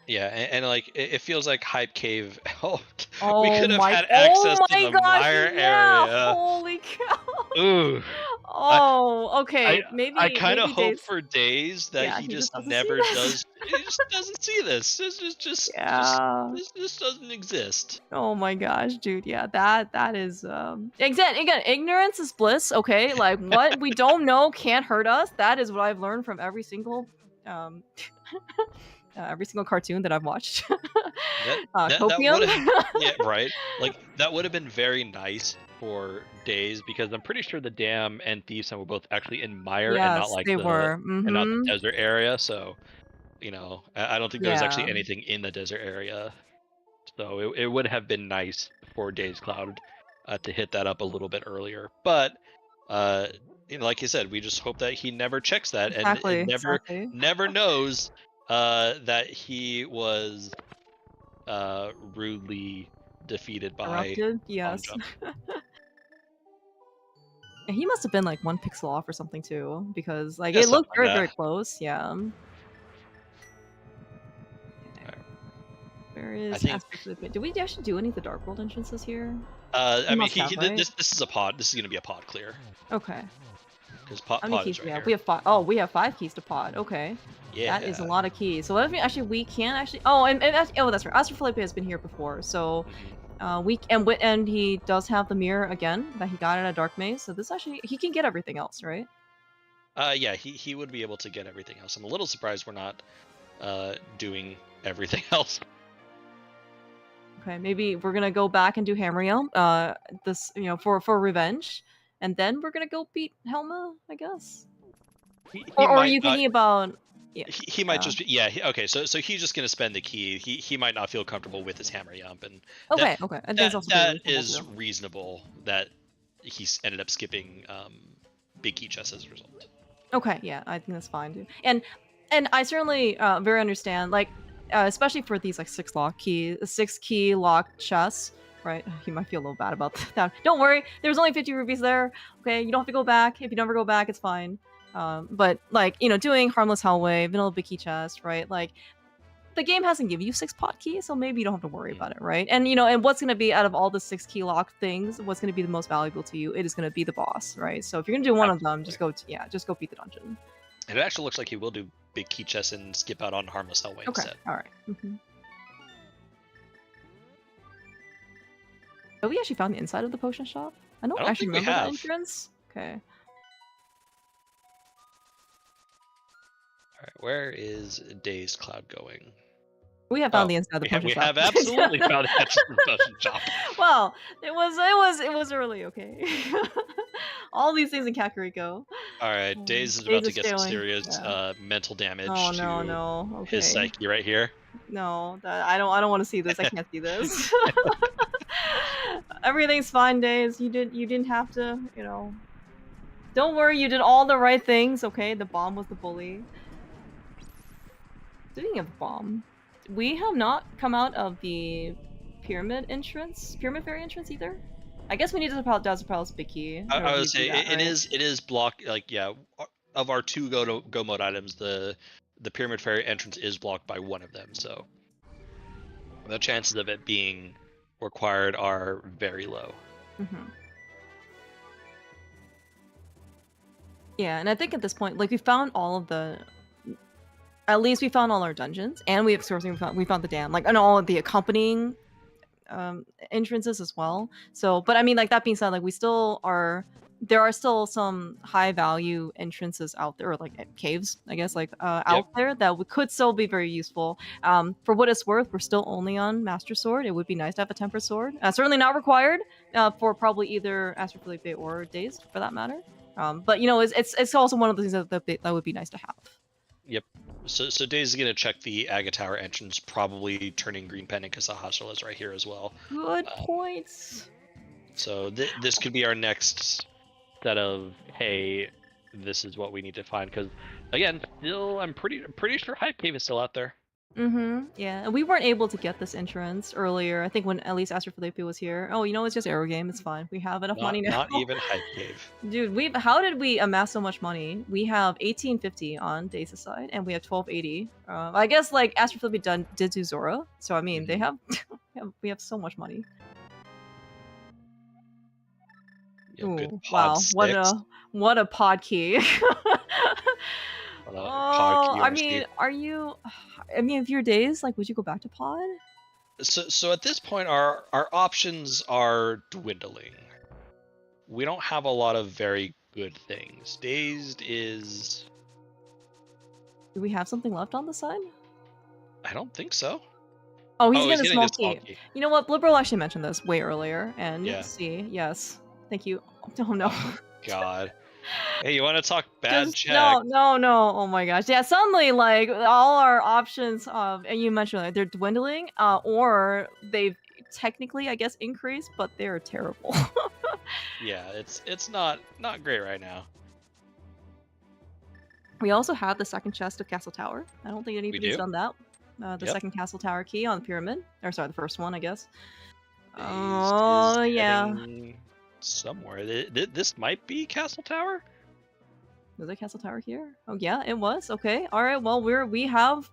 Yeah, and like it feels like Hype Cave helped. Oh, we could have had access to the Mire area. Holy cow! Ooh. Oh, okay. I kind of hope Days... for Days that he just never does. He just doesn't see this. This just doesn't exist. Oh my gosh, dude. Yeah, that is again, ignorance is bliss. Okay, like what we don't know can't hurt us. That is what I've learned from every single cartoon that I've watched. Yeah, right. Like that would have been very nice for Days, because I'm pretty sure the Dam and Thieves were both actually in Mire and not like and not the desert area. So, I don't think there's actually anything in the desert area. So it would have been nice for dazedcloud to hit that up a little bit earlier. But like you said, we just hope that he never checks that and never knows that he was rudely defeated by yes. He must have been like 1 pixel off or something too, because like it looked very very close. Yeah. Where is did we actually do any of the Dark World entrances here? I mean, this is a pod. This is gonna be a pod clear. Okay. Because pod is right here. We have 5. Oh, we have 5 keys to pod. Okay. Yeah. That is a lot of keys. So we can actually. Oh, and that's right. AstroFelipe has been here before, so and he does have the mirror again that he got at a dark maze. So this actually he can get everything else, right? Yeah, he would be able to get everything else. I'm a little surprised we're not doing everything else. Okay, maybe we're gonna go back and do Hamriel, this for revenge, and then we're gonna go beat Helma, I guess. Or are you thinking about? Yeah, he might just be, okay. So he's just gonna spend the key. He might not feel comfortable with his hammer yump, and okay. That is reasonable. That he's ended up skipping big key chests as a result. Okay, yeah, I think that's fine too. And And I certainly very understand, like, especially for these like 6-key lock chests, right? You might feel a little bad about that. Don't worry, there's only 50 rupees there. Okay, you don't have to go back. If you never go back, it's fine. But like, you know, doing harmless hallway, vanilla big key chest, right? Like, the game hasn't given you 6 pot keys, so maybe you don't have to worry about it, right? And you know, and what's gonna be out of all the 6-key lock things, what's gonna be the most valuable to you? It is gonna be the boss, right? So if you're gonna do one of them, just go beat the dungeon. And it actually looks like he will do big key chests and skip out on harmless hallway instead. All right. Have we actually found the inside of the potion shop? I don't actually remember the entrance. Okay. All right, where is Dazed Cloud going? We have found the inside of the potion shop. We have absolutely found the entrance of the potion shop. Well, it was early, okay. All these things in Kakariko. All right, Dazed is about to get some serious mental damage to his psyche right here. No, I don't want to see this. I can't see this. Everything's fine, Dazed. You didn't have to, you know. Don't worry, you did all the right things, okay? The bomb was the bully. Speaking of bomb, we have not come out of the pyramid fairy entrance either. I guess we need to Dazzle Palace big key. I would say it is blocked. Like, yeah, of our 2 go mode items, the pyramid fairy entrance is blocked by one of them. So the chances of it being required are very low. Yeah, and I think at this point, like, we found all of the. At least we found all our dungeons, and we found the dam, like, and all of the accompanying entrances as well. So, but I mean, like, that being said, like, there are still some high value entrances out there, or like caves, I guess, like out there that could still be very useful. For what it's worth, we're still only on Master Sword. It would be nice to have a Temper Sword. Certainly not required for probably either AstroFelipe or Dazed, for that matter. But you know, it's also one of the things that would be nice to have. Yep. So Dazed is gonna check the Aga Tower entrance, probably turning green pendant because Sahasrahla is right here as well. Good points. So this could be our next set of, hey, this is what we need to find, because again, still I'm pretty sure Hype Cave is still out there. Yeah, and we weren't able to get this entrance earlier. I think when at least AstroFelipe was here. Oh, you know, it's just Aero Game. It's fine. We have enough money now. Not even Hype Cave. Dude, how did we amass so much money? We have 1850 on Dazed's side, and we have 1280. I guess like AstroFelipe did do Zora, so I mean they have, we have so much money. Ooh, wow, what a pod key. I mean, if you're Dazed, like, would you go back to pod? So at this point, our options are dwindling. We don't have a lot of very good things. Dazed is. Do we have something left on the side? I don't think so. Oh, he's getting a small key. You know what? Blibberl actually mentioned this way earlier, and see, yes, thank you. Oh no. Oh, God. Hey, you want to talk bad check? No. Oh my gosh. Yeah, suddenly, like, all our options, and you mentioned like, they're dwindling, or they've technically, I guess, increased, but they're terrible. Yeah, it's not great right now. We also have the second chest of Castle Tower. I don't think anybody's done that. The second Castle Tower key on the pyramid. Or sorry, the first one, I guess. Oh, yeah. Somewhere. This might be Castle Tower? Was it Castle Tower here? Oh yeah, it was. Okay. All right. Well, we have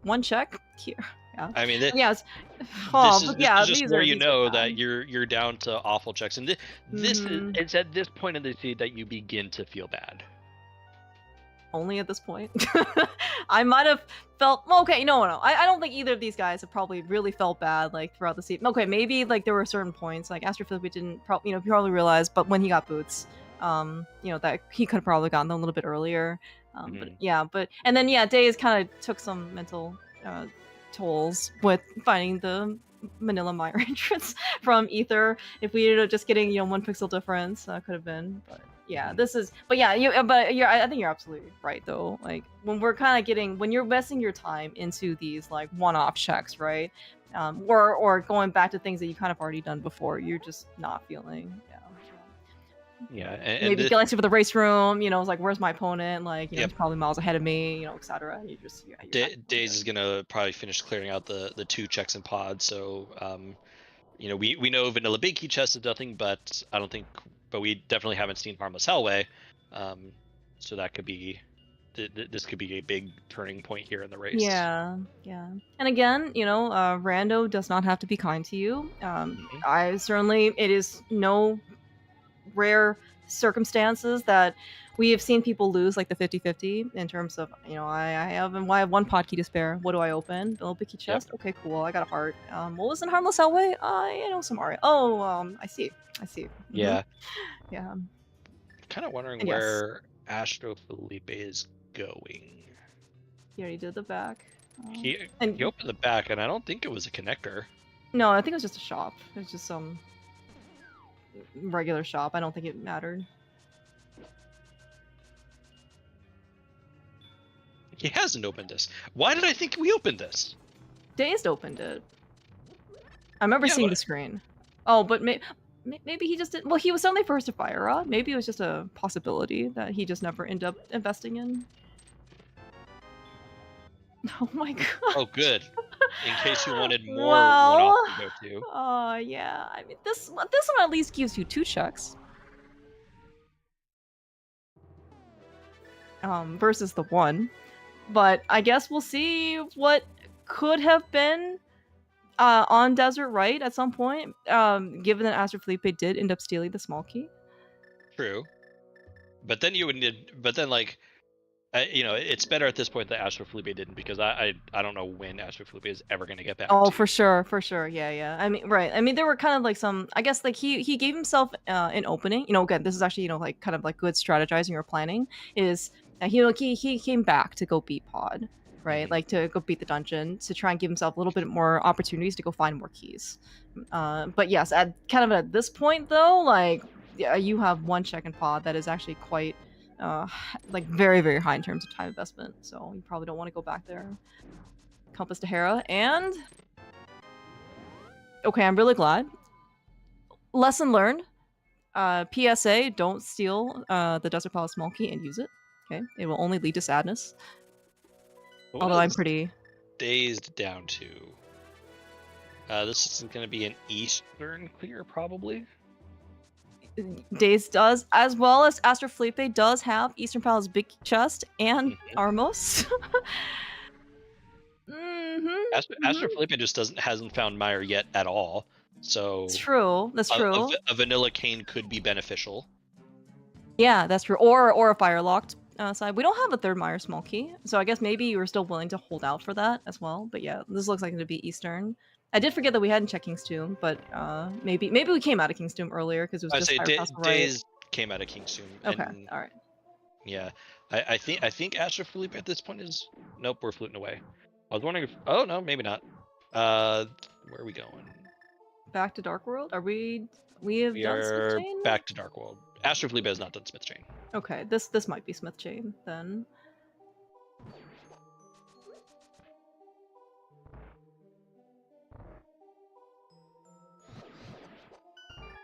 one check here. Yeah. I mean, yes. This is just where you know that you're down to awful checks, and this is it's at this point in the seed that you begin to feel bad. Only at this point. I might have felt okay. No. I don't think either of these guys have probably really felt bad like throughout the season. Okay, maybe like there were certain points like AstroFelipe didn't probably realize, but when he got boots, that he could have probably gotten them a little bit earlier. But Dazed kind of took some mental tolls with finding the Manila Mire entrance from Ether. If we ended up just getting 1 pixel difference, could have been, but. Yeah, I think you're absolutely right though. Like when we're kind of when you're investing your time into these like one-off checks, right? Or going back to things that you kind of already done before, you're just not feeling. Yeah, Maybe get like to the race room. You know, it's like, where's my opponent? Like, you know, Yep. he's probably miles ahead of me. You know, etc. You just Daze is gonna probably finish clearing out the 2 checks and pods. So you know, we know vanilla big key chest is nothing, but I don't think, but we definitely haven't seen harmless hellway. So that could be this could be a big turning point here in the race. Yeah, yeah. And again, you know, Rando does not have to be kind to you. I certainly, it is no rare circumstances that we have seen people lose like the 50-50 in terms of, you know, I have 1 pod key to spare. What do I open? Bill Bicky chest? Okay, cool. I got a heart. What was in Harmless Hellway? You know, some Aria. Oh, I see. Yeah. Yeah. Kind of wondering And where AstroFelipe is going. He already did the back. He opened the back, and I don't think it was a connector. No, I think it was just a shop. It was just some regular shop. I don't think it mattered. He hasn't opened this. Why did I think we opened this? Dazed opened it. I remember seeing the screen. Oh, but maybe he just didn't. Well, he was only first to fire. Maybe it was just a possibility that he just never ended up investing in. Oh my god. Oh, good. In case you wanted more well, one-off to go to. Oh, yeah. I mean, this one at least gives you 2 checks. Versus the 1. But I guess we'll see what could have been on Desert Right at some point, given that AstroFelipe did end up stealing the small key. True. But then you would need, but then like, you know, it's better at this point that AstroFelipe didn't, because I don't know when AstroFelipe is ever going to get back. Oh, for sure. Yeah. I mean, right. I mean, there were kind of like some, I guess, like he gave himself an opening. You know, again, this is actually, you know, like kind of like good strategizing or planning. Is he came back to go beat Pod, right? Like to go beat the dungeon, to try and give himself a little bit more opportunities to go find more keys. But yes, at this point though, like you have 1 check in Pod that is actually quite like very, very high in terms of time investment, so you probably don't want to go back there. Compass to Hera, and okay, I'm really glad. Lesson learned. PSA: don't steal the Desert Palace small key and use it. Okay, it will only lead to sadness. What although I'm pretty dazed down to. This is going to be an Eastern clear, probably. Daze does, as well as AstroFelipe does have Eastern Palace big chest and Armos. AstroFelipe just hasn't found Meyer yet at all. So it's true. That's true. A vanilla cane could be beneficial. Yeah, that's true. Or a firelocked side. We don't have a 3rd Meyer small key, so I guess maybe you were still willing to hold out for that as well. But yeah, this looks like it to be Eastern. I did forget that we hadn't checked King's Tomb, but maybe we came out of King's Tomb earlier because it was just Days came out of King's Tomb. Okay, all right. Yeah, I think AstroFelipe at this point is nope. We're fluting away. I was wondering if no, maybe not. Where are we going? Back to Dark World? Are we? We have done Smith Chain? Back to Dark World. AstroFelipe has not done Smith Chain. Okay, this might be Smith Chain then.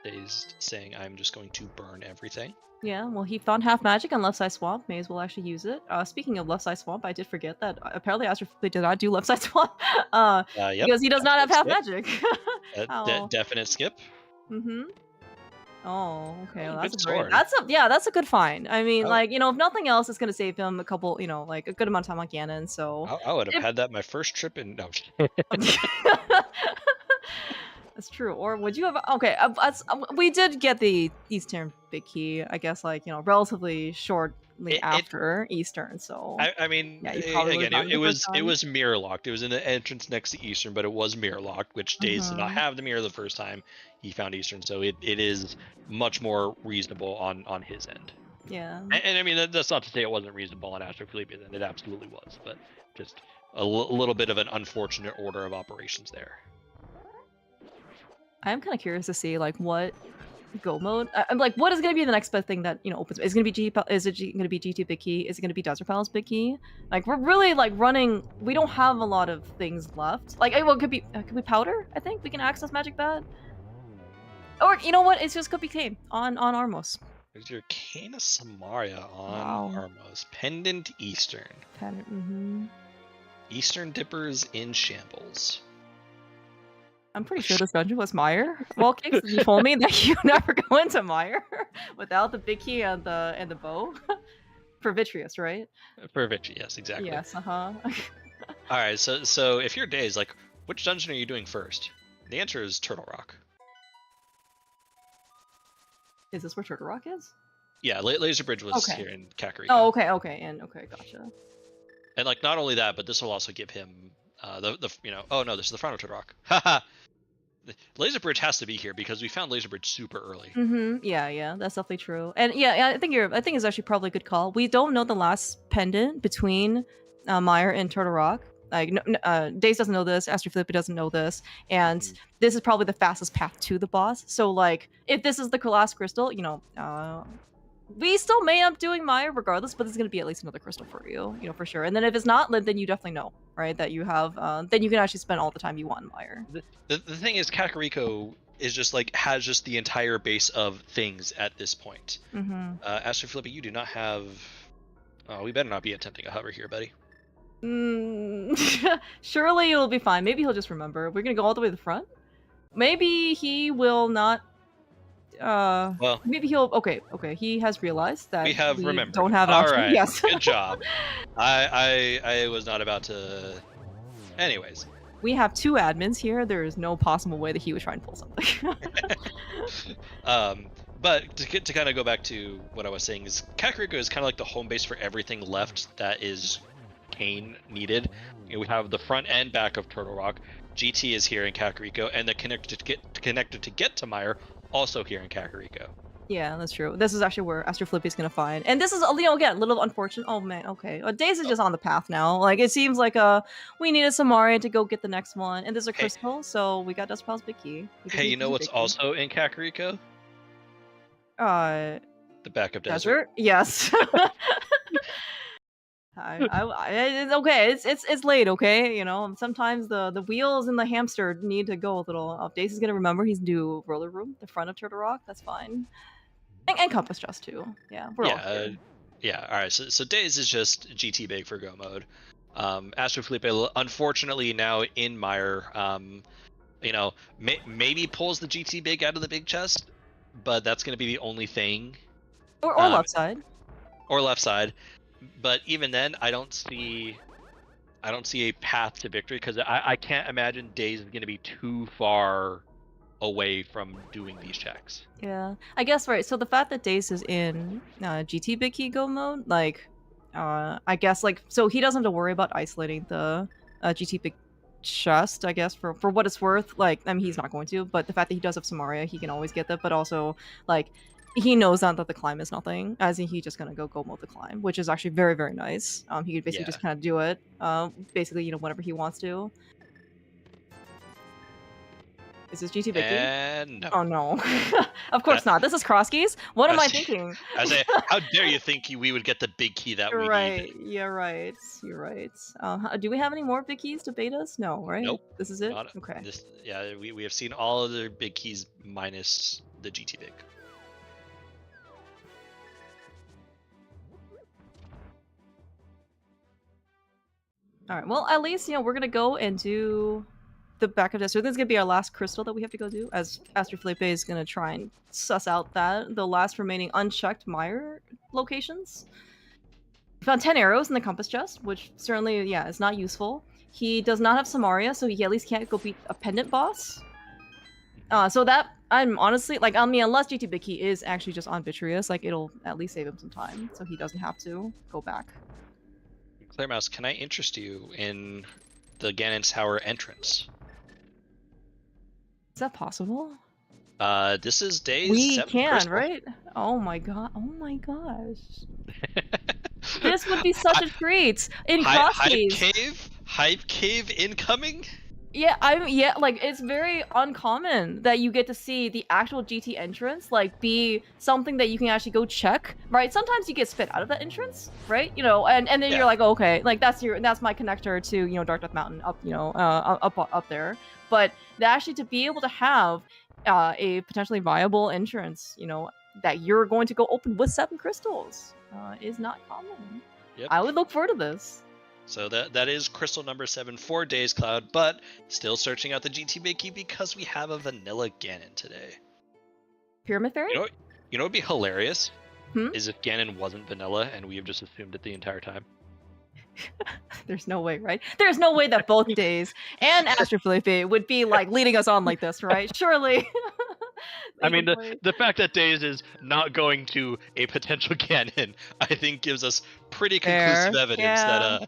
Dazed saying I'm just going to burn everything. Yeah, well, he found half magic on left side swamp. May as well actually use it. Speaking of left side swamp, I did forget that apparently AstroFelipe did not do left side swamp. Yep. Because he does not have half magic. Definite skip. Oh, okay. Well, that's a good find. I mean, like, you know, if nothing else, it's gonna save him a couple, you know, like a good amount of time on Ganon. So I would have had that my first trip in. No. That's true. Or would you have? Okay, we did get the Eastern big key, I guess, like, you know, relatively shortly after Eastern. So I mean, yeah, again, it was mirror locked. It was in the entrance next to Eastern, but it was mirror locked, which Daze did not have the mirror the first time he found Eastern. So it is much more reasonable on his end. Yeah. And I mean, that's not to say it wasn't reasonable on AstroFelipe's end. It absolutely was, but just a little bit of an unfortunate order of operations there. I'm kind of curious to see like what go mode. I'm like, what is going to be the next best thing that, you know, opens? Is it going to be going to be GT big key? Is it going to be Desert Palace big key? Like, we're really like running. We don't have a lot of things left. Like, well, could be powder. I think we can access magic bat. Or you know what? It's just could be cane on Armos. There's your Cane of Samaria Wow. on Armos. Pendant Eastern. Mm-hmm. Eastern Dippers in shambles. I'm pretty sure this dungeon was Mire. Well, Kix, you told me that you never go into Mire without the big key and the bow. For Vitreous, right? For Vichy, yes, exactly. Yes, Alright, so if you're Days, like, which dungeon are you doing first? The answer is Turtle Rock. Is this where Turtle Rock is? Yeah, Laser Bridge was Okay. here in Kakariko. Oh, okay, gotcha. And like not only that, but this will also give him oh no, this is the front of Turtle Rock. Haha. Laser Bridge has to be here because we found Laser Bridge super early. Yeah, that's definitely true. And yeah, I think it's actually probably a good call. We don't know the last pendant between Mire and Turtle Rock. Like, Daze doesn't know this, AstroFelipe doesn't know this, and this is probably the fastest path to the boss. So, like, if this is the last crystal, we still may end up doing Mire regardless, but there's going to be at least another crystal for you, for sure. And then if it's not, then you definitely know, right, that you have, then you can actually spend all the time you want in Mire. The thing is, Kakariko is just like, has just the entire base of things at this point. AstroFelipe, you do not have... Oh, we better not be attempting a hover here, buddy. Surely it'll be fine. Maybe he'll just remember. We're gonna go all the way to the front. Maybe he will not. Well, maybe he'll. Okay. He has realized that we have remembered. Don't have an all option. right. Yes. Good job. I was not about to. Anyways. We have 2 admins here. There is no possible way that he would try and pull something. But to kind of go back to what I was saying is Kakariko is kind of like the home base for everything left that is Cane needed. We have the front and back of Turtle Rock. GT is here in Kakariko, and the connector to get to Mire also here in Kakariko. Yeah, that's true. This is actually where AstroFelipe is gonna find, and this is again a little unfortunate. Oh man, okay. Daze is just on the path now. Like it seems like we needed Samaria to go get the next one, and there's a crystal, so we got Dustpal's big key. Hey, you know what's also in Kakariko? The back of desert. Yes. It's okay. It's late. Okay, sometimes the wheels and the hamster need to go a little. Dace is gonna remember he's due roller room, the front of Turtle Rock. That's fine, and Compass just too. Yeah, we're all here. Yeah. All right. So Daze is just GT big for go mode. AstroFelipe, unfortunately now in Mire, maybe pulls the GT big out of the big chest, but that's gonna be the only thing. Or left side. Or left side. But even then, I don't see a path to victory because I can't imagine Daze is going to be too far away from doing these checks. Yeah, I guess right. So the fact that Daze is in GT Big Key Go mode, like, I guess so he doesn't have to worry about isolating the GT Big chest. I guess for what it's worth, like, I mean he's not going to, but the fact that he does have Samaria, he can always get that. But also like. He knows that the climb is nothing, as in he's just gonna go mode the climb, which is actually very, very nice. He could basically just kind of do it, basically, whenever he wants to. Is this GT Vicky? No. Oh no. Of course not. This is Crosskeys. What am I thinking? How dare you think we would get the big key that we need? Yeah, right. You're right. Do we have any more big keys to betas? No, right? Nope. This is it? Okay. We have seen all of the big keys minus the GT big. All right. Well, at least we're gonna go and do the back of desert. This is gonna be our last crystal that we have to go do, as AstroFelipe is gonna try and suss out the last remaining unchecked Mire locations. We found 10 arrows in the compass chest, which certainly, is not useful. He does not have Samaria, so he at least can't go beat a pendant boss. So that I'm honestly unless GT Big Key is actually just on Vitreous, it'll at least save him some time, so he doesn't have to go back. Claire Mouse, can I interest you in the Ganon Tower entrance? Is that possible? This is day we 7 can, crystal. Right? Oh my god! Oh my gosh! This would be such a treat in Crosskeys. Hype cave incoming. Yeah, it's very uncommon that you get to see the actual GT entrance, be something that you can actually go check, right? Sometimes you get spit out of that entrance, right? And then you're like, oh, okay, that's my connector to, Dark Death Mountain up, up there. But actually to be able to have a potentially viable entrance, that you're going to go open with 7 crystals is not common. Yep. I would look forward to this. So that is crystal number 7 for dazedcloud, but still searching out the GT big key because we have a vanilla Ganon today. Pyramid Fairy? You know what would be hilarious? Hmm? Is if Ganon wasn't vanilla and we have just assumed it the entire time. There's no way, right? There's no way that both Days and AstroFelipe would be like leading us on like this, right? Surely. I mean, the fact that Days is not going to a potential Ganon, I think gives us pretty conclusive evidence that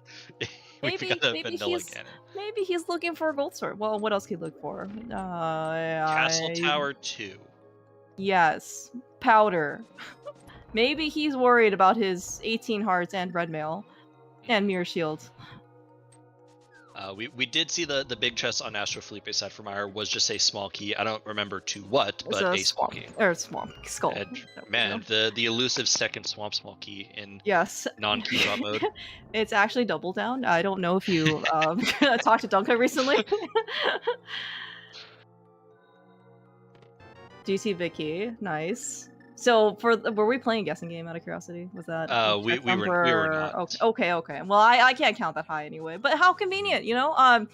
we've got a vanilla Ganon. Maybe he's looking for a gold sword. Well, what else could he look for? Castle Tower 2. Yes, powder. Maybe he's worried about his 18 hearts and red mail. And Mirror Shield. We did see the big chest on AstroFelipe's side from our was just a small key. I don't remember to what, but a small key. Or swamp skull. And, man, the elusive second swamp small key in non-key drop mode. It's actually double down. I don't know if you talked to Duncan recently. GT Vicky, nice. So were we playing a guessing game out of curiosity? Was that we were not. Okay. Well, I can't count that high anyway. But how convenient, you know?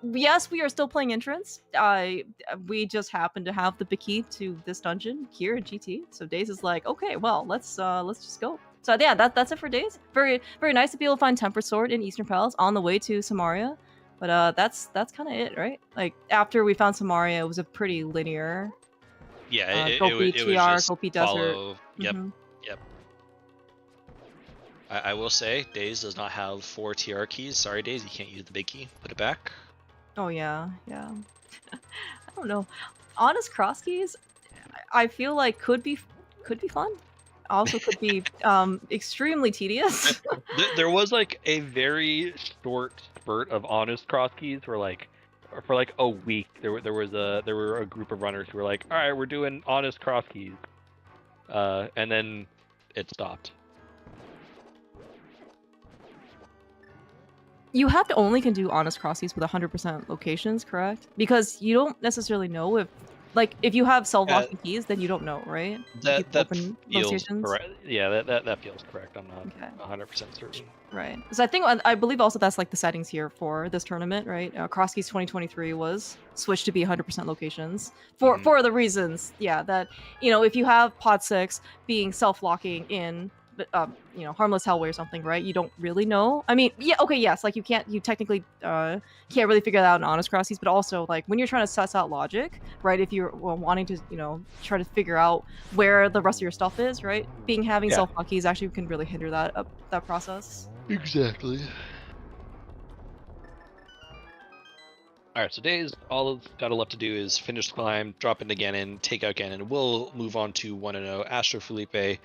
Yes, we are still playing entrance. We just happen to have the big key to this dungeon here in GT. So Days is like, okay, well, let's just go. So yeah, that's it for Days. Very nice to be able to find Tempered Sword in Eastern Palace on the way to Samaria. But that's kind of it, right? Like after we found Samaria, it was a pretty linear. Yeah, it Gopi was TR, just Gopi Desert. Yep. I will say, Days does not have 4 TR keys. Sorry, Days, you can't use the big key. Put it back. Oh yeah. I don't know. Honest Crosskeys, I feel like could be fun. Also could be extremely tedious. There was like a very short spurt of honest Crosskeys where like for like a week there were a group of runners who were like, all right, we're doing honest Crosskeys, and then it stopped. You have to only can do honest Crosskeys with 100% locations, correct? Because you don't necessarily know if you have self-locking keys, then you don't know, right? That feels locations. correct. Yeah, that feels correct. I'm not 100% certain. Right. So I believe also that's like the settings here for this tournament, right? Crosskeys 2023 was switched to be 100% locations for the reasons, that if you have Pod 6 being self-locking in harmless hellway or something, right? You don't really know. I mean, yes, like you technically can't really figure that out in honest Crosskeys, but also like when you're trying to suss out logic, right? If you're wanting to, try to figure out where the rest of your stuff is, right? Having self-lock keys actually can really hinder that process. Exactly. Alright, so Days, all it's got left to do is finish the climb, drop into Ganon, take out Ganon. We'll move on to 1-0. AstroFelipe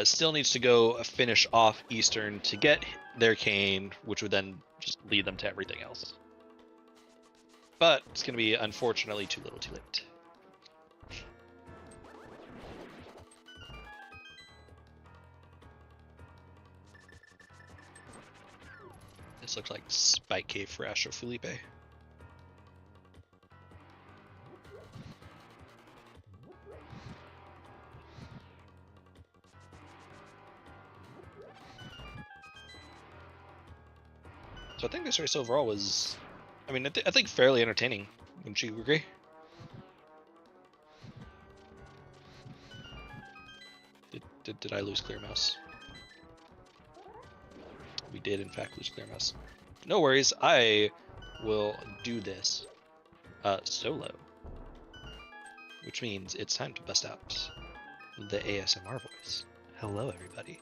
still needs to go finish off Eastern to get their cane, which would then just lead them to everything else. But it's going to be, unfortunately, too little too late. This looks like Spike Cave for AstroFelipe. So I think this race overall was, I think fairly entertaining. Wouldn't you agree? Did I lose clear mouse? We did in fact lose clear mouse. No worries, I will do this solo. Which means it's time to bust out the ASMR voice. Hello everybody.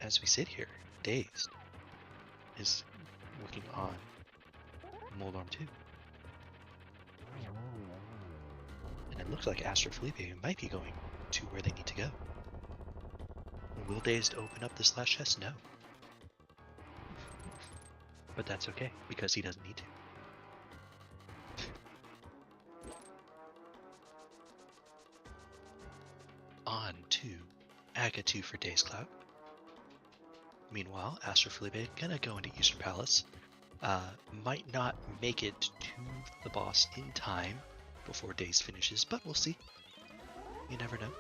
As we sit here, Dazed is working on Moldorm 2. And it looks like AstroFelipe might be going to where they need to go. Will Dazed open up this last chest? No. But that's okay, because he doesn't need to. On to Aga 2 for dazedcloud. Meanwhile, AstroFelipe gonna go into Eastern Palace. Might not make it to the boss in time, before Daze finishes, but we'll see. You never know.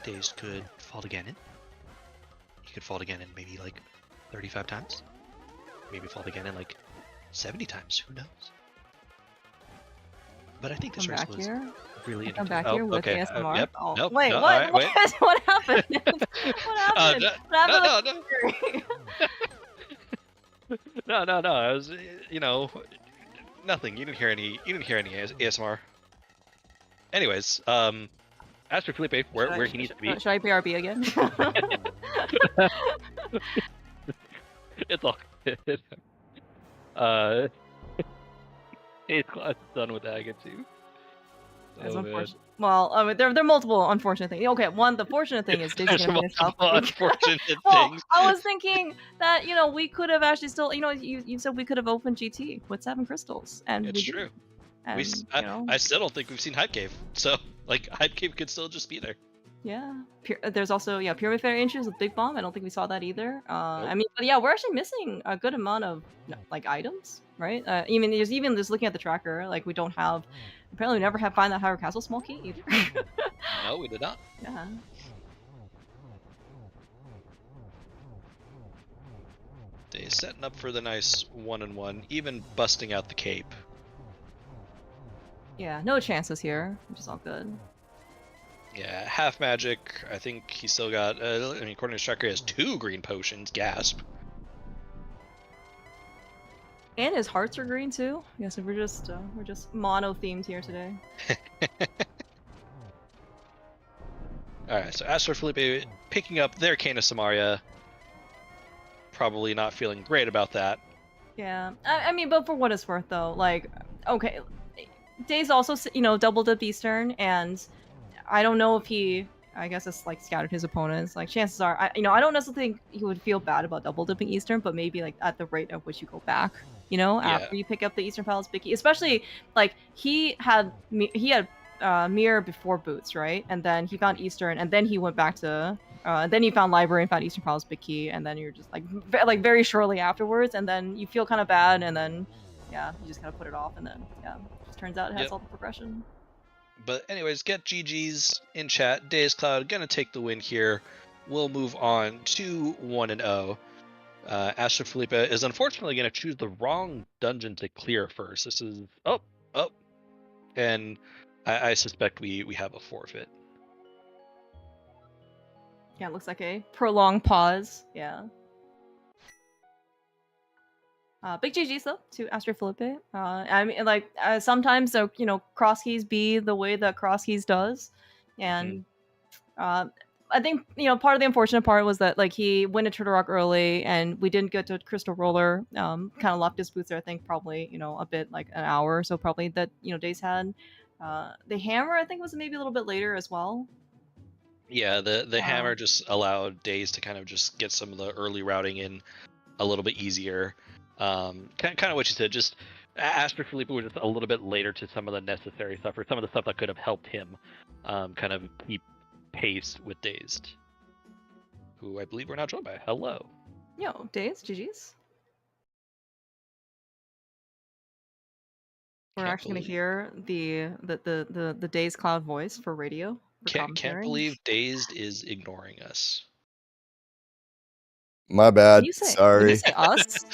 Daze could fall to Ganon. He could fall to Ganon maybe like 35 times. Maybe fall to Ganon like 70 times. Who knows? But I think this race was really interesting. Come back here with ASMR. Yep. Oh, Nope. wait, No, what? all right, wait. What happened? What happened? No. I was, nothing. You didn't hear any ASMR. Anyways, AstroFelipe, where he needs to be. Should I BRB again? It's all good. He's done with that again too. That's unfortunate. Well, I mean, there are multiple unfortunate things. Okay, one, the fortunate thing is Daisy There's gonna finish off. multiple unfortunate Well, things. I was thinking that we could have actually still, you said we could have opened GT with 7 crystals, and It's true. And, I still don't think we've seen Hype Cave, so like Hype Cave could still just be there. Yeah, there's also Pyramid Fairy Inches with Big Bomb. I don't think we saw that either. I mean, but yeah, we're actually missing a good amount of like items, right? Even just looking at the tracker, like we don't have. Apparently, we never have find that Hyrule Castle small key either. No, we did not. Yeah. They setting up for the nice 1-on-1, even busting out the cape. Yeah, no chances here, which is all good. Yeah, half magic. I think he still got. According to his tracker, he has 2 green potions. Gasp. And his hearts are green too. Yeah, so we're just mono themed here today. All right, so AstroFelipe picking up their Cane of Samaria. Probably not feeling great about that. Yeah, I mean, but for what it's worth though, like, okay, Daze also double dipped Eastern, and I don't know if he, I guess it's like scattered his opponents. Like chances are, I don't necessarily think he would feel bad about double dipping Eastern, but maybe like at the rate at which you go back, after you pick up the Eastern Palace Bicky, especially like he had Mirror before Boots, right? And then he found Eastern, and then he went back to, then he found Library and found Eastern Palace Bicky, and then you're just like very shortly afterwards, and then you feel kind of bad, and then you just kind of put it off, and then it just turns out it has all the progression. But anyways, get GG's in chat. dazedcloud gonna take the win here. We'll move on to 1-0. AstroFelipe is unfortunately gonna choose the wrong dungeon to clear first. This is and I suspect we have a forfeit. Yeah, it looks like a prolonged pause. Yeah. Big GG's though to AstroFelipe. I mean, like sometimes Crosskeys be the way that Crosskeys does, and I think part of the unfortunate part was that like he went to Turtle Rock early, and we didn't get to Crystal Roller. Kind of left his boots there. I think probably a bit like an hour, so probably that Daze had. The hammer I think was maybe a little bit later as well. Yeah, the hammer just allowed Daze to kind of just get some of the early routing in a little bit easier. Kind of what you said, just AstroFelipe was just a little bit later to some of the necessary stuff, or some of the stuff that could have helped him kind of keep pace with Dazed, who I believe we're now joined by. Hello. Yo, Dazed, GG's. We're actually going to hear the Dazed Cloud voice for radio. Can't believe Dazed is ignoring us. My bad. Sorry. Did you say us?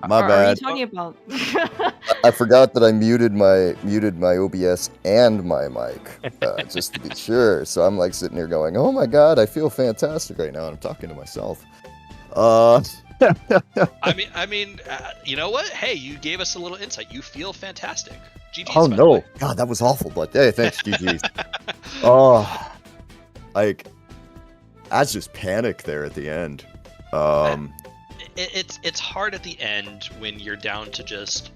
My bad. Are you talking about? I forgot that I muted my OBS and my mic, just to be sure. So I'm like sitting here going, "Oh my god, I feel fantastic right now," and I'm talking to myself. I mean, you know what? Hey, you gave us a little insight. You feel fantastic. GG's, oh no, God, that was awful. But hey, thanks, GG's. Oh, like, I just panicked there at the end. It's hard at the end when you're down to just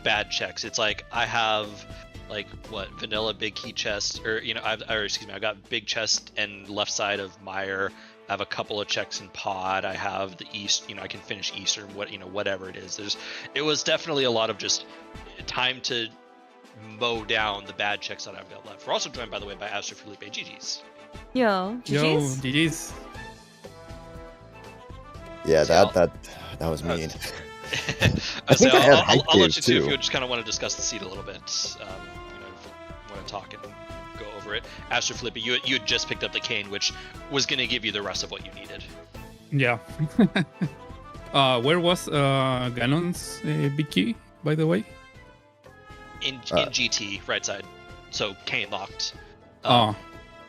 bad checks. It's like I have like what vanilla big key chest, or I got big chest and left side of Mire. I have a couple of checks in pod. I have the east. I can finish Eastern. Whatever it is. It was definitely a lot of just time to mow down the bad checks that I've got left. We're also joined, by the way, by AstroFelipe. GG's. Yo, GG's. Yeah, that was mean. I'll let you see if you just kind of want to discuss the seed a little bit. going to talk and go over it. AstroFelipe, you had just picked up the cane, which was going to give you the rest of what you needed. Yeah. Where was Ganon's big key, by the way? In GT, right side. So cane locked.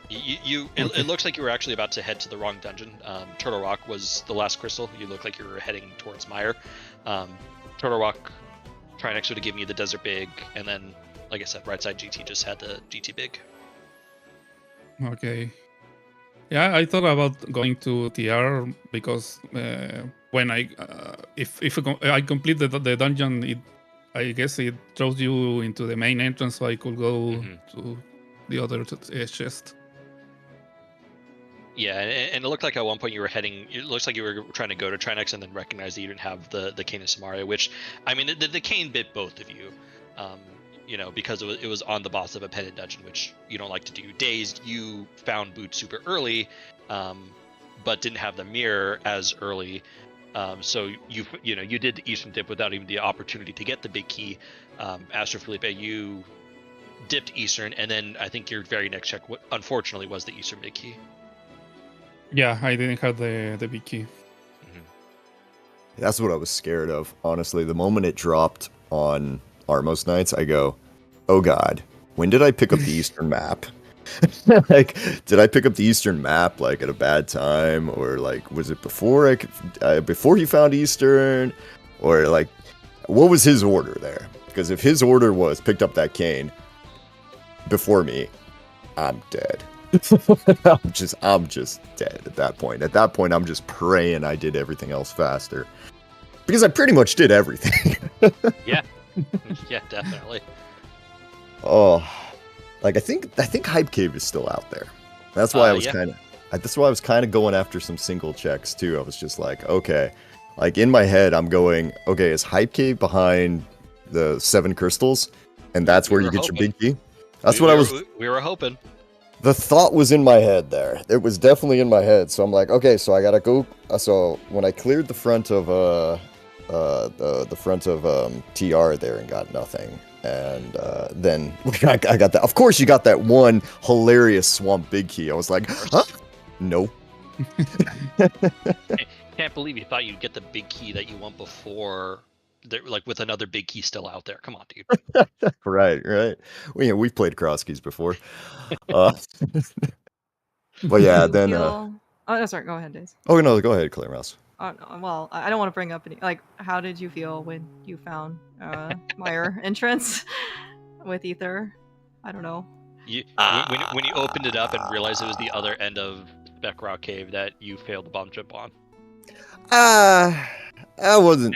It looks like you were actually about to head to the wrong dungeon. Turtle Rock was the last crystal. You look like you were heading towards Mire. Turtle Rock, Trinex would have given you the Desert Big, and then, like I said, right side GT just had the GT Big. Okay. Yeah, I thought about going to TR because when I I complete the dungeon, I guess it throws you into the main entrance, so I could go to the other chest. Yeah, and it looked like at one point you were heading. It looks like you were trying to go to Trinex and then recognize that you didn't have the Cane of Samaria, which, I mean, the Cane bit both of you. Because it was on the boss of a pendant dungeon, which you don't like to do. Dazed, you found Boot super early, but didn't have the mirror as early. So you did the Eastern dip without even the opportunity to get the big key. AstroFelipe, you dipped Eastern, and then I think your very next check, unfortunately, was the Eastern big key. Yeah, I didn't have the big key. That's what I was scared of, honestly. The moment it dropped on Armos Nights, I go, oh god, when did I pick up the Eastern map? Like, did I pick up the Eastern map like at a bad time, or like was it before before he found Eastern, or like what was his order there? Because if his order was picked up that cane before me, I'm dead. I'm just dead at that point. At that point, I'm just praying I did everything else faster, because I pretty much did everything. Yeah. Yeah, definitely. Oh, like I think Hype Cave is still out there. That's why I was kind of going after some single checks too. I was just like, okay, like in my head, I'm going, okay, is Hype Cave behind the 7 crystals, and that's where you get your big key? That's what we were hoping. The thought was in my head there. It was definitely in my head. So I'm like, okay, so I gotta go. So when I cleared the front of the front of TR there and got nothing, and then I got that. Of course, you got that one hilarious swamp big key. I was like, huh? No. Can't believe you thought you'd get the big key that you want before, like with another big key still out there. Come on, dude. Right. We've played Crosskeys before. But yeah, then. Oh, sorry. Go ahead, Daze. Oh no, go ahead, Claire Mouse. Well, I don't want to bring up any. Like, how did you feel when you found Mire entrance with Ether? I don't know. When you opened it up and realized it was the other end of Spec Rock Cave that you failed the bomb jump on. That wasn't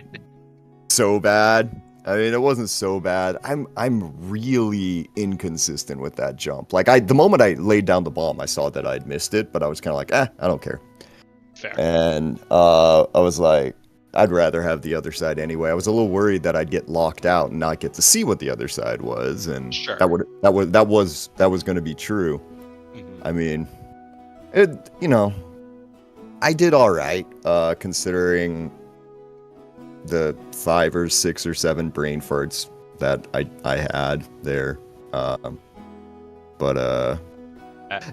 so bad. I mean, it wasn't so bad. I'm really inconsistent with that jump. Like, the moment I laid down the bomb, I saw that I'd missed it, but I was kind of like, I don't care. Fair. And I was like, I'd rather have the other side anyway. I was a little worried that I'd get locked out and not get to see what the other side was, and sure. that was going to be true. Mm-hmm. I mean, I did all right considering the 5 or 6 or 7 brain farts that I had there.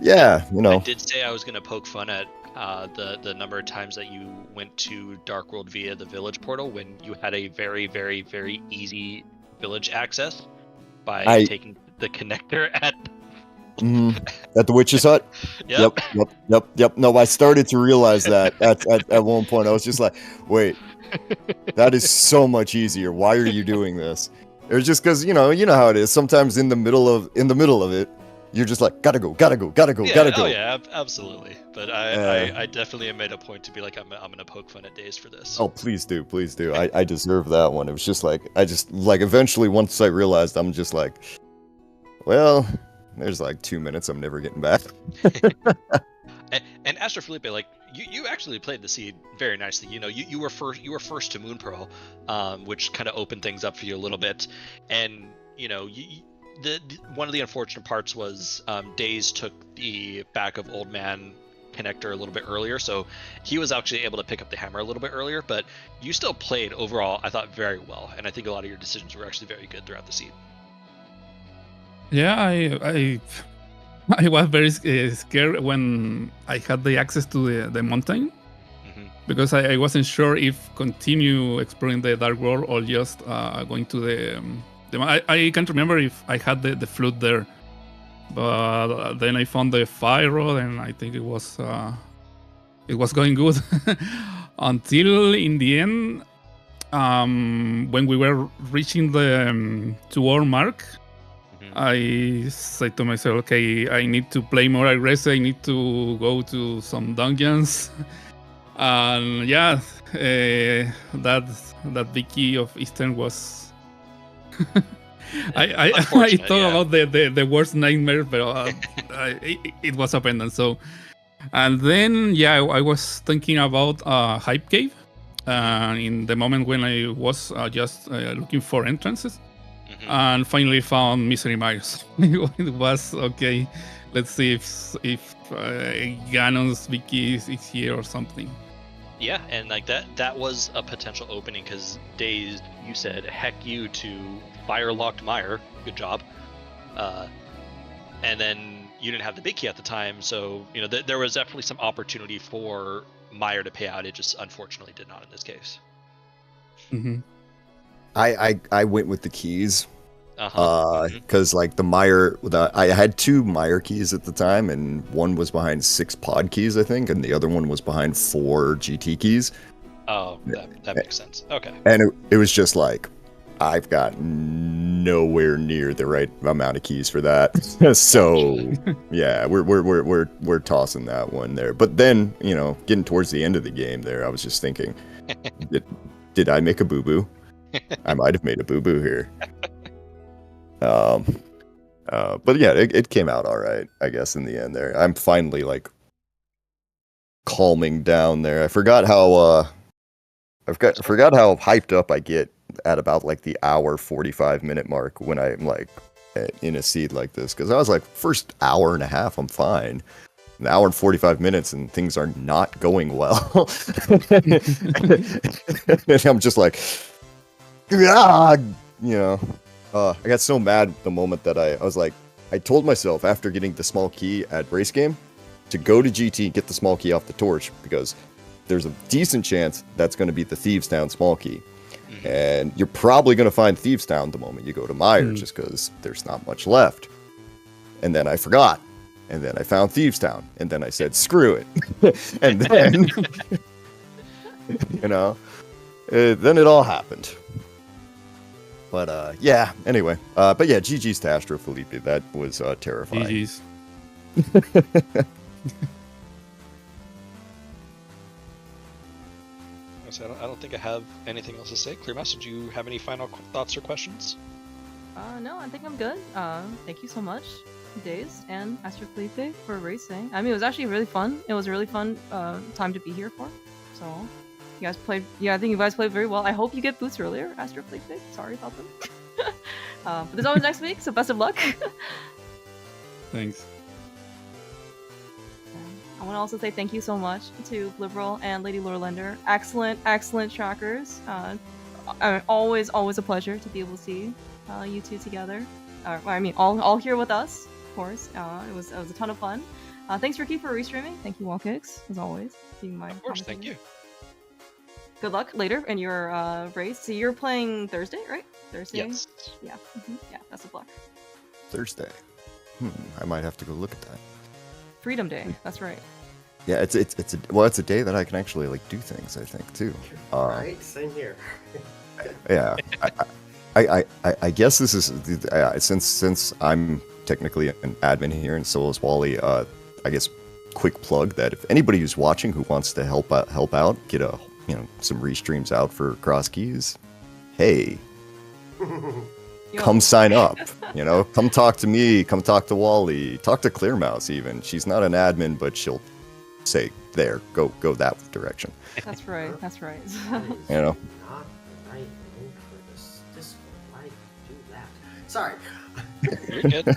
Yeah, I did say I was going to poke fun at the number of times that you went to Dark World via the village portal when you had a very, very, very easy village access by taking the connector at at the witch's hut. Yep. No, I started to realize that at one point. I was just like, wait, that is so much easier. Why are you doing this? It was just because you know how it is. Sometimes in the middle of it, you're just like, gotta go. Oh yeah, absolutely. But I definitely made a point to be like, I'm gonna poke fun at Daze for this. Oh, please do. I deserve that one. It was just like, eventually once I realized, I'm just like, well, there's like 2 minutes I'm never getting back. And AstroFelipe, like you actually played the seed very nicely. You were first to Moon Pearl, which kind of opened things up for you a little bit, and one of the unfortunate parts was Daze took the back of Old Man connector a little bit earlier, so he was actually able to pick up the hammer a little bit earlier, but you still played overall, I thought, very well, and I think a lot of your decisions were actually very good throughout the seed. Yeah, I was very scared when I had the access to the mountain because I wasn't sure if continue exploring the dark world or just going to the. I can't remember if I had the flute there, but then I found the fire rod and I think it was going good until in the end. When we were reaching the 2-hour mark, I said to myself, okay, I need to play more aggressive. I need to go to some dungeons. And yeah, that Vicky of Eastern was. I thought about the worst nightmare, but it was abandoned. So, and then I was thinking about Hype Cave. In the moment when I was just looking for entrances, and finally found Misery Mires. It was okay. Let's see if Ganon's Vicky is here or something. Yeah, and like that was a potential opening because Daze, you said heck you to Fire-locked Mire. Good job. And then you didn't have the big key at the time, so you know there was definitely some opportunity for Mire to pay out. It just unfortunately did not in this case. I went with the keys because like the Mire, I had 2 Mire keys at the time, and one was behind 6 pod keys, I think, and the other one was behind 4 GT keys. Oh, that makes sense. Okay. And it was just like, I've got nowhere near the right amount of keys for that. So yeah, we're tossing that one there. But then, you know, getting towards the end of the game there, I was just thinking, did I make a boo-boo? I might have made a boo-boo here. But yeah, it came out all right, I guess, in the end there. I'm finally like calming down there. I forgot how hyped up I get at about like the hour 45-minute mark when I'm like in a seed like this, because I was like, first hour and a half I'm fine, an hour and 45 minutes and things are not going well. And I'm just like, I got so mad the moment that I was like, I told myself after getting the small key at race game to go to GT and get the small key off the torch, because there's a decent chance that's going to be the Thieves Town small key. And you're probably going to find Thieves Town the moment you go to Mire, just because there's not much left. And then I forgot. And then I found Thieves Town. And then I said, screw it. And then, then it all happened. But, yeah, anyway. But yeah, GG's to AstroFelipe. That was terrifying. GG's. I don't think I have anything else to say. Clearmouse, did you have any final thoughts or questions? No, I think I'm good. Thank you so much, Daze and AstroFelipe, for racing. I mean, it was actually really fun. It was a really fun time to be here for. So, you guys played. Yeah, I think you guys played very well. I hope you get boots earlier, AstroFelipe. Sorry about them. But there's always next week, so best of luck. Thanks. I want to also say thank you so much to Liberal and Lady Lorelander. Excellent trackers. Always a pleasure to be able to see you two together. All here with us, of course. It was a ton of fun. Thanks Ricky for restreaming. Thank you Wallkicks, as always. Being my of course, thank you. Good luck later in your race. So you're playing Thursday, right? Thursday. Yes. Yeah. Yeah. Best of luck. Thursday. I might have to go look at that. Freedom Day. That's right. Yeah, it's a day that I can actually like do things, I think, too. Right, same here. Yeah, I guess this is since I'm technically an admin here, and so is Wally. I guess quick plug that if anybody who's watching who wants to help out, get some restreams out for Crosskeys, hey. Come sign up, come talk to me, come talk to Wally, talk to Clearmouse even. She's not an admin, but she'll say, there, go that direction. That's right. Not the right link for this why do that? Sorry. You're good.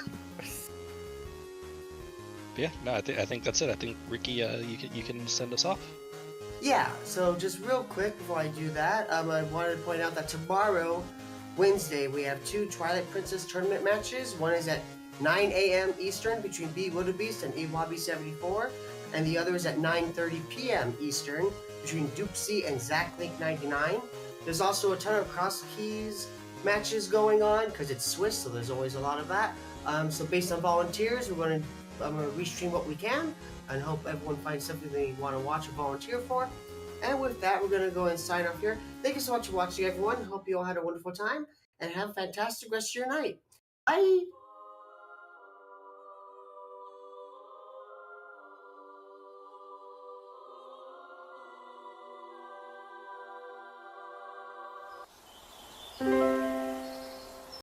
Yeah, no, I think that's it. I think Ricky, you can send us off. Yeah, so just real quick before I do that, I wanted to point out that tomorrow Wednesday, we have 2 Twilight Princess tournament matches. One is at 9 a.m. Eastern between B Wildebeest and Iwabi74, and the other is at 9:30 p.m. Eastern between Dupsy and ZachLink99. There's also a ton of Crosskeys matches going on because it's Swiss, so there's always a lot of that. So based on volunteers, I'm going to restream what we can and hope everyone finds something they want to watch or volunteer for. And with that, we're going to go and sign off here. Thank you so much for watching, everyone. Hope you all had a wonderful time and have a fantastic rest of your night. Bye!